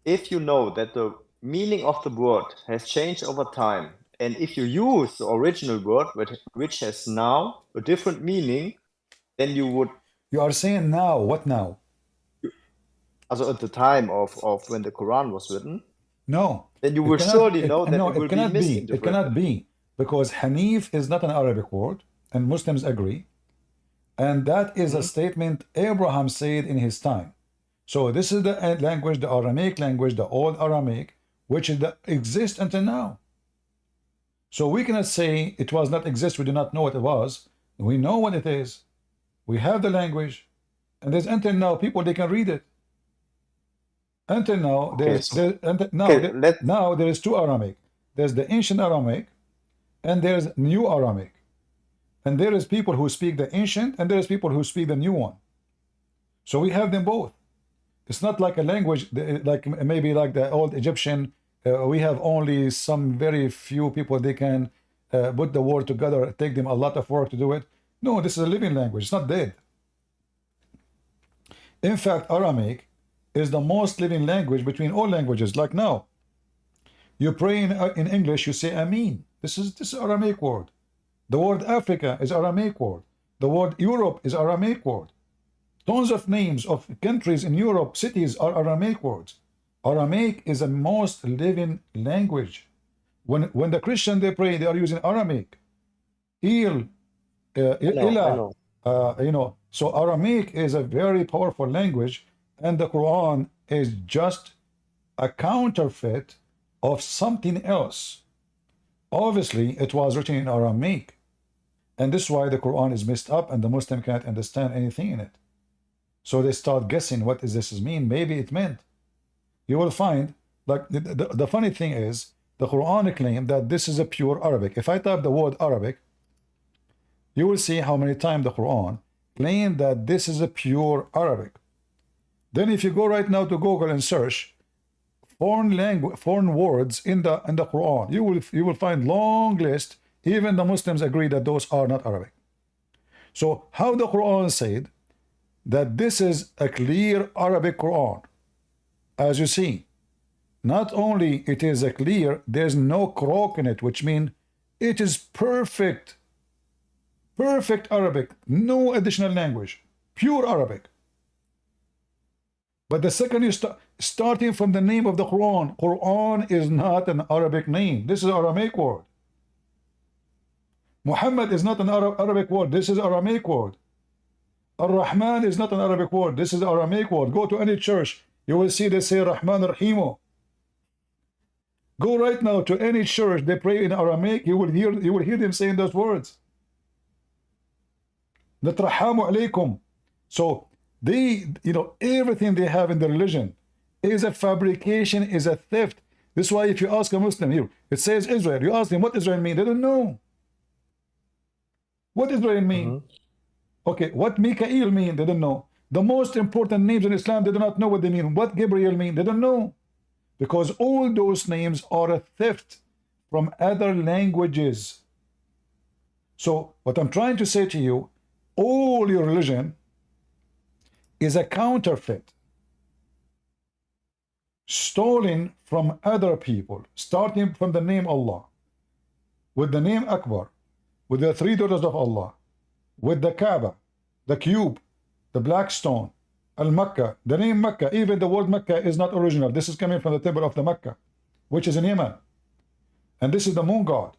if you know that the meaning of the word has changed over time, and if you use the original word, which has now a different meaning, then you would, You are saying now, what now? also at the time of when the Quran was written, No, then you it will cannot. surely know that No, it it will be cannot be. It cannot misinterpreted. be because Hanif is not an Arabic word, and Muslims agree, and that is a statement Abraham said in his time. So this is the language, the Aramaic language, the old Aramaic, which is the, exists until now. So we cannot say it was not exist. We do not know what it was. We know what it is. We have the language, and there's until now people they can read it. Until now, Okay, now there is two Aramaic. There's the ancient Aramaic, and there's new Aramaic. And there is people who speak the ancient, and there is people who speak the new one. So we have them both. It's not like a language like maybe like the old Egyptian. We have only some very few people they can put the word together. It take them a lot of work to do it. No, this is a living language. It's not dead. In fact, Aramaic is the most living language between all languages. Like now, you pray in English, you say Amin. This is Aramaic word. The word Africa is Aramaic word. The word Europe is Aramaic word. Tons of names of countries in Europe, cities are Aramaic words. Aramaic is the most living language. When the Christian they pray, they are using Aramaic. Ilah, so Aramaic is a very powerful language, and the Quran is just a counterfeit of something else. Obviously, it was written in Aramaic, and this is why the Quran is messed up, and the Muslim can't understand anything in it. So they start guessing what does this mean. Maybe it meant. You will find, like the funny thing is, the Quran claims that this is a pure Arabic. If I type the word Arabic, you will see how many times the Quran claims that this is a pure Arabic. Then if you go right now to Google and search foreign words in the Quran, you will find long list. Even the Muslims agree that those are not Arabic. So how the Quran said that this is a clear Arabic Quran, as you see, not only it is a clear, there's no croak in it, which means it is perfect Arabic, no additional language, pure Arabic. But the second you starting from the name of the Quran, Quran is not an Arabic name. This is an Aramaic word. Muhammad is not an Arabic word. This is an Aramaic word. Ar-Rahman is not an Arabic word. This is an Aramaic word. Go to any church, you will see they say Rahman Rahimu. Go right now to any church, they pray in Aramaic, you will hear them saying those words. Natrahamu alaykum. So they, everything they have in their religion is a fabrication, is a theft. This is why if you ask a Muslim here, it says Israel. You ask them what Israel mean, they don't know. What Israel mean? Okay, what Mikael mean? They don't know. The most important names in Islam, they do not know what they mean. What Gabriel mean? They don't know. Because all those names are a theft from other languages. So what I'm trying to say to you, all your religion is a counterfeit, stolen from other people, starting from the name Allah, with the name Akbar, with the three daughters of Allah, with the Kaaba, the cube, the black stone, Al-Makkah, the name Mecca, even the word Mecca is not original. This is coming from the temple of the Mecca, which is in Yemen. And this is the moon god.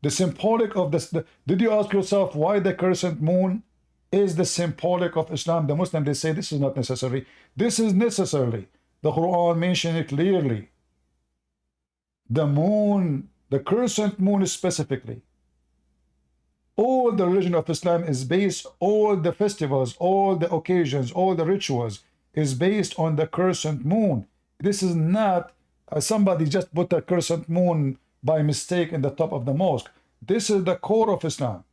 The symbolic of this. Did you ask yourself why the crescent moon is the symbolic of Islam? The Muslim, they say this is not necessary. This is necessary. The Quran mentioned it clearly. The moon, the crescent moon specifically. All the religion of Islam is based, all the festivals, all the occasions, all the rituals is based on the crescent moon. This is not somebody just put a crescent moon by mistake in the top of the mosque. This is the core of Islam.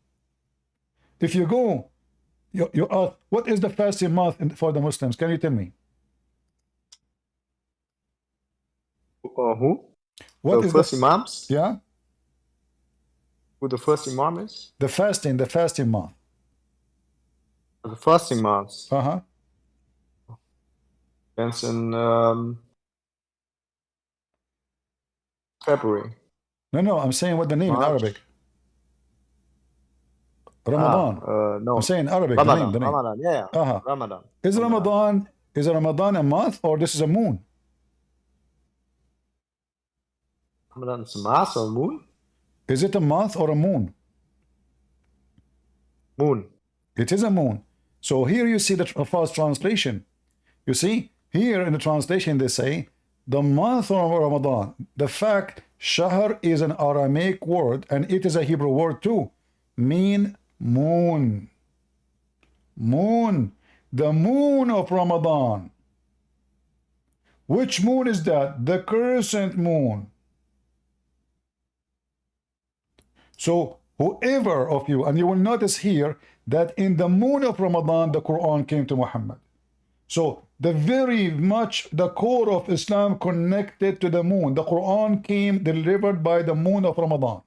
If you go, you ask, what is the fasting month for the Muslims? Can you tell me? Who? What the is first the Imams? yeah? Who the first Imam is? The fasting month. The fasting month. Uh-huh. It's in February. No, I'm saying what the name in March. Arabic. Ramadan. No. I'm saying Arabic, Ramadan. the name. Ramadan. Yeah. Uh-huh. Ramadan. Is Ramadan a month or this is a moon? Ramadan is Mars or moon? Is it a month or a moon? Moon. It is a moon. So here you see the false translation. You see, here in the translation they say, the month of Ramadan. The fact, Shahr is an Aramaic word and it is a Hebrew word too. Mean moon. Moon. The moon of Ramadan. Which moon is that? The crescent moon. So whoever of you, and you will notice here that in the moon of Ramadan, the Quran came to Muhammad. So the very much the core of Islam connected to the moon. The Quran came delivered by the moon of Ramadan.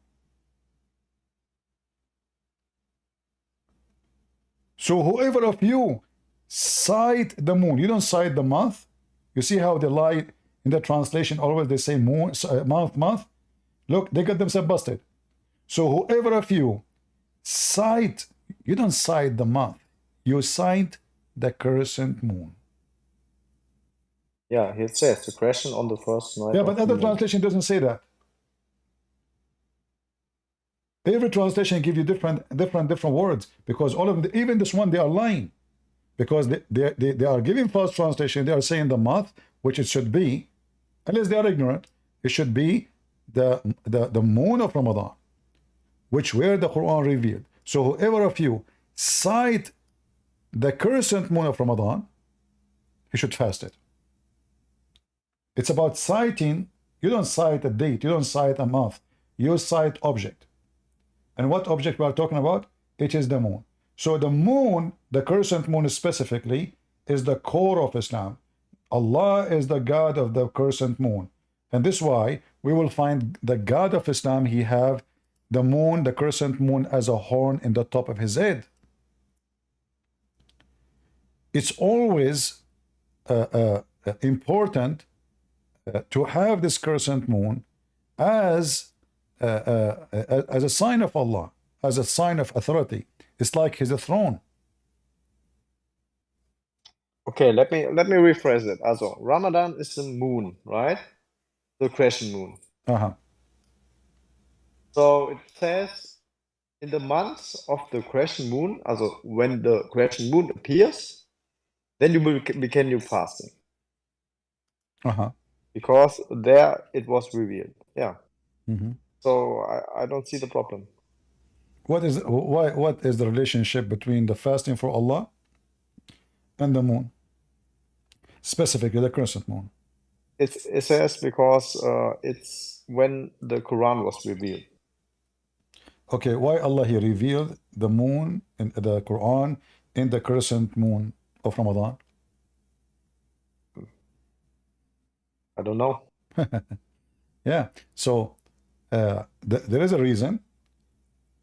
So whoever of you cite the moon, you don't cite the month. You see how they lie in the translation, always they say moon, month. Look, they got themselves busted. So whoever of you cite, you don't cite the month, you cite the crescent moon. Yeah, it says the crescent on the first night. Yeah, but other translation doesn't say that. Every translation give you different words, because all of them, even this one, they are lying, because they are giving false translation. They are saying the month, which it should be, unless they are ignorant, it should be the moon of Ramadan, which where the Quran revealed. So whoever of you cite the crescent moon of Ramadan, he should fast it. It's about citing. You don't cite a date, you don't cite a month, you cite object. And what object we are talking about? It is the moon. So the moon, the crescent moon specifically, is the core of Islam. Allah is the God of the crescent moon. And this is why we will find the God of Islam, he have the moon, the crescent moon, as a horn in the top of his head. It's always important to have this crescent moon as a sign of Allah, as a sign of authority. It's like his throne. Okay, let me rephrase it. Also, Ramadan is the moon, right? The crescent moon. Uh-huh. So it says in the months of the crescent moon, also when the crescent moon appears, then you will begin your fasting. Uh-huh. Because there it was revealed. Yeah. Mm-hmm. So I don't see the problem. What is the relationship between the fasting for Allah and the moon? Specifically the crescent moon. It says because it's when the Quran was revealed. Okay, why Allah he revealed the moon in the Quran in the crescent moon of Ramadan? I don't know. Yeah, so there is a reason,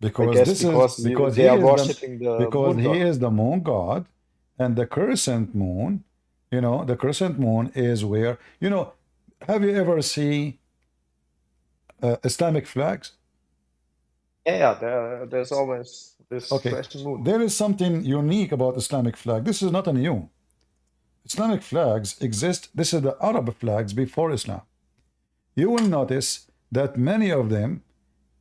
because I guess this because is because they he are is worshipping the the because moon he god. is the moon god, and the crescent moon, you know, the crescent moon is where, you know, have you ever seen Islamic flags? Yeah, there's always this Okay, crescent moon. there is something unique about Islamic flag. This is not a new. Islamic flags exist. This is the Arab flags before Islam. You will notice that many of them,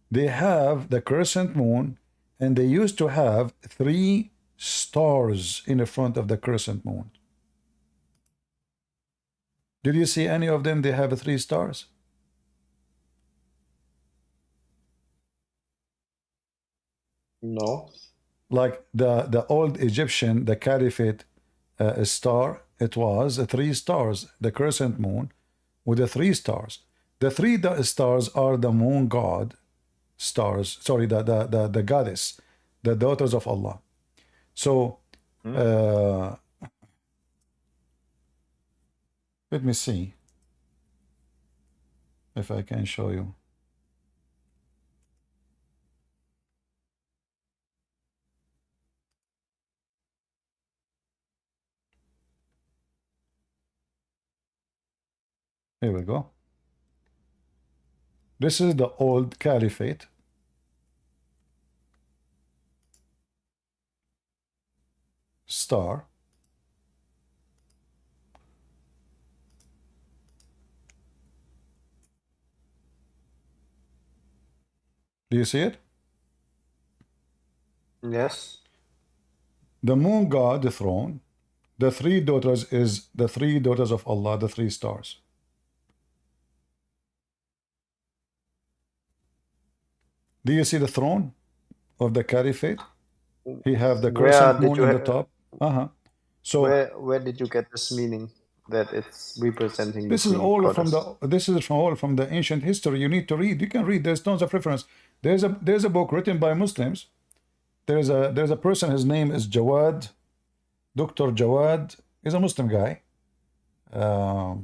they have the crescent moon, and they used to have 3 stars in the front of the crescent moon. Did you see any of them? They have 3 stars. No. Like the old Egyptian, the Caliphate star, it was 3 stars, the crescent moon with the 3 stars. The 3 stars are the moon god stars, sorry, the goddess, the daughters of Allah. So let me see if I can show you. Here we go. This is the old caliphate. Star. Do you see it? Yes. The moon god, the throne. The three daughters is the three daughters of Allah, the three stars. Do you see the throne of the caliphate? He have the Where crescent did moon you in the top. So where did you get this meaning that it's representing the this is three all goddess? from the ancient history. You need to read. You can read. There's tons of reference. There's a book written by Muslims. There's a person. His name is Jawad, Dr. Jawad. He's a Muslim guy. I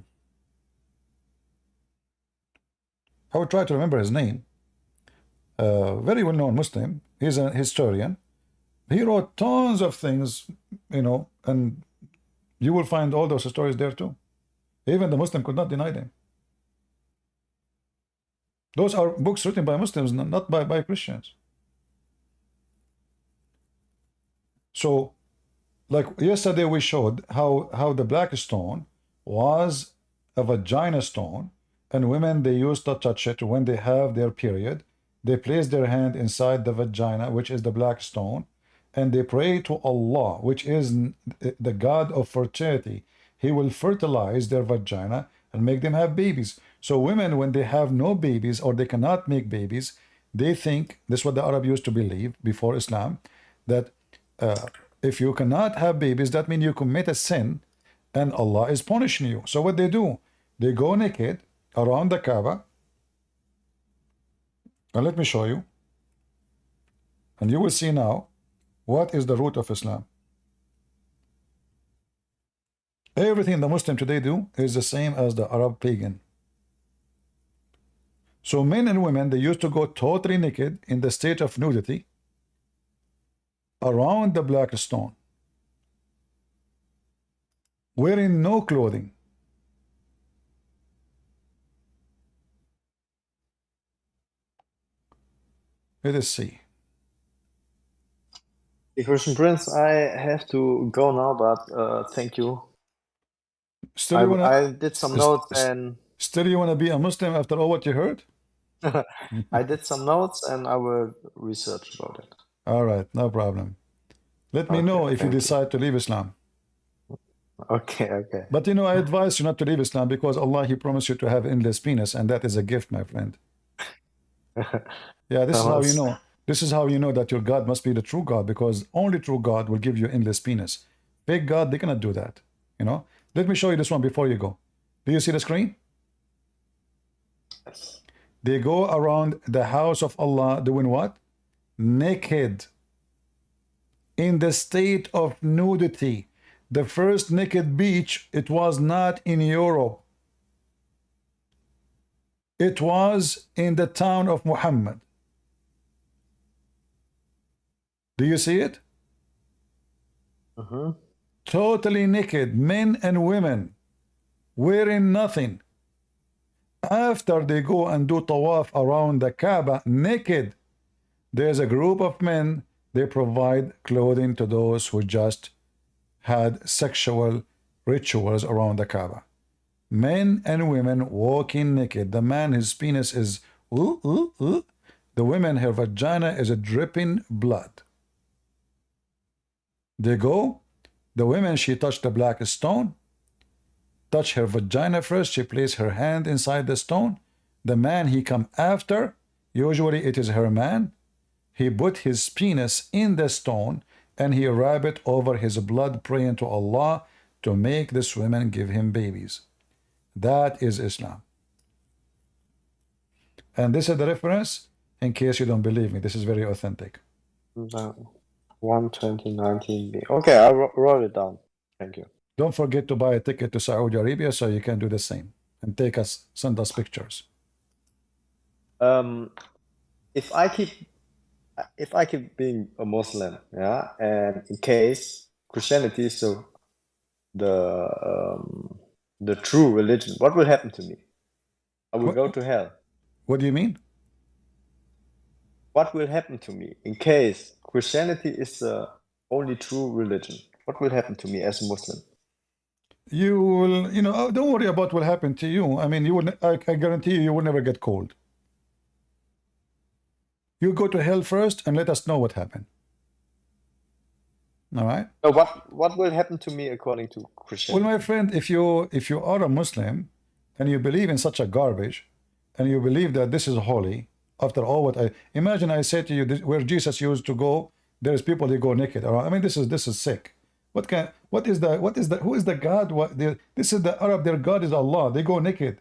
would try to remember his name. Very well-known Muslim. He's a historian. He wrote tons of things, you know, and you will find all those stories there too. Even the Muslim could not deny them. Those are books written by Muslims, not by Christians. So, like yesterday we showed how the black stone was a vagina stone, and women, they used to touch it when they have their period. They place their hand inside the vagina, which is the black stone, and they pray to Allah, which is the God of fertility. He will fertilize their vagina and make them have babies. So women, when they have no babies or they cannot make babies, they think, this is what the Arab used to believe before Islam, that if you cannot have babies, that means you commit a sin and Allah is punishing you. So what they do, they go naked around the Kaaba. And let me show you. And you will see now what is the root of Islam. Everything the Muslim today do is the same as the Arab pagan. So men and women, they used to go totally naked in the state of nudity around the black stone, wearing no clothing. Let us see. Christian Prince, I have to go now, but thank you. Still you wanna, I did some notes and still you want to be a Muslim after all what you heard? I did some notes and I will research about it. All right, no problem. Let me know if you thank you. decide to leave Islam. Okay. But you know, I advise you not to leave Islam because Allah, He promised you to have endless penis, and that is a gift, my friend. Yeah, this is how you know. This is how you know that your God must be the true God, because only true God will give you endless penis. Fake God, they cannot do that. You know. Let me show you this one before you go. Do you see the screen? Yes. They go around the house of Allah doing what? Naked. In the state of nudity. The first naked beach, it was not in Europe. It was in the town of Muhammad. Do you see it? Totally naked, men and women, wearing nothing. After they go and do tawaf around the Kaaba naked, there's a group of men, they provide clothing to those who just had sexual rituals around the Kaaba. Men and women walking naked. The man, his penis is the woman, her vagina is a dripping blood. They go, the woman, she touched the black stone, touch her vagina first, she placed her hand inside the stone. The man, he come after, usually it is her man, he put his penis in the stone and he wrap it over his blood, praying to Allah to make this woman give him babies. That is Islam. And this is the reference, in case you don't believe me. This is very authentic. 12019B. Okay, I wrote it down. Thank you. Don't forget to buy a ticket to Saudi Arabia so you can do the same and send us pictures. If I keep being a Muslim, yeah, and in case Christianity is the true religion, what will happen to me? I will go to hell. What do you mean? What will happen to me in case Christianity is the only true religion? What will happen to me as a Muslim? You will, don't worry about what happened to you. I mean, you will. I guarantee you, you will never get cold. You go to hell first, and let us know what happened. All right. So what will happen to me according to Well, Christianity? my friend, if you are a Muslim, and you believe in such a garbage, and you believe that this is holy, after all what I imagine, I say to you, where Jesus used to go, there's people they go naked around. I mean, this is sick. Who is the God? This is the Arab. Their God is Allah. They go naked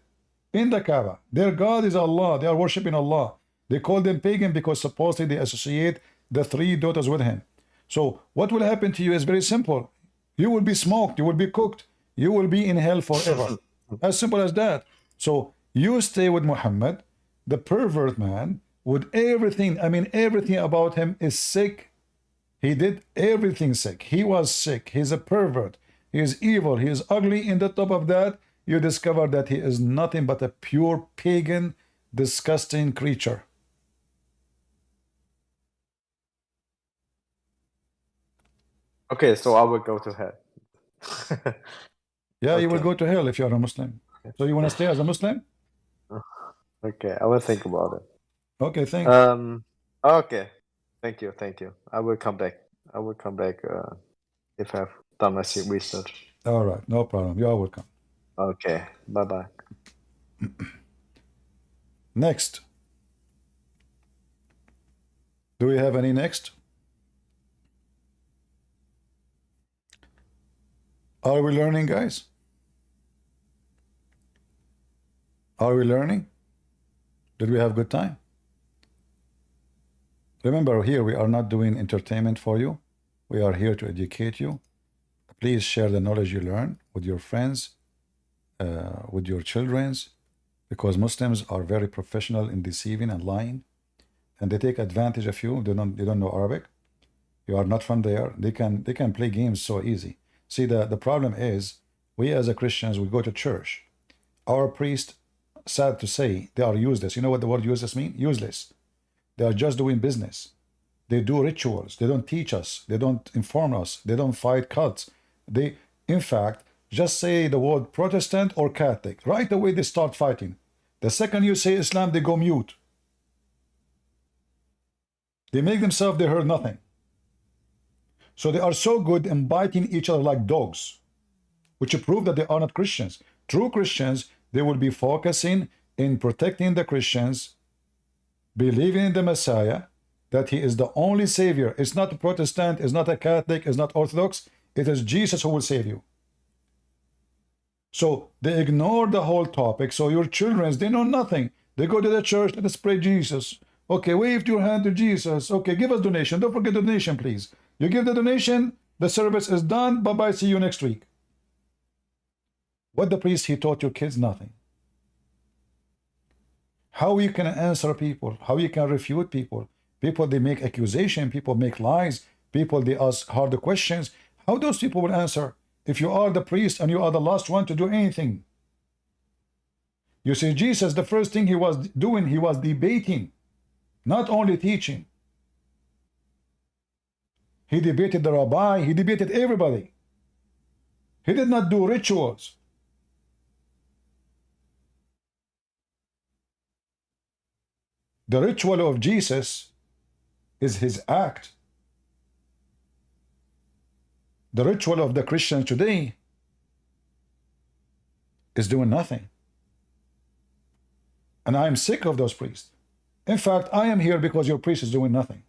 in the Kaaba. Their God is Allah. They are worshiping Allah. They call them pagan because supposedly they associate the three daughters with him. So what will happen to you is very simple. You will be smoked. You will be cooked. You will be in hell forever. As simple as that. So you stay with Muhammad, the pervert man, with everything. I mean, everything about him is sick. He did everything sick. He was sick. He's a pervert. He is evil. He is ugly. In the top of that, you discover that he is nothing but a pure pagan, disgusting creature. Okay, so I will go to hell. Yeah, you will Okay. go to hell if you are a Muslim. So you want to stay as a Muslim? Okay, I will think about it. Okay, thanks. Okay. Thank you. I will come back. If I've done my research. All right, no problem. You are welcome. Okay. Bye-bye. Next. Do we have any next? Are we learning, guys? Are we learning? Did we have good time? Remember, here we are not doing entertainment for you. We are here to educate you. Please share the knowledge you learn with your friends, with your childrens, because Muslims are very professional in deceiving and lying, and they take advantage of you. They don't know Arabic. You are not from there. They can play games so easy. See, the problem is, we as a Christians, we go to church. Our priests, sad to say, they are useless. You know what the word useless means? Useless. They are just doing business. They do rituals. They don't teach us. They don't inform us. They don't fight cults. They, in fact, just say the word Protestant or Catholic. Right away they start fighting. The second you say Islam, they go mute. They make themselves, they heard nothing. So they are so good in biting each other like dogs, which prove that they are not Christians. True Christians, they will be focusing in protecting the Christians, believing in the Messiah, that he is the only Savior. It's not a Protestant, it's not a Catholic, it's not Orthodox. It is Jesus who will save you. So they ignore the whole topic. So your children, they know nothing. They go to the church, let us pray Jesus. Okay, wave your hand to Jesus. Okay, give us donation. Don't forget the donation, please. You give the donation, the service is done. Bye-bye, see you next week. What the priest, he taught your kids? Nothing. How you can answer people, how you can refute people. People, they make accusation, people make lies, people, they ask hard questions. How those people will answer if you are the priest and you are the last one to do anything? You see, Jesus, the first thing he was doing, he was debating, not only teaching. He debated the rabbi, he debated everybody. He did not do rituals. The ritual of Jesus is his act. The ritual of the Christians today is doing nothing. And I am sick of those priests. In fact, I am here because your priest is doing nothing.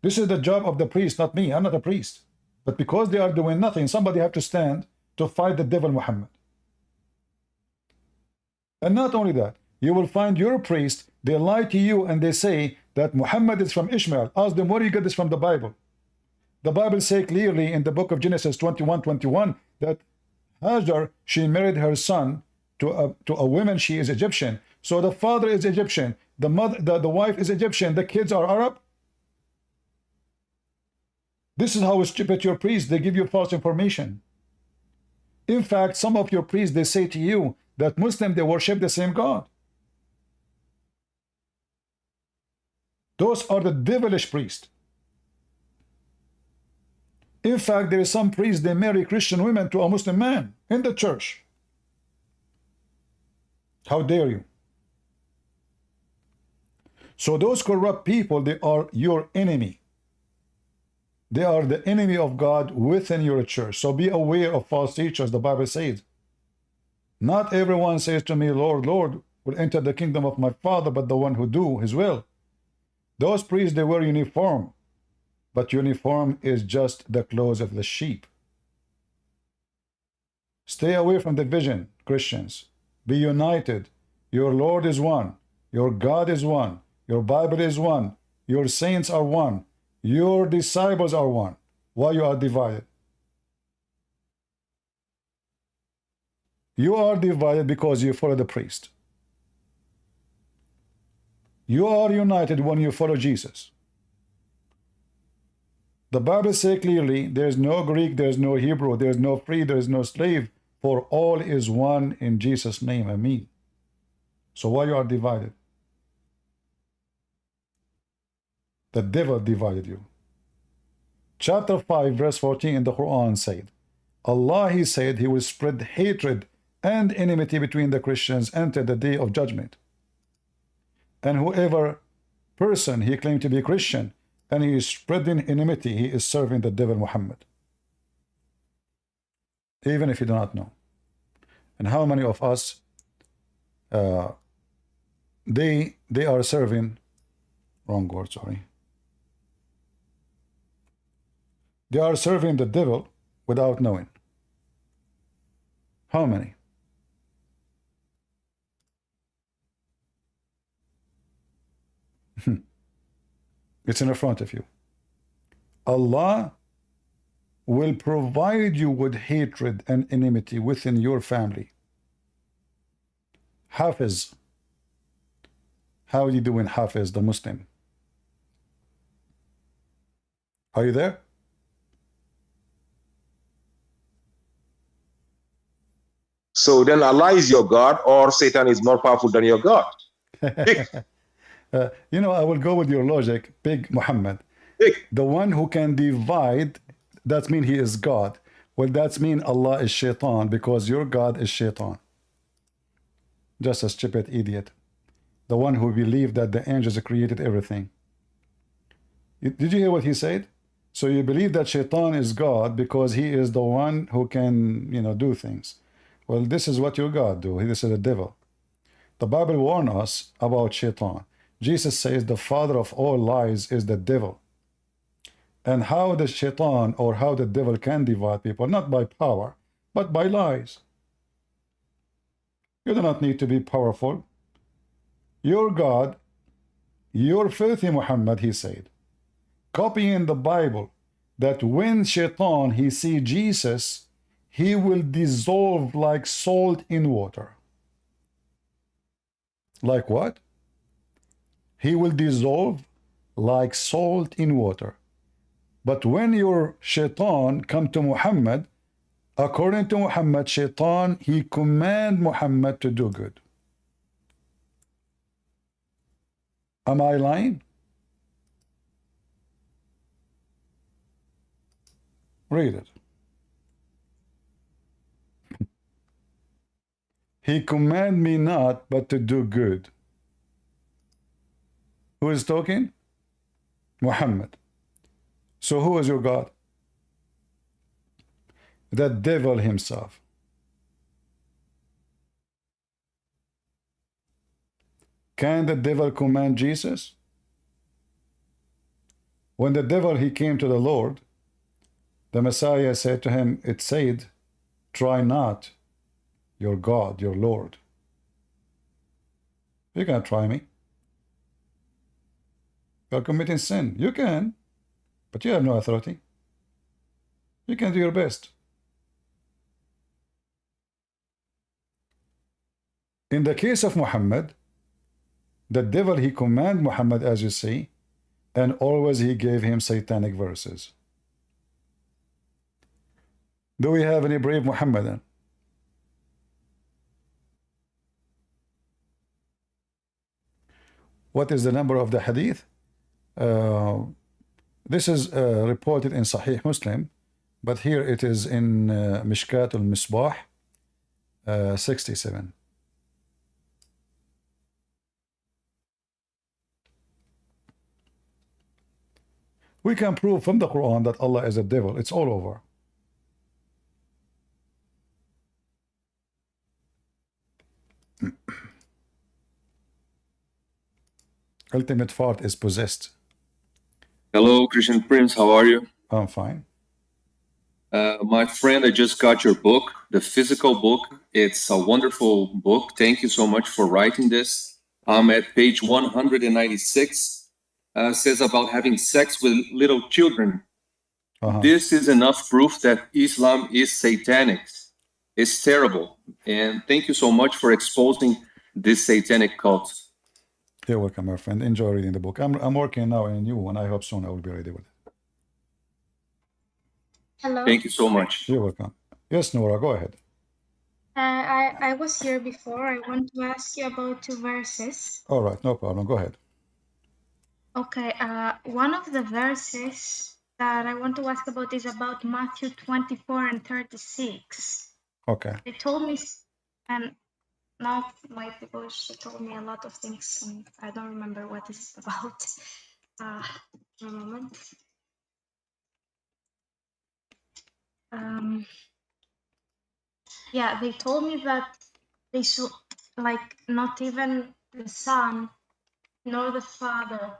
This is the job of the priest, not me. I'm not a priest. But because they are doing nothing, somebody have to stand to fight the devil Muhammad. And not only that, you will find your priest, they lie to you and they say that Muhammad is from Ishmael. Ask them, where do you get this from the Bible? The Bible says clearly in the book of Genesis 21:21 that Hajar, she married her son to a woman, she is Egyptian. So the father is Egyptian, the wife is Egyptian, the kids are Arab. This is how stupid your priests, they give you false information. In fact, some of your priests, they say to you that Muslims, they worship the same God. Those are the devilish priests. In fact, there is some priests, they marry Christian women to a Muslim man in the church. How dare you? So those corrupt people, they are your enemy. They are the enemy of God within your church. So be aware of false teachers, the Bible says. Not everyone says to me, Lord, Lord, will enter the kingdom of my Father, but the one who do his will. Those priests, they wear uniform, but uniform is just the clothes of the sheep. Stay away from division, Christians. Be united. Your Lord is one. Your God is one. Your Bible is one. Your saints are one. Your disciples are one. Why you are divided? You are divided because you follow the priest. You are united when you follow Jesus. The Bible says clearly, there is no Greek, there is no Hebrew, there is no free, there is no slave, for all is one in Jesus' name. Amen. So why you are divided? The devil divided you. Chapter 5, verse 14 in the Quran said, Allah, he said, he will spread hatred and enmity between the Christians until the day of judgment. And whoever person he claimed to be Christian and he is spreading enmity, he is serving the devil Muhammad. Even if you do not know. And how many of us they are serving, wrong word, sorry. They are serving the devil without knowing. How many? It's in front of you. Allah will provide you with hatred and enmity within your family. Hafiz. How are you doing, Hafiz, the Muslim? Are you there? So then Allah is your God, or Satan is more powerful than your God? You know, I will go with your logic, Big Muhammad. The one who can divide, that means he is God. Well, that means Allah is shaitan, because your God is shaitan. Just a stupid idiot. The one who believed that the angels created everything. Did you hear what he said? So you believe that shaitan is God because he is the one who can, you know, do things. Well, this is what your God do. This is the devil. The Bible warns us about shaitan. Jesus says the father of all lies is the devil. And how the shaitan or how the devil can divide people, not by power, but by lies. You do not need to be powerful. Your God, your filthy Muhammad, he said, copying the Bible, that when shaitan, he see Jesus, he will dissolve like salt in water. Like what? He will dissolve like salt in water. But when your shaitan come to Muhammad, according to Muhammad, shaitan, he command Muhammad to do good. Am I lying? Read it. He command me not, but to do good. Who is talking? Muhammad. So who is your God? The devil himself. Can the devil command Jesus? When the devil, he came to the Lord, the Messiah said to him, it said, try not your God, your Lord. You can't try me. You are committing sin. You can, but you have no authority. You can do your best. In the case of Muhammad, the devil, he commanded Muhammad, as you see, and always he gave him satanic verses. Do we have any brave Muhammadan? What is the number of the hadith? This is reported in Sahih Muslim, but here it is in Mishkat al-Misbah 67. We can prove from the Quran that Allah is a devil. It's all over. Ultimate Fart is possessed. Hello, Christian Prince. How are you? I'm fine. My friend, I just got your book, the physical book. It's a wonderful book. Thank you so much for writing this. I'm at page 196. Says about having sex with little children. This is enough proof that Islam is satanic. It's terrible. And thank you so much for exposing this satanic cult. You're welcome, my friend. Enjoy reading the book. I'm working now on a new one. I hope soon I will be ready with it. Hello. Thank you so much. You're welcome. Yes, Nora, go ahead. I was here before. I want to ask you about 2 verses. All right, no problem. Go ahead. Okay, one of the verses that I want to ask about is about Matthew 24 and 36. Okay. They told me, and now my people, she told me a lot of things, and I don't remember what it's about. A moment. Yeah, they told me that they should, like, not even the Son nor the Father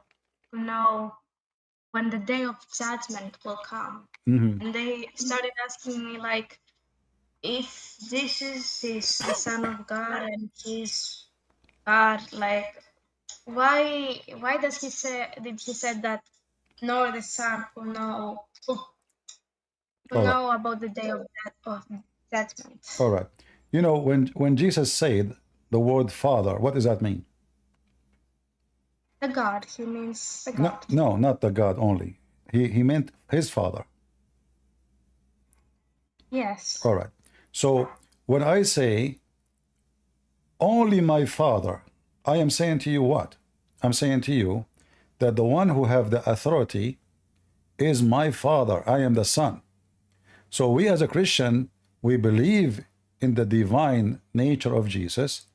know when the day of judgment will come. And they started asking me, like, if this is the Son of God and he's God, like, why does he say that nor the Son will know about the day of judgment? All right. You know, when Jesus said the word Father, what does that mean? The God, he means the God. No, not the God only. He meant his Father. Yes. All right. So when I say only my Father, I am saying to you what? I'm saying to you that the one who have the authority is my Father. I am the Son. So we as a Christian, we believe in the divine nature of Jesus,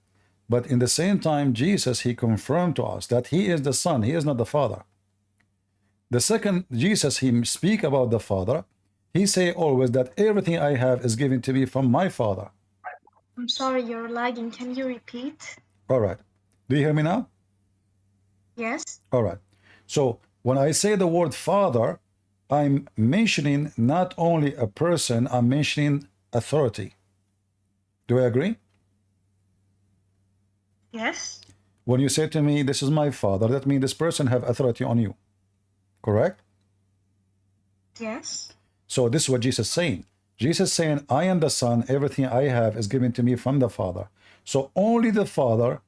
but in the same time, Jesus, he confirmed to us that he is the Son, he is not the Father. The second Jesus, he speak about the Father, he say always that everything I have is given to me from my Father. I'm sorry, you're lagging. Can you repeat? All right. Do you hear me now? Yes. All right. So when I say the word Father, I'm mentioning not only a person, I'm mentioning authority. Do I agree? Yes. When you say to me, this is my Father, that means this person have authority on you. Correct? Yes. So this is what Jesus is saying. Jesus is saying, I am the Son, everything I have is given to me from the Father. So only the Father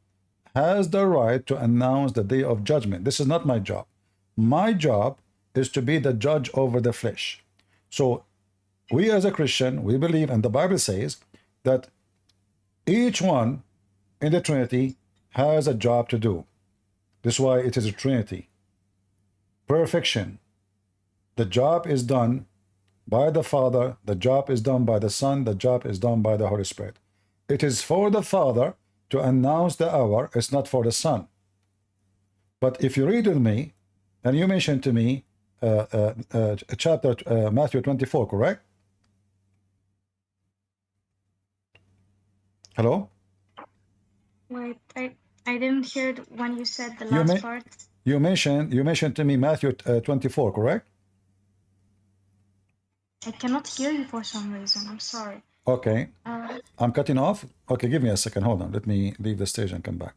has the right to announce the day of judgment. This is not my job. My job is to be the judge over the flesh. So we as a Christian, we believe, and the Bible says that each one in the Trinity has a job to do. This is why it is a Trinity. Perfection. The job is done by the Father, the job is done by the Son, the job is done by the Holy Spirit. It is for the Father to announce the hour, it's not for the Son. But if you read with me, and you mentioned to me chapter Matthew 24, correct? Hello? Wait, I didn't hear when you said the last part. You mentioned to me Matthew 24, correct? I cannot hear you for some reason. I'm sorry. Okay. I'm cutting off. Okay, give me a second. Hold on. Let me leave the stage and come back.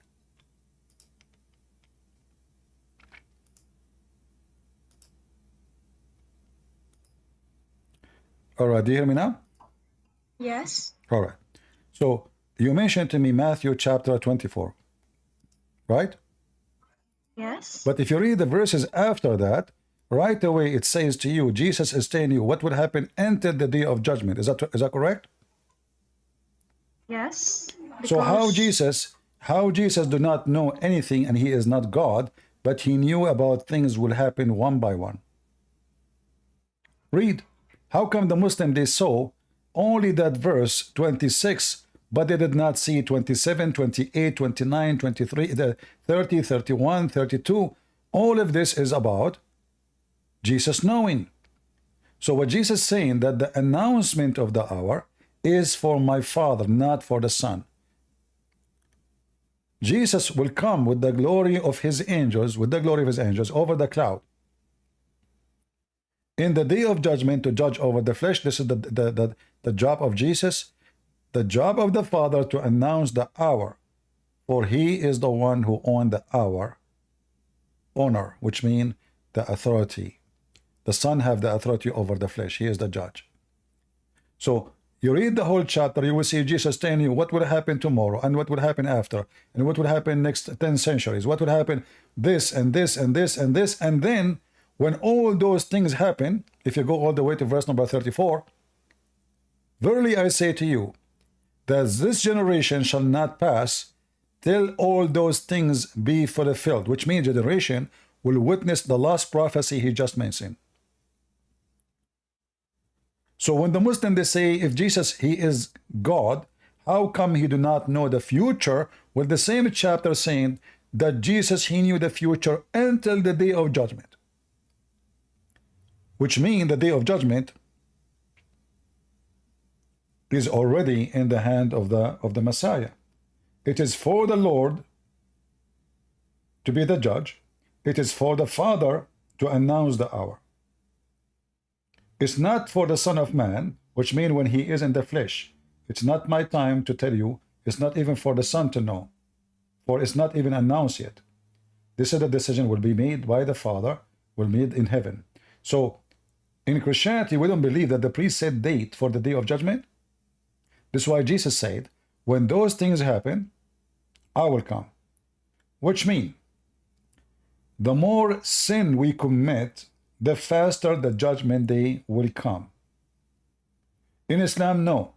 All right. Do you hear me now? Yes. All right. So you mentioned to me Matthew chapter 24, right? Yes. But if you read the verses after that, right away it says to you, Jesus is telling you what would happen until the day of judgment. Is that correct? Yes. So how Jesus How Jesus do not know anything and he is not God, but he knew about things will happen one by one. Read. How come the Muslim they saw only that verse 26, but they did not see 27, 28, 29, 23, 30, 31, 32. All of this is about Jesus knowing. So what Jesus is saying that the announcement of the hour is for my Father, not for the Son. Jesus will come with the glory of his angels, over the cloud. In the day of judgment to judge over the flesh. This is the job of Jesus. The job of the Father to announce the hour. For he is the one who owned the hour. Honor, which means the authority. The Son have the authority over the flesh. He is the judge. So you read the whole chapter, you will see Jesus telling you what will happen tomorrow and what will happen after and what will happen next 10 centuries, what will happen this and this and this and this. And then when all those things happen, if you go all the way to verse number 34, verily I say to you that this generation shall not pass till all those things be fulfilled, which means generation will witness the last prophecy he just mentioned. So when the Muslim they say if Jesus he is God, how come he do not know the future? Well, the same chapter saying that Jesus he knew the future until the day of judgment, which means the day of judgment is already in the hand of the Messiah. It is for the Lord to be the judge. It is for the Father to announce the hour. It's not for the Son of Man, which means when he is in the flesh. It's not my time to tell you. It's not even for the Son to know, for it's not even announced yet. This is the decision will be made by the Father, will be made in heaven. So in Christianity, we don't believe that the priest set date for the day of judgment. This is why Jesus said, when those things happen, I will come. Which means, the more sin we commit, the faster the judgment day will come. In Islam, no.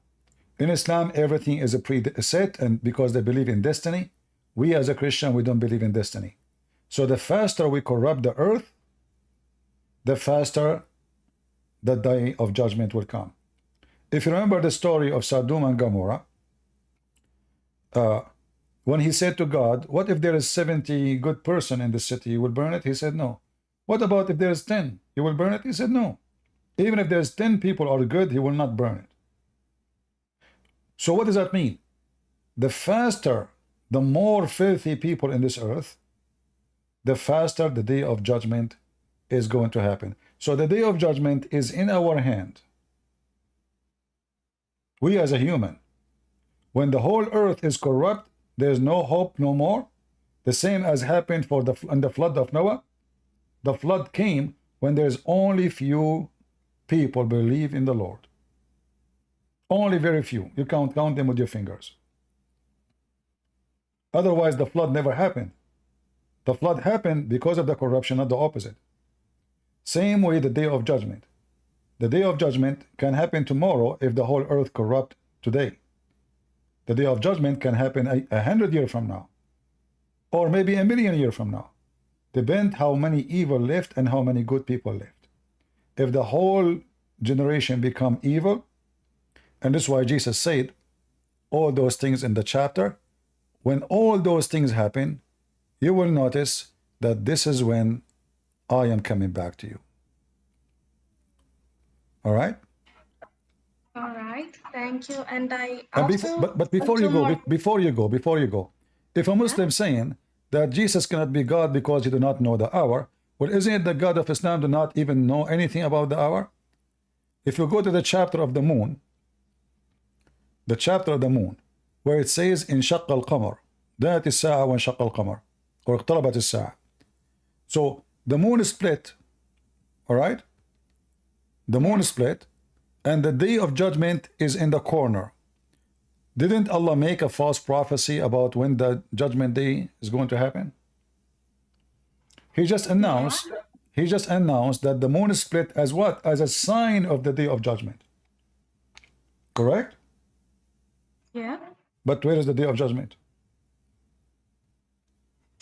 In Islam, everything is a preset, and because they believe in destiny, we as a Christian, we don't believe in destiny. So the faster we corrupt the earth, the faster the day of judgment will come. If you remember the story of Sodom and Gomorrah, when he said to God, what if there is 70 good person in the city, you will burn it? He said, no. What about if there is 10? You will burn it? He said, no. Even if there's 10 people are good, he will not burn it. So what does that mean? The faster, the more filthy people in this earth, the faster the day of judgment is going to happen. So the day of judgment is in our hand. We as a human, when the whole earth is corrupt, there's no hope no more. The same as happened for in the flood of Noah. The flood came when there's only few people believe in the Lord. Only very few. You can't count them with your fingers. Otherwise, the flood never happened. The flood happened because of the corruption, not the opposite. Same way the day of judgment. The day of judgment can happen tomorrow if the whole earth corrupt today. The day of judgment can happen 100 years from now, or maybe 1,000,000 years from now. Depend how many evil left and how many good people left. If the whole generation become evil, and this is why Jesus said all those things in the chapter, when all those things happen, you will notice that this is when I am coming back to you. All right? All right, thank you. And I And also but before you go, if a Muslim saying that Jesus cannot be God because he do not know the hour, well, isn't it the God of Islam do not even know anything about the hour? If you go to the chapter of the moon, where it says in شق القمر ذات الساعة وانشق القمر or اقتربت الساعة. So the moon is split, all right? The moon is split, and the day of judgment is in the corner. Didn't Allah make a false prophecy about when the judgment day is going to happen? He just announced that the moon is split as what? As a sign of the day of judgment. Correct? Yeah. But where is the day of judgment?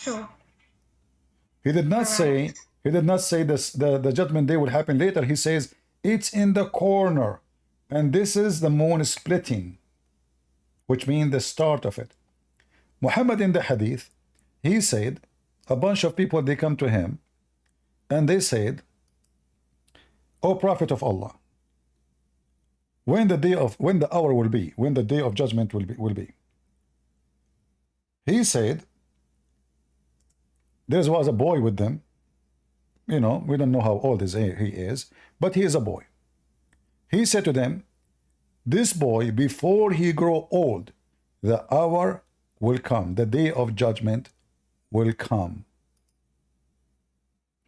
True. He did not say, Correct. he did not say this, the judgment day will happen later. He says it's in the corner. And this is the moon splitting, which means the start of it. Muhammad in the hadith, he said, a bunch of people, they come to him and they said, O Prophet of Allah, when the hour will be, when the day of judgment will be. He said, there was a boy with them. You know, we don't know how old he is, but he is a boy. He said to them, this boy, before he grow old, the hour will come, the day of judgment will come.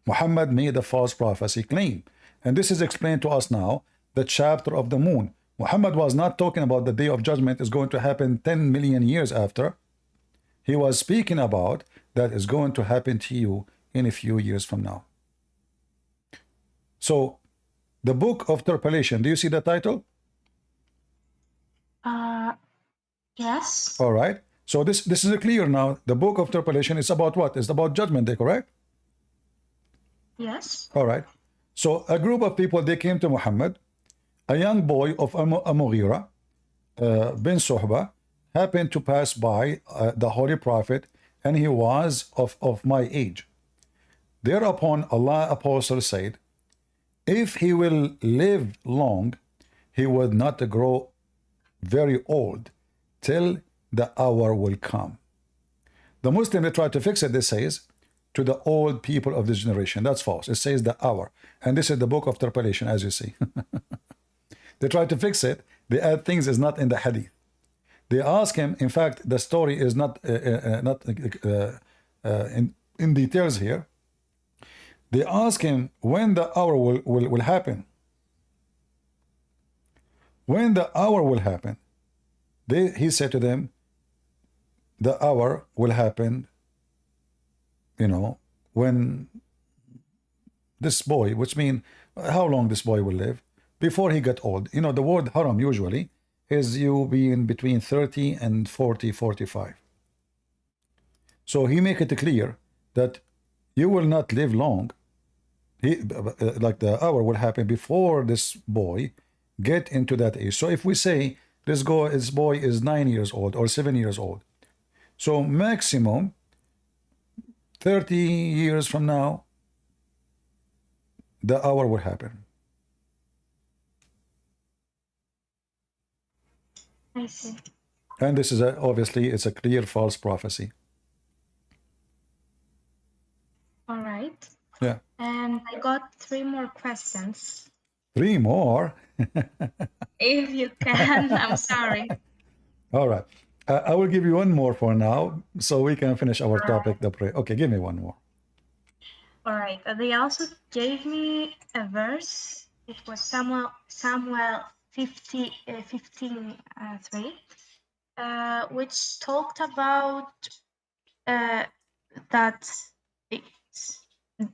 Muhammad made a false prophecy claim. And this is explained to us now, the chapter of the moon. Muhammad was not talking about the day of judgment is going to happen 10 million years after. He was speaking about that is going to happen to you in a few years from now. So, the book of Interpolation, do you see the title? Yes. All right. So this is clear now. The book of Interpolation is about what? It's about judgment day, correct? Yes. All right. So a group of people, they came to Muhammad. A young boy of Mughira bin Suhba happened to pass by the Holy Prophet, and he was of my age. Thereupon Allah Apostle said, if he will live long, he will not grow very old till the hour will come. The Muslim, they try to fix it. They says to the old people of this generation. That's false. It says the hour. And this is the book of Interpolation, as you see. They try to fix it. They add things is not in the hadith. They ask him, in fact, the story is not in details here. They ask him when the hour will happen. When the hour will happen, he said to them, the hour will happen, you know, when this boy, which means how long this boy will live, before he get old. You know, the word haram usually is you being between 30 and 40, 45. So he make it clear that you will not live long. Like the hour will happen before this boy get into that age. So if we say this boy is 9 years old or 7 years old, so maximum 30 years from now, the hour will happen. I see. And this is obviously it's a clear false prophecy. All right. Yeah. And I got 3 more questions. 3 more. If you can, I'm sorry. All right. I will give you one more for now, so we can finish our topic. The prayer. Okay, give me one more. All right. They also gave me a verse. It was Samuel 15:3, which talked about that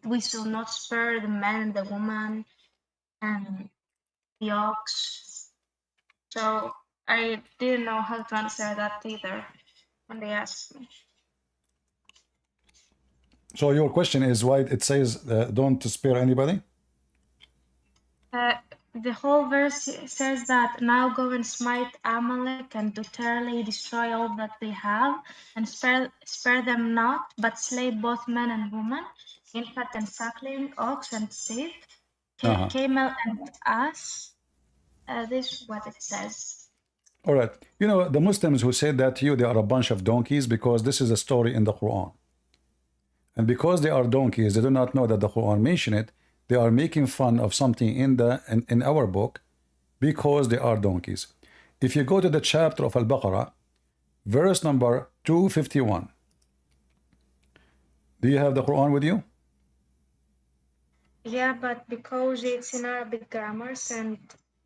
we shall not spare the man and the woman and the ox. So I didn't know how to answer that either when they asked me. So your question is why it says don't spare anybody? The whole verse says that now go and smite Amalek and utterly destroy all that they have, and spare them not, but slay both men and women, infant and suckling, ox and sheep, camel and ass. This is what it says. All right. You know, the Muslims who said that to you, they are a bunch of donkeys because this is a story in the Quran. And because they are donkeys, they do not know that the Quran mentioned it. They are making fun of something in our book because they are donkeys. If you go to the chapter of Al-Baqarah, verse number 251. Do you have the Quran with you? Yeah, but because it's in Arabic grammars and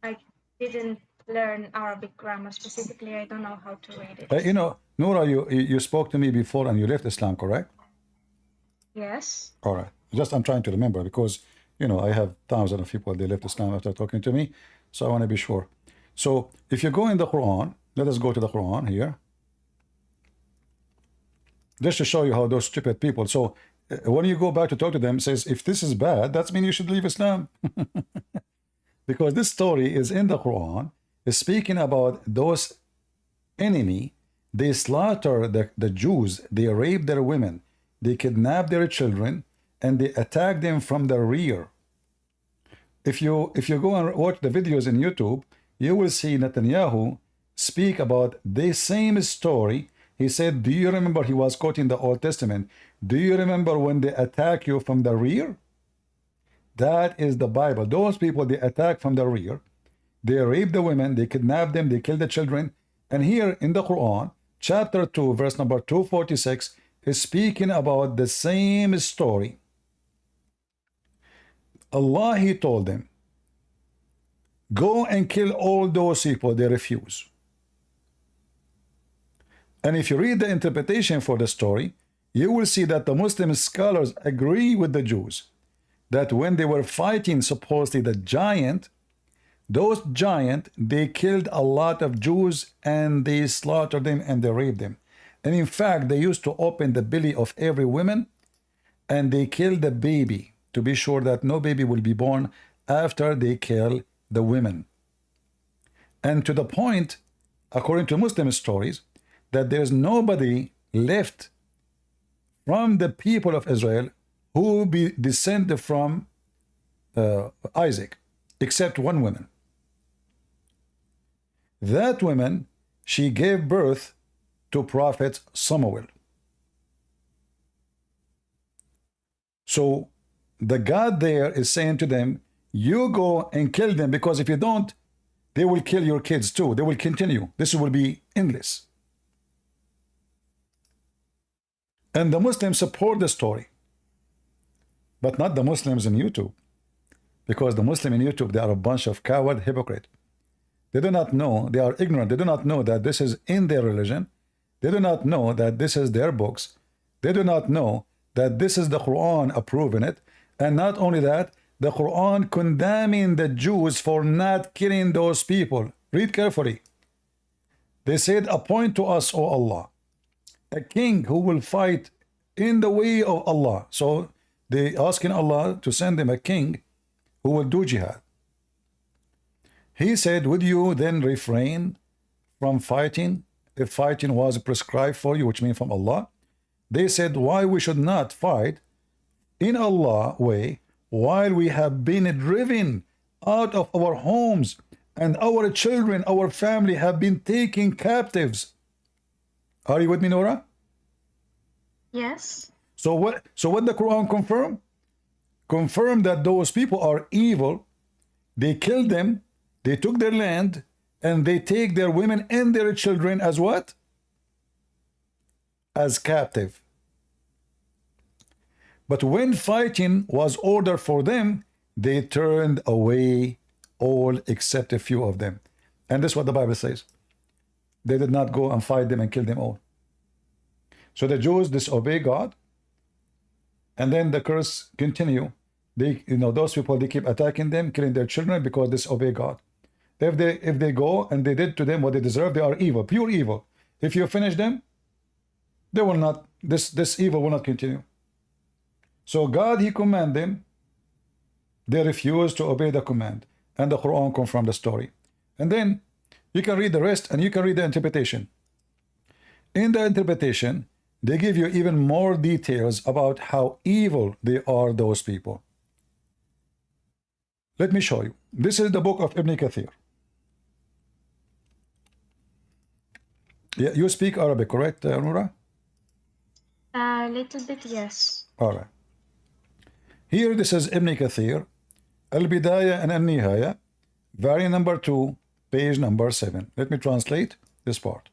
I didn't learn Arabic grammar specifically, I don't know how to read it. You know, Noura, you spoke to me before and you left Islam, correct? Yes. All right. Just I'm trying to remember because, you know, I have thousands of people, they left Islam after talking to me. So I want to be sure. So if you go in the Quran, let us go to the Quran here. Just to show you how those stupid people. So when you go back to talk to them, says, if this is bad, that means you should leave Islam. Because this story is in the Quran, is speaking about those enemy. They slaughter the Jews, they rape their women, they kidnap their children, and they attack them from the rear. If you go and watch the videos in YouTube, you will see Netanyahu speak about the same story. He said, do you remember, he was quoting the Old Testament, do you remember when they attack you from the rear? That is the Bible. Those people, they attack from the rear. They rape the women, they kidnap them, they kill the children. And here in the Quran, chapter 2, verse number 246, is speaking about the same story. Allah, he told them, go and kill all those people. They refuse. And if you read the interpretation for the story, you will see that the Muslim scholars agree with the Jews that when they were fighting supposedly the giant, those giant, they killed a lot of Jews and they slaughtered them and they raped them. And in fact, they used to open the belly of every woman and they killed the baby to be sure that no baby will be born after they kill the women. And to the point, according to Muslim stories, that there's nobody left from the people of Israel who be descended from Isaac, except one woman. That woman, she gave birth to Prophet Samuel. So the God there is saying to them, you go and kill them, because if you don't, they will kill your kids too. They will continue. This will be endless. And the Muslims support the story, but not the Muslims in YouTube, because the Muslims in YouTube, they are a bunch of coward hypocrites. They do not know, they are ignorant. They do not know that this is in their religion. They do not know that this is their books. They do not know that this is the Quran approving it. And not only that, the Quran condemning the Jews for not killing those people. Read carefully. They said, appoint to us, O Allah, a king who will fight in the way of Allah. So they asking Allah to send them a king who will do jihad. He said, would you then refrain from fighting if fighting was prescribed for you, which means from Allah? They said, why we should not fight in Allah way while we have been driven out of our homes and our children, our family have been taken captives. Are you with me, Nora? Yes. So what the Quran confirm? Confirm that those people are evil. They killed them, they took their land, and they take their women and their children as what? As captive. But when fighting was ordered for them, they turned away all except a few of them. And this is what the Bible says. They did not go and fight them and kill them all. So the Jews disobey God, and then the curse continue. They, those people, they keep attacking them, killing their children because they disobey God. If they go and they did to them what they deserve, they are evil, pure evil. If you finish them, they will not. This evil will not continue. So God, He command them. They refuse to obey the command, and the Quran confirmed the story. And then you can read the rest, and you can read the interpretation. In the interpretation, they give you even more details about how evil they are, those people. Let me show you. This is the book of Ibn Kathir. Yeah, you speak Arabic, correct, Nura? A little bit, yes. All right. Here, this is Ibn Kathir, Al-Bidayah and Al-Nihaya, variant number 2, page number 7. Let me translate this part.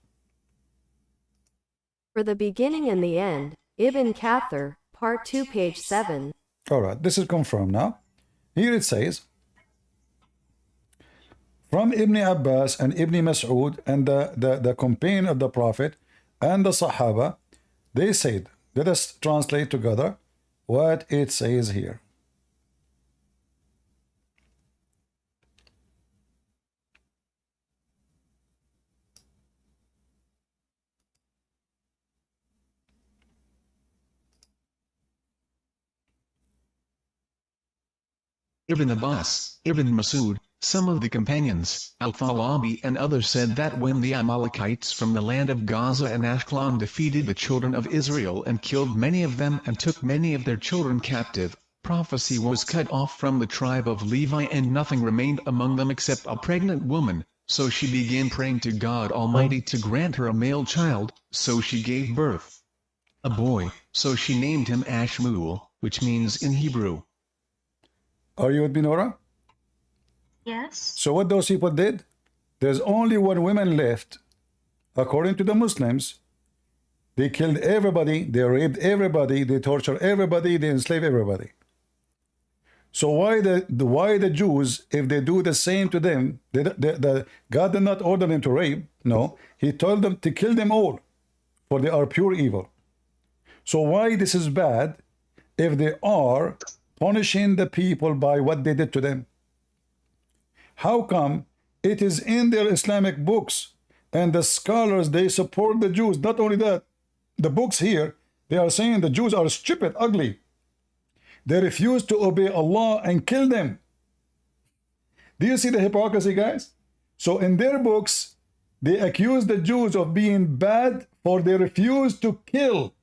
For the beginning and the end, Ibn Kathir, part 2, page 7. All right, this is confirmed now. Here it says, from Ibn Abbas and Ibn Mas'ud and the companion of the Prophet and the Sahaba, they said, let us translate together what it says here. Ibn Abbas, Ibn Masud, some of the companions, Al-Falabi and others said that when the Amalekites from the land of Gaza and Ashkelon defeated the children of Israel and killed many of them and took many of their children captive, prophecy was cut off from the tribe of Levi and nothing remained among them except a pregnant woman, so she began praying to God Almighty to grant her a male child, so she gave birth. A boy, so she named him Ashmuel, which means in Hebrew. Are you with me, Nora? Yes. So what those people did, there's only one woman left. According to the Muslims, they killed everybody, they raped everybody, they tortured everybody, they enslaved everybody. So why the Jews, if they do the same to them, God did not order them to rape. No, he told them to kill them all, for they are pure evil. So why this is bad if they are punishing the people by what they did to them? How come it is in their Islamic books and the scholars, they support the Jews? Not only that, the books here, they are saying the Jews are stupid, ugly. They refuse to obey Allah and kill them. Do you see the hypocrisy, guys? So in their books, they accuse the Jews of being bad for they refuse to kill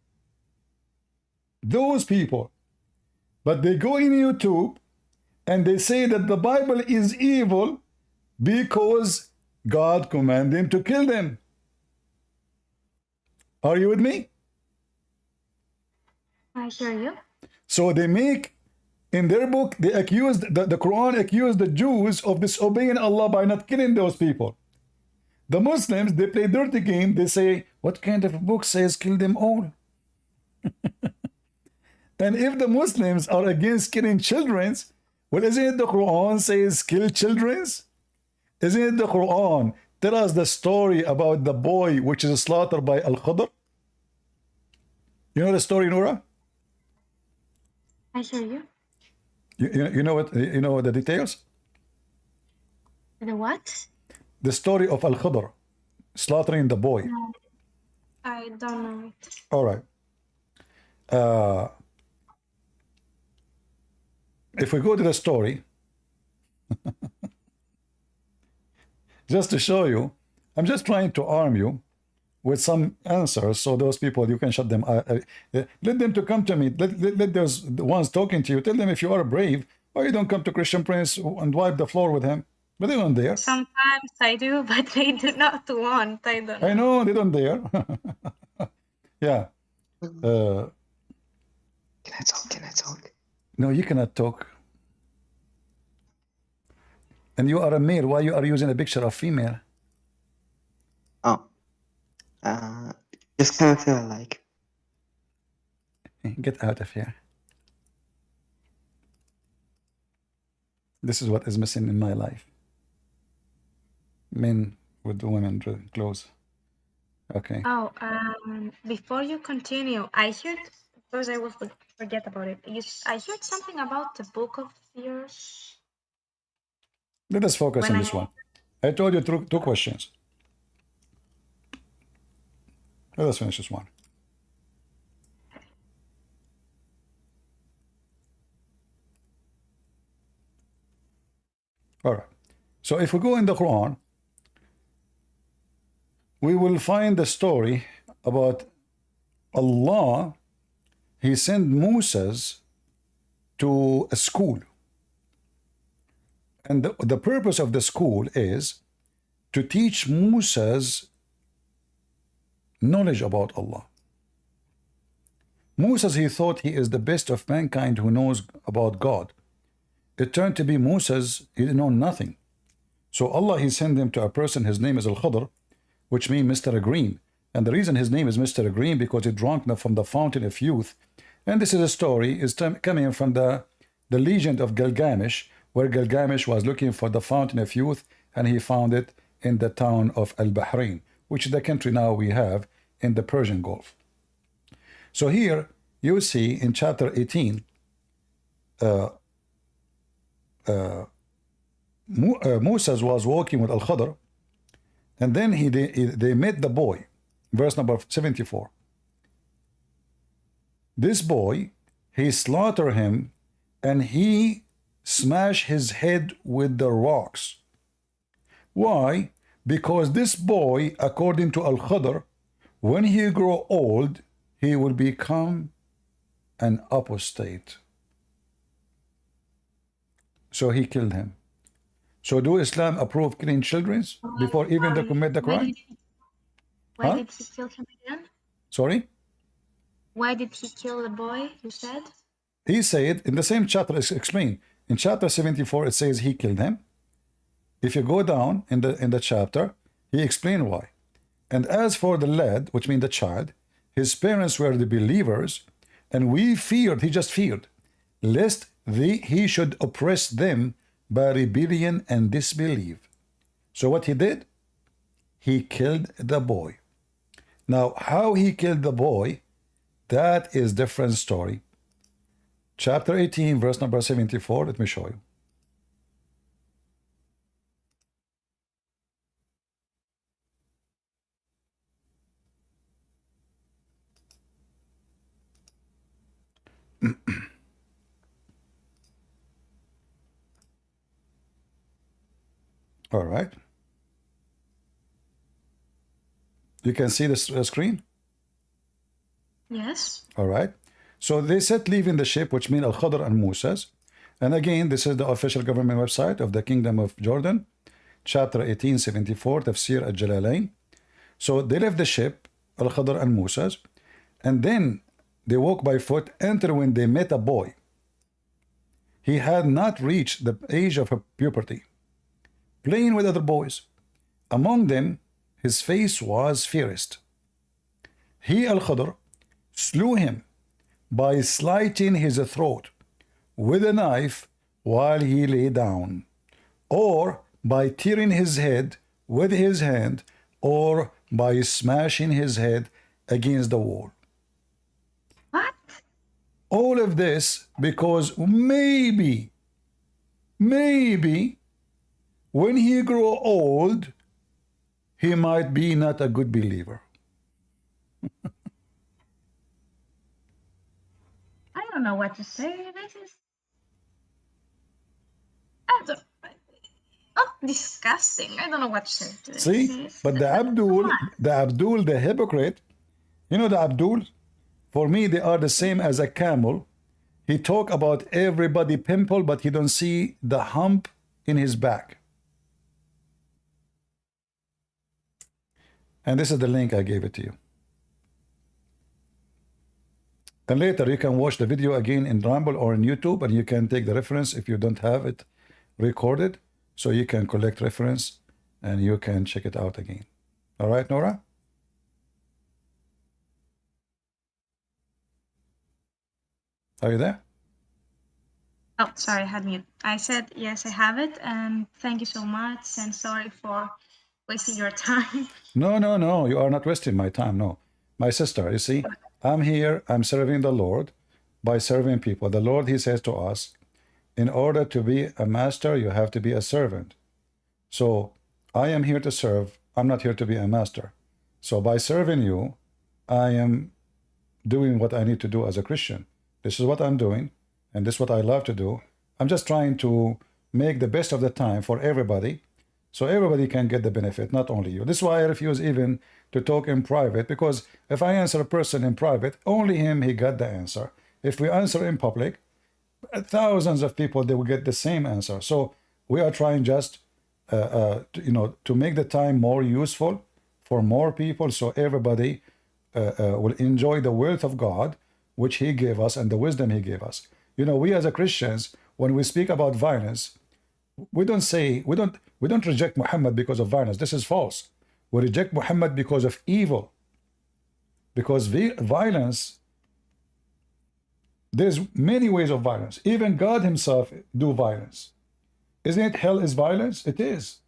those people. But they go in YouTube and they say that the Bible is evil because God commanded them to kill them. Are you with me? I hear you. So they make, in their book, they accused, the Quran accused the Jews of disobeying Allah by not killing those people. The Muslims, they play dirty game. They say, what kind of a book says kill them all? And if the Muslims are against killing children, well, isn't it the Quran says kill children? Isn't it the Quran tell us the story about the boy which is slaughtered by Al-Khadr? You know the story, Nora? I hear you. You know what? You know the details? The what? The story of Al-Khadr slaughtering the boy. No, I don't know it. All right. If we go to the story, just to show you, I'm just trying to arm you with some answers, so those people, you can shut them. Let them to come to me. Let those the ones talking to you, tell them if you are brave, why you don't come to Christian Prince and wipe the floor with him? But they don't dare. Sometimes I do, but they do not want. I don't know. I know, they don't dare. Yeah. Can I talk? Can I talk? No, you cannot talk. And you are a male. Why you are using a picture of female? Oh. Just kind of feel like. Get out of here. This is what is missing in my life. Men with the women clothes. Okay. Oh, before you continue, I heard, because I will forget about it. I heard something about the book of yours. Let us focus on this one. I told you two questions. Let us finish this one. All right. So if we go in the Quran, we will find the story about Allah. He sent Moses to a school. And the purpose of the school is to teach Moses knowledge about Allah. Moses, he thought he is the best of mankind who knows about God. It turned to be Moses, he didn't know nothing. So Allah, he sent him to a person, his name is Al-Khadr, which means Mr. Green. And the reason his name is Mr. Green, because he drank from the fountain of youth. And this is a story, is coming from the legend of Gilgamesh, where Gilgamesh was looking for the fountain of youth, and he found it in the town of Al-Bahrain, which is the country now we have in the Persian Gulf. So here you see in chapter 18, Moses was walking with Al-Khadr, and then they met the boy. Verse number 74. This boy, he slaughtered him, and he smash his head with the rocks. Why? Because this boy, according to Al-Khadr, when he grow old, he will become an apostate. So he killed him. So do Islam approve killing children before even they commit the crime? Why did he kill him again? Sorry? Why did he kill the boy, you said? He said, in the same chapter, it's explained. In chapter 74, it says he killed him. If you go down in the chapter, he explained why. And as for the lad, which means the child, his parents were the believers, and we feared, he just feared, lest he should oppress them by rebellion and disbelief. So what he did? He killed the boy. Now, how he killed the boy, that is different story. Chapter 18, verse number 74, let me show you. All right. You can see the screen? Yes. All right. So they said leaving the ship, which means Al-Khadr and Musa's. And again, this is the official government website of the Kingdom of Jordan, chapter 1874, Tafsir al-Jalalain. So they left the ship, Al-Khadr and Musa's, and then they walked by foot until when they met a boy. He had not reached the age of puberty, playing with other boys. Among them, his face was fierce. He, Al-Khadr, slew him by slitting his throat with a knife while he lay down, or by tearing his head with his hand, or by smashing his head against the wall. What? All of this because maybe, when he grow old, he might be not a good believer. I don't know what to say. This is disgusting. I don't know what to say to this. See, but the Abdul, the hypocrite, you know the Abdul? For me, they are the same as a camel. He talk about everybody pimple, but he don't see the hump in his back. And this is the link I gave it to you. And later you can watch the video again in Rumble or in YouTube, and you can take the reference if you don't have it recorded, so you can collect reference and you can check it out again. All right, Nora? Are you there? Oh, sorry, I had mute. I said, yes, I have it. And thank you so much. And sorry for wasting your time. No. You are not wasting my time. No. My sister, you see, I'm here. I'm serving the Lord by serving people. The Lord, he says to us, in order to be a master, you have to be a servant. So I am here to serve. I'm not here to be a master. So by serving you, I am doing what I need to do as a Christian. This is what I'm doing, and this is what I love to do. I'm just trying to make the best of the time for everybody, so everybody can get the benefit, not only you. This is why I refuse even to talk in private, because if I answer a person in private, only him, he got the answer. If we answer in public, thousands of people, they will get the same answer. So we are trying just, to make the time more useful for more people, so everybody will enjoy the wealth of God, which he gave us, and the wisdom he gave us. We as a Christians, when we speak about violence, we don't reject Muhammad because of violence. This is false. We reject Muhammad because of evil. Because violence, there's many ways of violence. Even God himself do violence. Isn't it hell is violence? It is.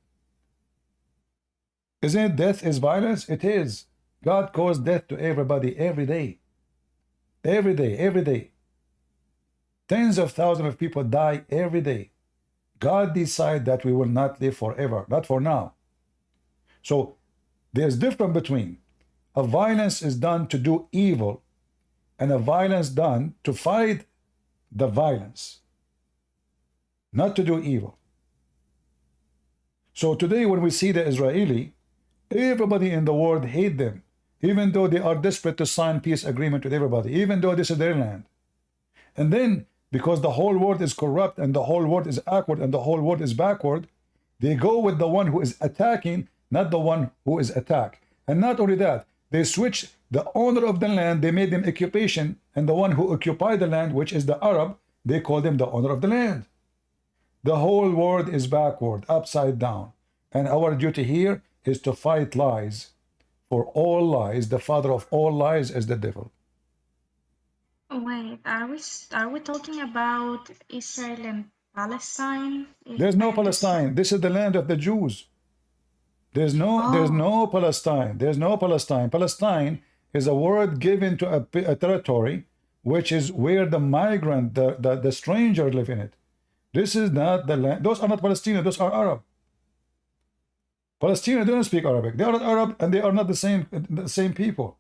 Isn't it death is violence? It is. God caused death to everybody every day. Every day. Tens of thousands of people die every day. God decide that we will not live forever, not for now. So there's difference between a violence is done to do evil and a violence done to fight the violence. not to do evil. So today when we see the Israeli, everybody in the world hate them, even though they are desperate to sign peace agreement with everybody, even though this is their land. And then because the whole world is corrupt and the whole world is awkward and the whole world is backward, they go with the one who is attacking, not the one who is attacked. And not only that, they switch the owner of the land, they made them occupation, and the one who occupied the land, which is the Arab, they call them the owner of the land. The whole world is backward, upside down. And our duty here is to fight lies. For all lies, the father of all lies is the devil. Wait, are we talking about Israel and Palestine? There's no Palestine. This is the land of the Jews. There's no Palestine. There's no Palestine. Palestine is a word given to a territory which is where the migrant, the stranger live in it. This is not the land. Those are not Palestinians, those are Arab. Palestinians don't speak Arabic. They are not Arab and they are not the same people.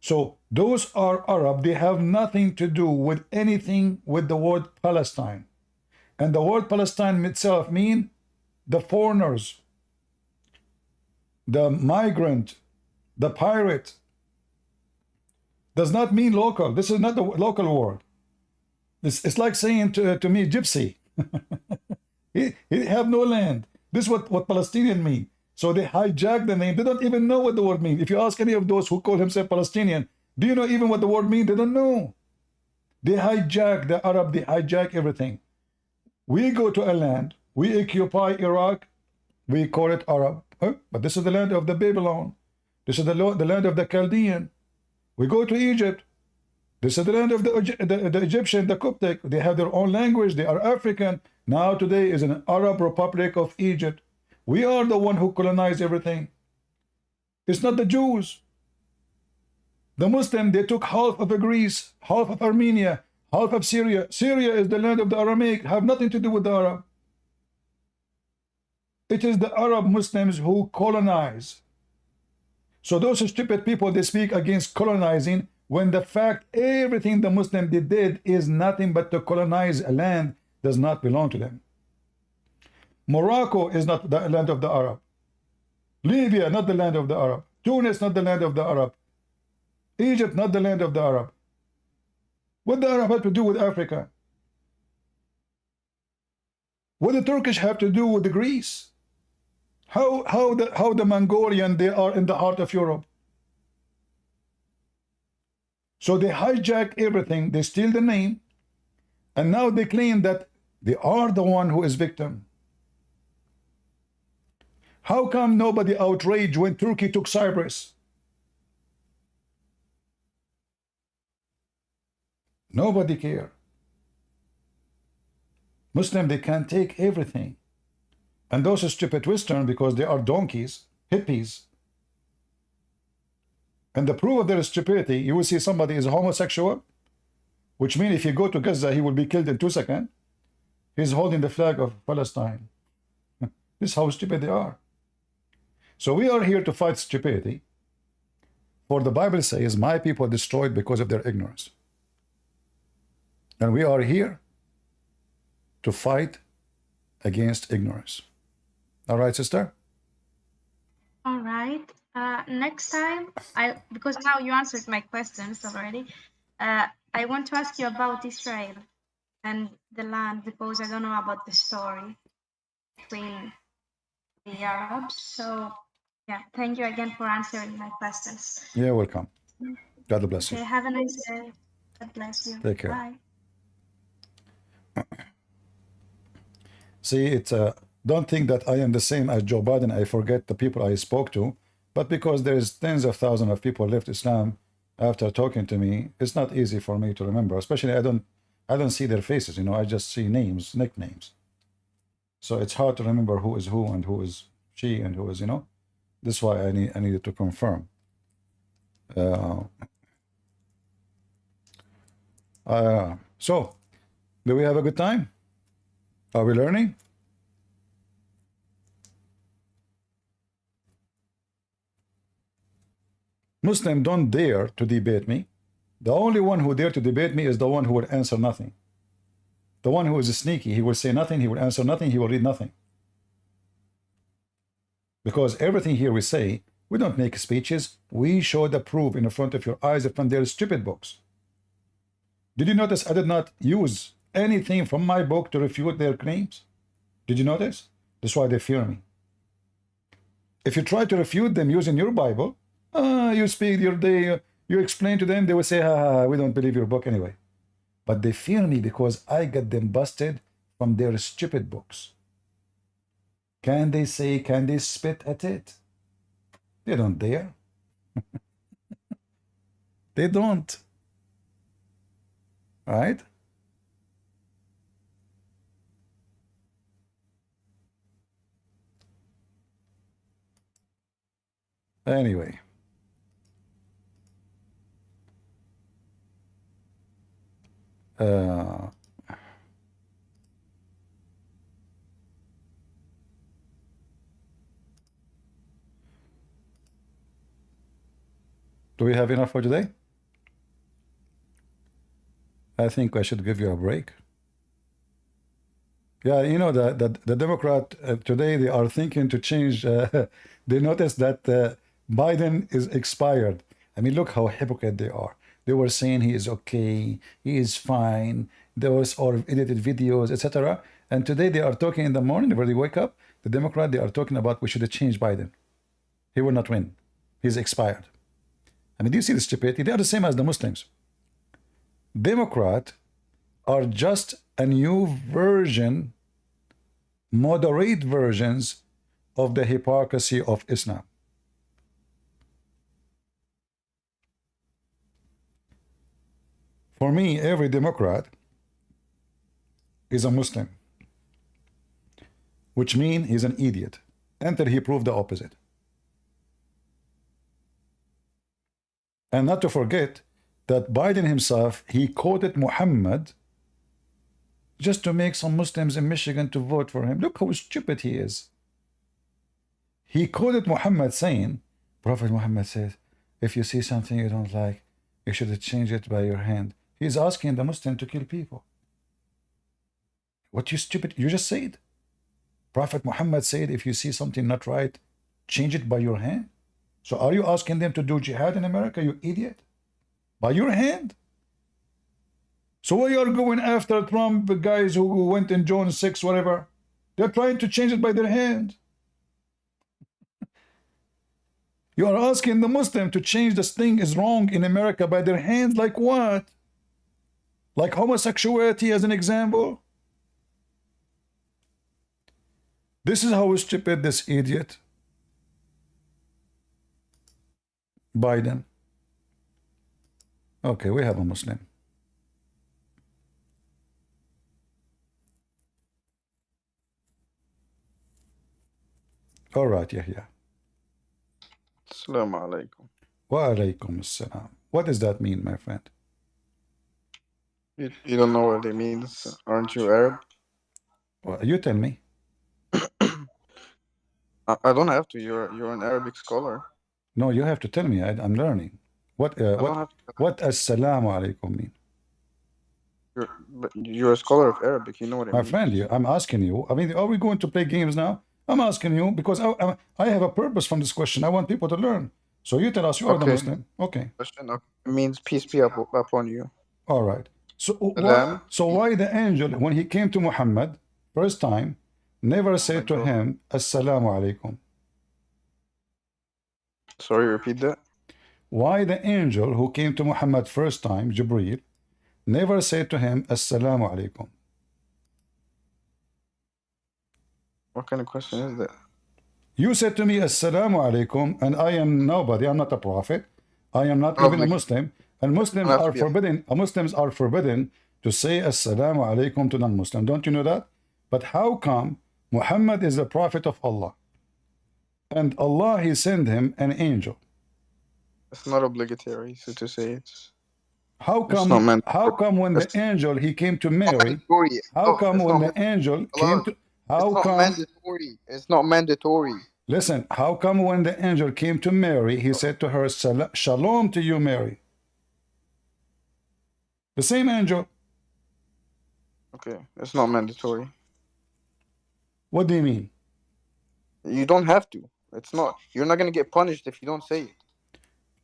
So those are Arab. They have nothing to do with anything with the word Palestine. And the word Palestine itself means the foreigners, the migrant, the pirate. Does not mean local. This is not the local word. It's like saying to me, gypsy. he have no land. This is what Palestinian mean. So they hijack the name. They don't even know what the word means. If you ask any of those who call himself Palestinian, do you know even what the word means? They don't know. They hijack the Arab. They hijack everything. We go to a land. We occupy Iraq. We call it Arab. But this is the land of the Babylon. This is the land of the Chaldean. We go to Egypt. This is the land of the Egyptian, the Coptic. They have their own language. They are African. Now today is an Arab Republic of Egypt. We are the one who colonized everything. It's not the Jews. The Muslim, they took half of Greece, half of Armenia, half of Syria. Syria is the land of the Aramaic, have nothing to do with the Arab. It is the Arab Muslims who colonize. So those stupid people, they speak against colonizing when the fact everything the Muslim did is nothing but to colonize a land does not belong to them. Morocco is not the land of the Arab. Libya, not the land of the Arab. Tunis, not the land of the Arab. Egypt, not the land of the Arab. What the Arab have to do with Africa? What the Turkish have to do with the Greece? How the Mongolian, they are in the heart of Europe. So they hijack everything, they steal the name, and now they claim that they are the one who is victim. How come nobody outraged when Turkey took Cyprus? Nobody care. Muslim, they can take everything. And those stupid Western, because they are donkeys, hippies. And the proof of their stupidity, you will see somebody is homosexual, which means if you go to Gaza, he will be killed in 2 seconds. He's holding the flag of Palestine. This is how stupid they are. So we are here to fight stupidity. For the Bible says, my people are destroyed because of their ignorance. And we are here to fight against ignorance. All right, sister? All right. Next time, because now you answered my questions already, I want to ask you about Israel and the land, because I don't know about the story between the Arabs. So, yeah, thank you again for answering my questions. You're welcome. God bless you. Okay, have a nice day. God bless you. Take care. Bye. See, don't think that I am the same as Joe Biden. I forget the people I spoke to, but because there's tens of thousands of people left Islam after talking to me, it's not easy for me to remember. Especially I don't see their faces. You know, I just see names, nicknames. So it's hard to remember who is who and who is she and who is, you know. This is why I needed to confirm. So, do we have a good time? Are we learning? Muslim, don't dare to debate me. The only one who dare to debate me is the one who will answer nothing. The one who is sneaky, he will say nothing, he will answer nothing, he will read nothing. Because everything here we say, we don't make speeches, we show the proof in front of your eyes from their stupid books. Did you notice I did not use anything from my book to refute their claims? Did you notice? That's why they fear me. If you try to refute them using your Bible, you speak your day, you explain to them, they will say, we don't believe your book anyway. But they fear me because I got them busted from their stupid books. Can they say, can they spit at it? They don't dare. They don't. Right? Anyway. Do we have enough for today? I think I should give you a break. Yeah, you know, the Democrat today, they are thinking to change. They noticed that Biden is expired. I mean, look how hypocrite they are. They were saying he is okay, he is fine. There was all edited videos, etc. And today they are talking in the morning, where they wake up, the Democrat, they are talking about we should change Biden. He will not win. He's expired. I mean, do you see the stupidity? They are the same as the Muslims. Democrats are just a new version, moderate versions of the hypocrisy of Islam. For me, every Democrat is a Muslim, which means he's an idiot until he proved the opposite. And not to forget that Biden himself, he quoted Muhammad just to make some Muslims in Michigan to vote for him. Look how stupid he is. He quoted Muhammad saying, Prophet Muhammad says, if you see something you don't like, you should change it by your hand. He's asking the Muslim to kill people. What, you stupid? You just said. Prophet Muhammad said, if you see something not right, change it by your hand. So are you asking them to do jihad in America, you idiot? By your hand? So why are you going after Trump, the guys who went in John 6, whatever? They're trying to change it by their hand. You are asking the Muslim to change this thing is wrong in America by their hands, like what? Like homosexuality as an example? This is how stupid this idiot Biden. Okay, we have a Muslim. All right, Yahya. Assalamu alaikum. Wa alaikum assalam. What does that mean, my friend? You don't know what it means, aren't you Arab? Well, you tell me. I don't have to. You're an Arabic scholar. No, you have to tell me. I'm learning. What assalamu alaikum mean? You're a scholar of Arabic. You know what it My means. friend, I'm asking you. I mean, are we going to play games now? I'm asking you because I have a purpose from this question. I want people to learn. So you tell us you are the Muslim. Okay. Question it means peace be upon you. All right. So Salam. why the angel, when he came to Muhammad first time, never said to him, Assalamu alaikum? Sorry, repeat that. Why the angel who came to Muhammad first time, Jibreel, never said to him, Assalamu alaikum? What kind of question is that? You said to me, Assalamu alaikum, and I am nobody. I'm not a prophet. I am not even a Muslim. And Muslims are forbidden. Muslims are forbidden to say Assalamu alaikum to non-Muslim. Don't you know that? But how come Muhammad is the prophet of Allah? And Allah, he sent him an angel. It's not obligatory to say it. How come? How come when the angel he came to Mary? How come when the angel came to? How come? Mandatory. It's not mandatory. Listen. How come when the angel came to Mary, he said to her, "Shalom to you, Mary." The same angel. Okay, it's not mandatory. What do you mean? You don't have to. It's not. You're not gonna get punished if you don't say it.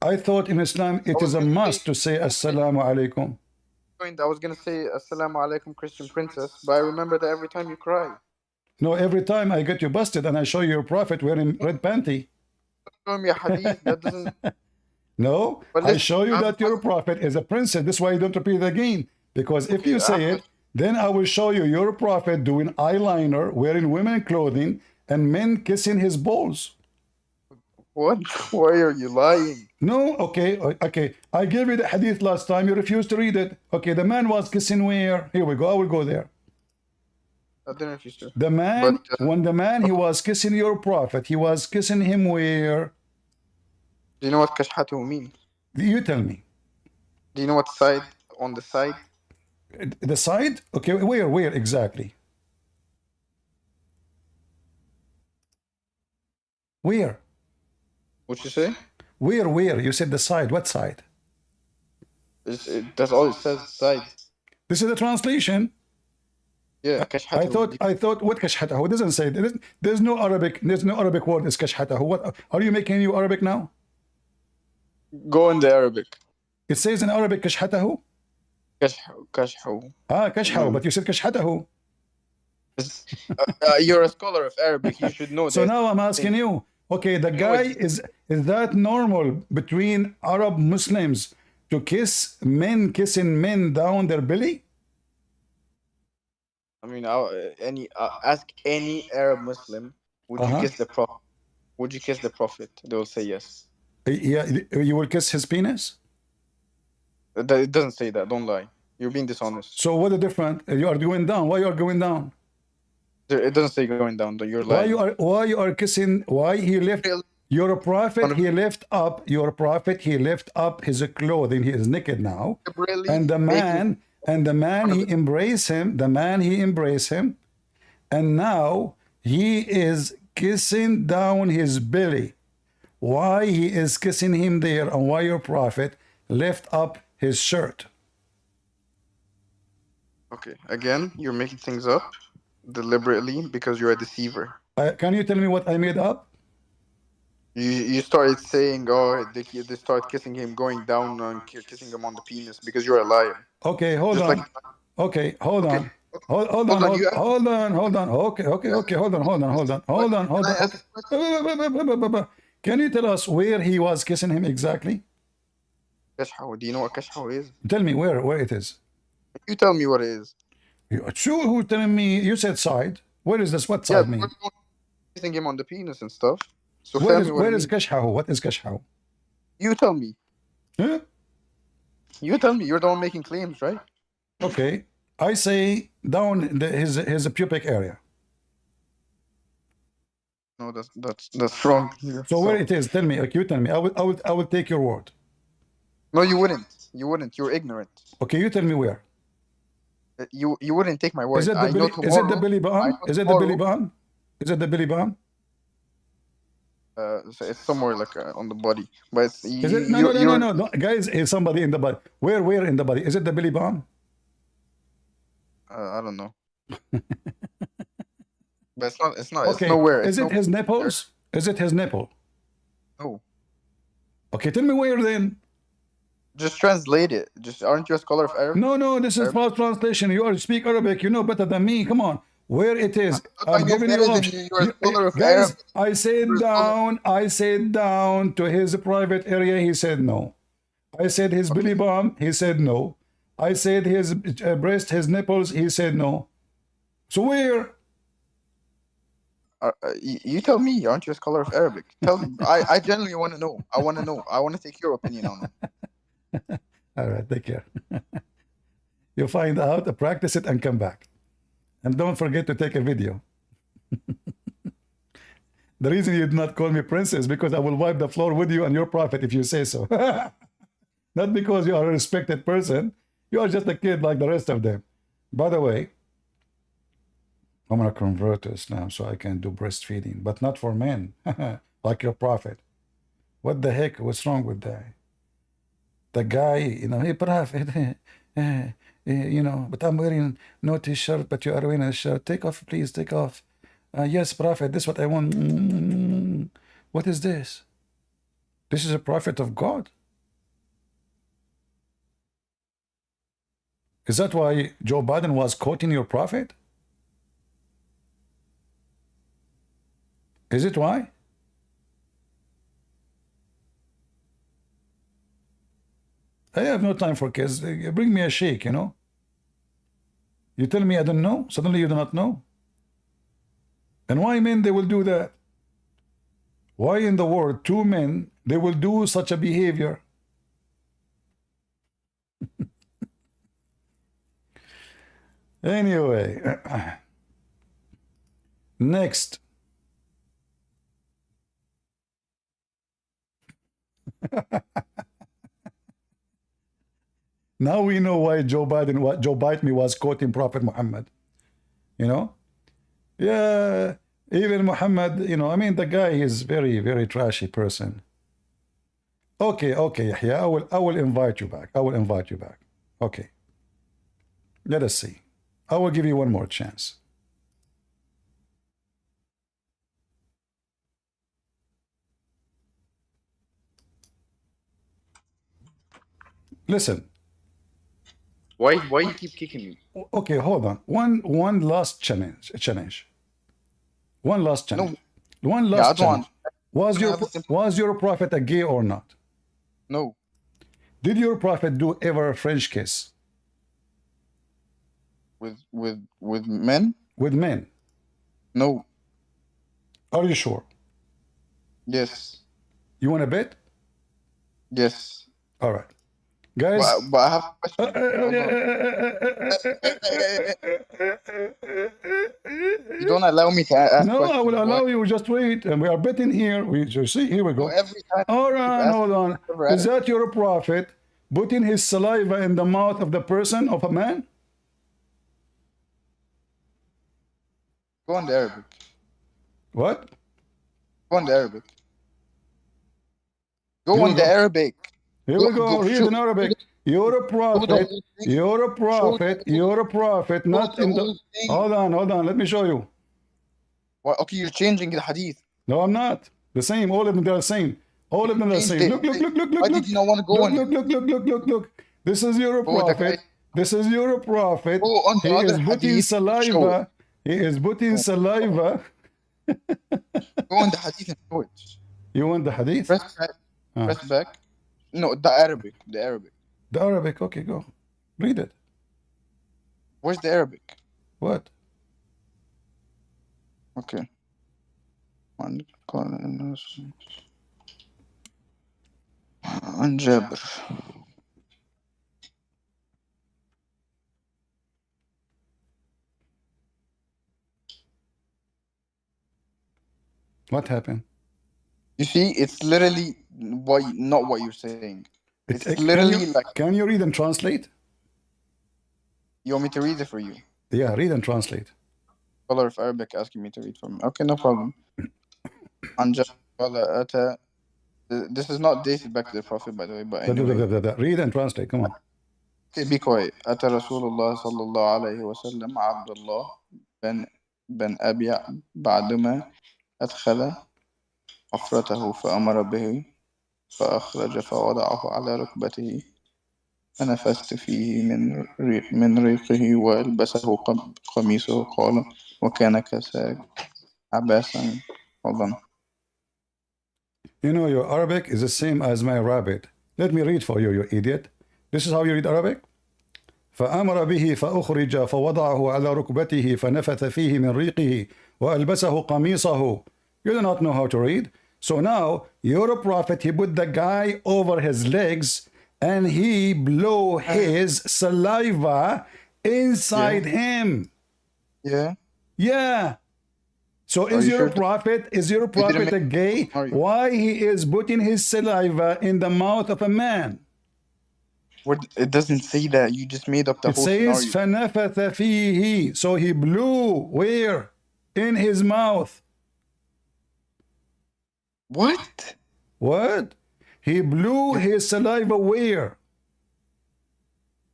I thought in Islam I it was is a gonna say. must to say Assalamu alaikum. I was gonna say Assalamu alaikum, Christian Princess, but I remember that every time you cry. No, every time I get you busted and I show you your prophet wearing red panty. Show me a hadith that doesn't. No, But I listen, show you that your prophet is a princess. This is why you don't repeat it again. Because if you say it, then I will show you your prophet doing eyeliner, wearing women clothing, and men kissing his balls. What? Why are you lying? No, okay. I gave you the hadith last time. You refused to read it. Okay, the man was kissing where? Here we go. I will go there. I didn't refuse to. The man, when the man, he was kissing your prophet, he was kissing him where? Do you know what kashhatu means? You tell me. Do you know what side? On the side? The side? Okay, where exactly? Where? What'd you say? Where? You said the side. What side? That's all it says, side. This is the translation. Yeah, kashhatu. I thought what kashhatahu? It doesn't say. There's no Arabic word is kashhatahu. What are you making you Arabic now? Go in the Arabic. It says in Arabic kashhatahu. Kashhu. Kashhaw, but you said kashhatahu. You're a scholar of Arabic. You should know. So now I'm asking you. Okay, the guy is that normal between Arab Muslims to kiss men kissing men down their belly? I mean, ask any Arab Muslim, would you kiss the Prophet? Would you kiss the Prophet? They will say yes. Yeah, you will kiss his penis? It doesn't say that. Don't lie. You're being dishonest. So what the difference? You are going down. Why you are going down? It doesn't say going down. You're lying. Why you are kissing? Why he left your prophet? He left up your prophet. He left up his clothing. He is naked now. And the man he embraced him. The man he embraced him, and now he is kissing down his belly. Why he is kissing him there, and why your prophet left up his shirt? Okay, again, you're making things up deliberately because you're a deceiver. Can you tell me what I made up? You started saying, oh, they start kissing him, going down and kissing him on the penis because you're a liar. Okay, hold on. Okay, hold on. Hold on. Okay, hold on. Can you tell us where he was kissing him exactly? Kashhaw. Do you know what kashhaw is? Tell me where it is. You tell me what it is. Sure, who telling me? You said side. Where is this? What side mean? Kissing him on the penis and stuff. So where is kashhaw? What is kashhaw? You tell me. Huh? You tell me. You're the one making claims, right? Okay, I say down his pubic area. No, that's wrong. So where it is? Tell me. Okay, you tell me. I will take your word. No, you wouldn't. You wouldn't. You're ignorant. Okay, you tell me where. You wouldn't take my word. Is it the belly button? Is it the belly button? Is it the belly button? So it's somewhere like on the body, but it's, no, guys, is somebody in the body? Where in the body? Is it the belly button? I don't know. But it's not. Okay. It's nowhere. Is it his nipples? Is it his nipple? No. Okay, tell me where then. Just translate it. Aren't you a scholar of Arabic? No, this is false translation. You speak Arabic. You know better than me. Come on. Where it is? I'm giving you options. Guys, I said down to his private area. He said no. I said his belly bump. He said no. I said his breast, his nipples. He said no. So where? You tell me. Aren't you a scholar of Arabic? Tell me. I genuinely want to know. I want to know. I want to take your opinion on it. All right, take care. You find out, practice it, and come back. And don't forget to take a video. The reason you did not call me princess is because I will wipe the floor with you and your prophet if you say so. Not because you are a respected person. You are just a kid like the rest of them. By the way, I'm going to convert to Islam so I can do breastfeeding, but not for men, like your prophet. What the heck? What's wrong with that? The guy, hey, prophet, You know, but I'm wearing no t-shirt, but you are wearing a shirt. Take off, please, take off. Yes, prophet, this is what I want. What is this? This is a prophet of God. Is that why Joe Biden was quoting your prophet? Is it why? I have no time for kids. Bring me a shake, you know. You tell me I don't know. Suddenly you do not know. And why men they will do that? Why in the world two men they will do such a behavior? Anyway, next. Now we know why Joe Biden was quoting Prophet Muhammad. You know? Yeah, even Muhammad, you know, I mean, the guy is very, very trashy person. Okay, Yahya, I will invite you back. I will invite you back. Okay. Let us see. I will give you one more chance. Listen. Why you keep kicking me? Okay, hold on. One last challenge. One last challenge. No. One last challenge. Want. Was your prophet a gay or not? No. Did your prophet do ever a French kiss? With men? With men? No. Are you sure? Yes. You want to bet? Yes. All right. Guys, but I have a question. You don't allow me to ask no, questions. I will allow you. Just wait. And we are betting here. You see, here we go. Every time All right, hold on. Is that your prophet putting his saliva in the mouth of the person, of a man? Go on the Arabic. What? Go on the Arabic. Go on the Arabic. Here we go. Read in Arabic. You're a prophet. You're a prophet. You're a prophet. Not in the. Hold on. Let me show you. Well, okay, you're changing the hadith. No, I'm not. The same. All of them are the same. All of them are the same. Look. Why did you not want to go on? Look. This is your prophet. This is your prophet. He is putting saliva. He is putting saliva. Go on the hadith and show it. You want the hadith? Press back. No, the Arabic. The Arabic. Okay, go. Read it. Where's the Arabic? What? Okay. عن جابر. What happened? You see, it's literally not what you're saying. It's literally like. Can you read and translate? You want me to read it for you? Yeah, read and translate. Scholar of Arabic asking me to read for me. Okay, no problem. This is not dated back to the Prophet, by the way, but anyway. Read and translate, come on. Okay, be quiet. أتى رسول الله صلى الله عليه وسلم عبد الله بن أبي بعدما أدخل حفرته فأمر به فأخرج فوضعه على ركبته فنفست فيه من ريقه وألبسه قميصه قال وكان كساك عباسا. Hold on. You know, your Arabic is the same as my rabbit. Let me read for you, you idiot. This is how you read Arabic. فأمر به فأخرج فوضعه على ركبته فنفث فيه من ريقه وألبسه قميصه. You do not know how to read. So now, you're a prophet. He put the guy over his legs and he blew his saliva inside him. Yeah. So is your prophet a gay? Why he is putting his saliva in the mouth of a man? It doesn't say that. You just made up the whole scenario. It says فَنَفَثَ فِيهِ. So he blew where? In his mouth. What? What? He blew his saliva where?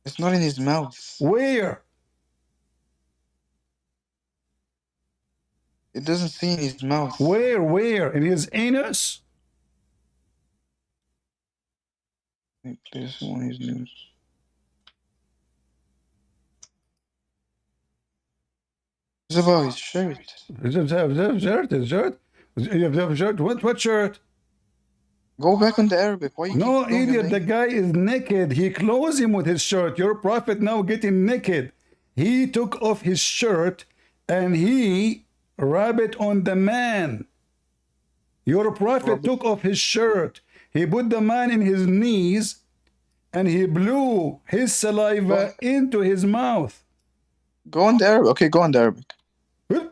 It's not in his mouth. Where? It doesn't say in his mouth. Where? In his anus? This one is news. It's about his shirt. Shirt? What shirt? Go back on the Arabic. Why you No, keep going on idiot, the the guy is naked. He clothes him with his shirt. Your prophet now getting naked. He took off his shirt and he rubbed it on the man. Your prophet took off his shirt. He put the man in his knees and he blew his saliva into his mouth. Go on the Arabic. Okay, go on the Arabic.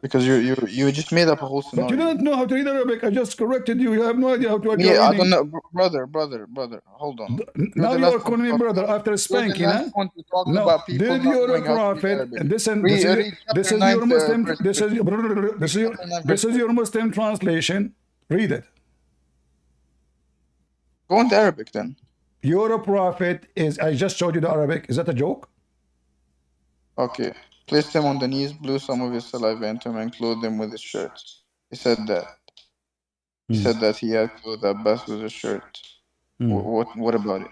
Because you just made up a whole scenario. But you don't know how to read Arabic. I just corrected you. You have no idea how to read. Yeah, I don't know, brother. Hold on. Now you are calling me brother after spanking, huh? No, did your prophet? This is your Muslim. This is your Muslim translation. Read it. Go on the Arabic then. Your prophet is. I just showed you the Arabic. Is that a joke? Okay. Placed him on the knees, blew some of his saliva into him, and clothed him with his shirt. He said that. He said that he had clothed Abbas with his shirt. What about it?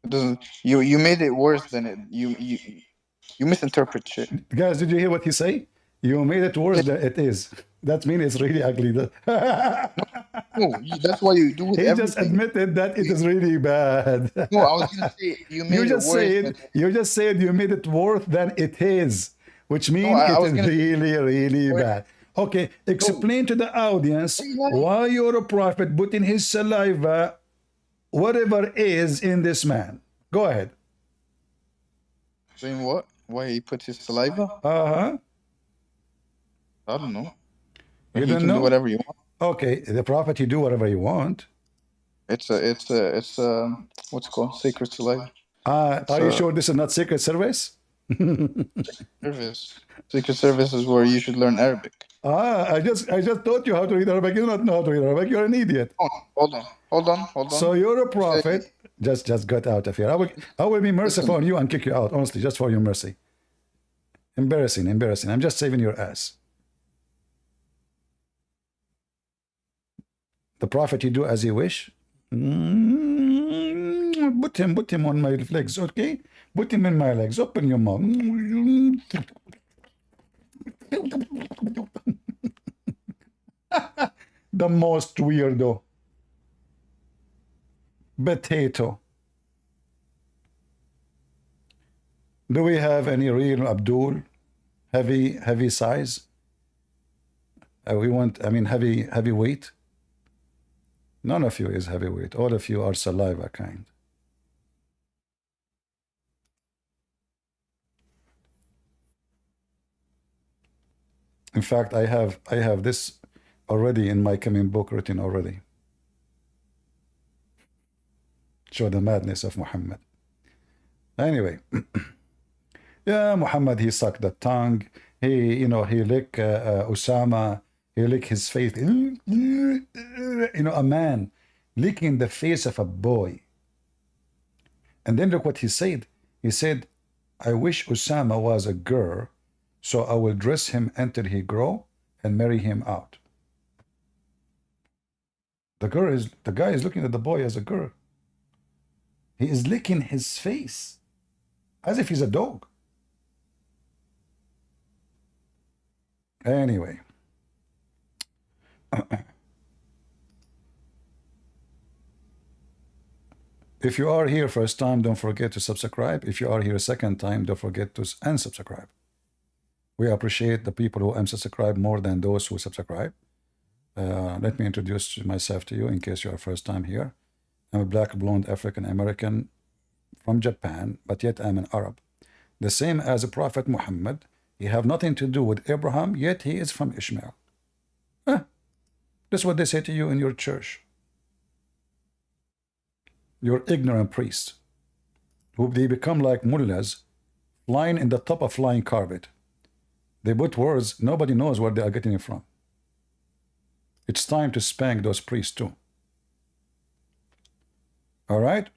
It doesn't. You made it worse than it. You misinterpret shit. Guys, did you hear what he say? You made it worse than it is. That means it's really ugly. No, that's why you do it. He just admitted that it is really bad. No, I was gonna say you made it worse. You just said you made it worse than it is, which means it is really bad. Okay, explain to the audience why your prophet put in his saliva whatever is in this man. Go ahead. Saying what? Why he put his saliva? Uh-huh. I don't know. You don't know? Do whatever you want. Okay, the prophet, you do whatever you want. It's what's it called? Sacred saliva. Are you sure this is not Secret Service? Secret Service is where you should learn Arabic. I just taught you how to read Arabic. You do not know how to read Arabic. You're an idiot. Hold on. So you're a prophet. Just get out of here. I will be merciful on you and kick you out, honestly, just for your mercy. Embarrassing. I'm just saving your ass. The prophet, you do as you wish. Put him on my legs, okay? Put him in my legs. Open your mouth. The most weirdo. Potato. Do we have any real Abdul? Heavy size? Heavy weight? None of you is heavyweight. All of you are saliva kind. In fact, I have this already in my coming book written already. Show the madness of Muhammad. Anyway, yeah, Muhammad, he sucked the tongue. He licked Osama. He licked his face. A man licking the face of a boy. And then look what he said. He said, I wish Osama was a girl, so I will dress him until he grow and marry him out. The guy is looking at the boy as a girl. He is licking his face as if he's a dog. Anyway. If you are here first time, don't forget to subscribe. If you are here second time, don't forget to unsubscribe. We appreciate the people who unsubscribe more than those who subscribe. Let me introduce myself to you in case you are first time here. I'm a black, blonde, African American from Japan, but yet I'm an Arab. The same as the Prophet Muhammad. He have nothing to do with Abraham, yet he is from Ishmael. That's what they say to you in your church. Your ignorant priests, who they become like mullahs, flying in the top of flying carpet. They put words, nobody knows where they are getting it from. It's time to spank those priests too. All right?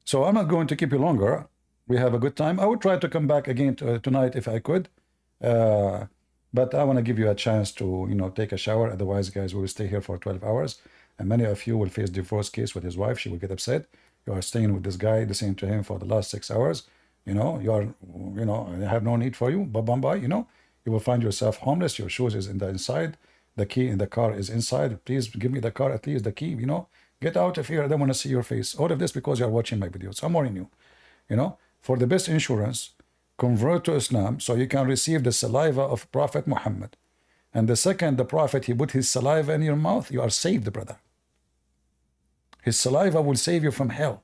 So I'm not going to keep you longer. We have a good time. I would try to come back again tonight if I could. But I want to give you a chance to, take a shower. Otherwise, guys, we will stay here for 12 hours. And many of you will face divorce case with his wife. She will get upset. You are staying with this guy, listening to him for the last 6 hours. You are, I have no need for you. Bye. You will find yourself homeless. Your shoes is in the inside. The key in the car is inside. Please give me the car, at least the key, Get out of here. I don't want to see your face. All of this because you are watching my videos. I'm warning you. For the best insurance, convert to Islam so you can receive the saliva of Prophet Muhammad. And the second, the Prophet, he put his saliva in your mouth, you are saved, brother. His saliva will save you from hell.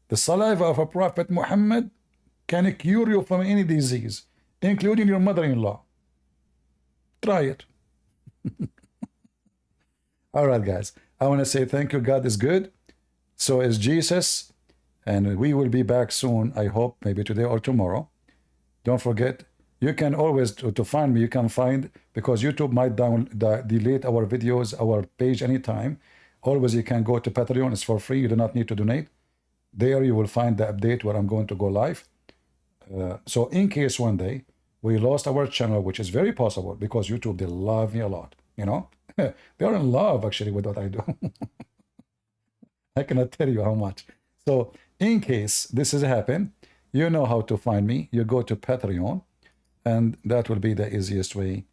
The saliva of a Prophet Muhammad can cure you from any disease, including your mother-in-law. Try it. All right, guys. I want to say thank you. God is good. So is Jesus. And we will be back soon, I hope, maybe today or tomorrow. Don't forget, you can always, to find me, you can find, because YouTube might delete our videos, our page anytime. Always you can go to Patreon. It's for free. You do not need to donate. There you will find the update where I'm going to go live. So in case one day we lost our channel, which is very possible because YouTube, they love me a lot, They are in love, actually, with what I do. I cannot tell you how much. So in case this has happened, you know how to find me. You go to Patreon, and that will be the easiest way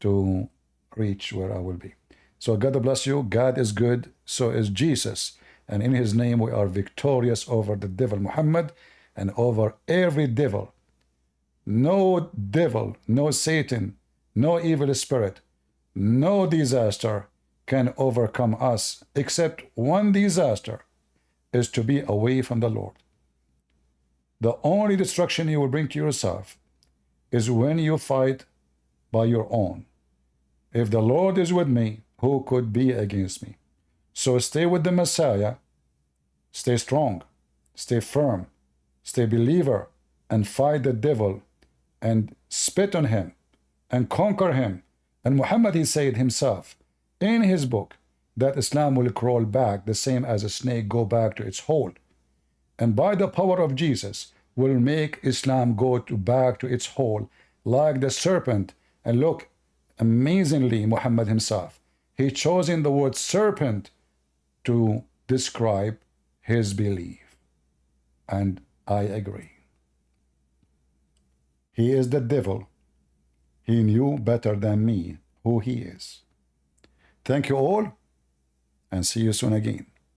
to reach where I will be. So God bless you. God is good. So is Jesus. And in his name, we are victorious over the devil Muhammad and over every devil. No devil, no Satan, no evil spirit, no disaster can overcome us, except one disaster is to be away from the Lord. The only destruction you will bring to yourself is when you fight by your own. If the Lord is with me, who could be against me? So stay with the Messiah, stay strong, stay firm, stay believer, and fight the devil and spit on him and conquer him. And Muhammad, he said himself in his book that Islam will crawl back the same as a snake go back to its hole. And by the power of Jesus will make Islam go back to its hole like the serpent. And look, amazingly, Muhammad himself, he chose in the word serpent to describe his belief. And I agree. He is the devil. He knew better than me who he is. Thank you all, and see you soon again.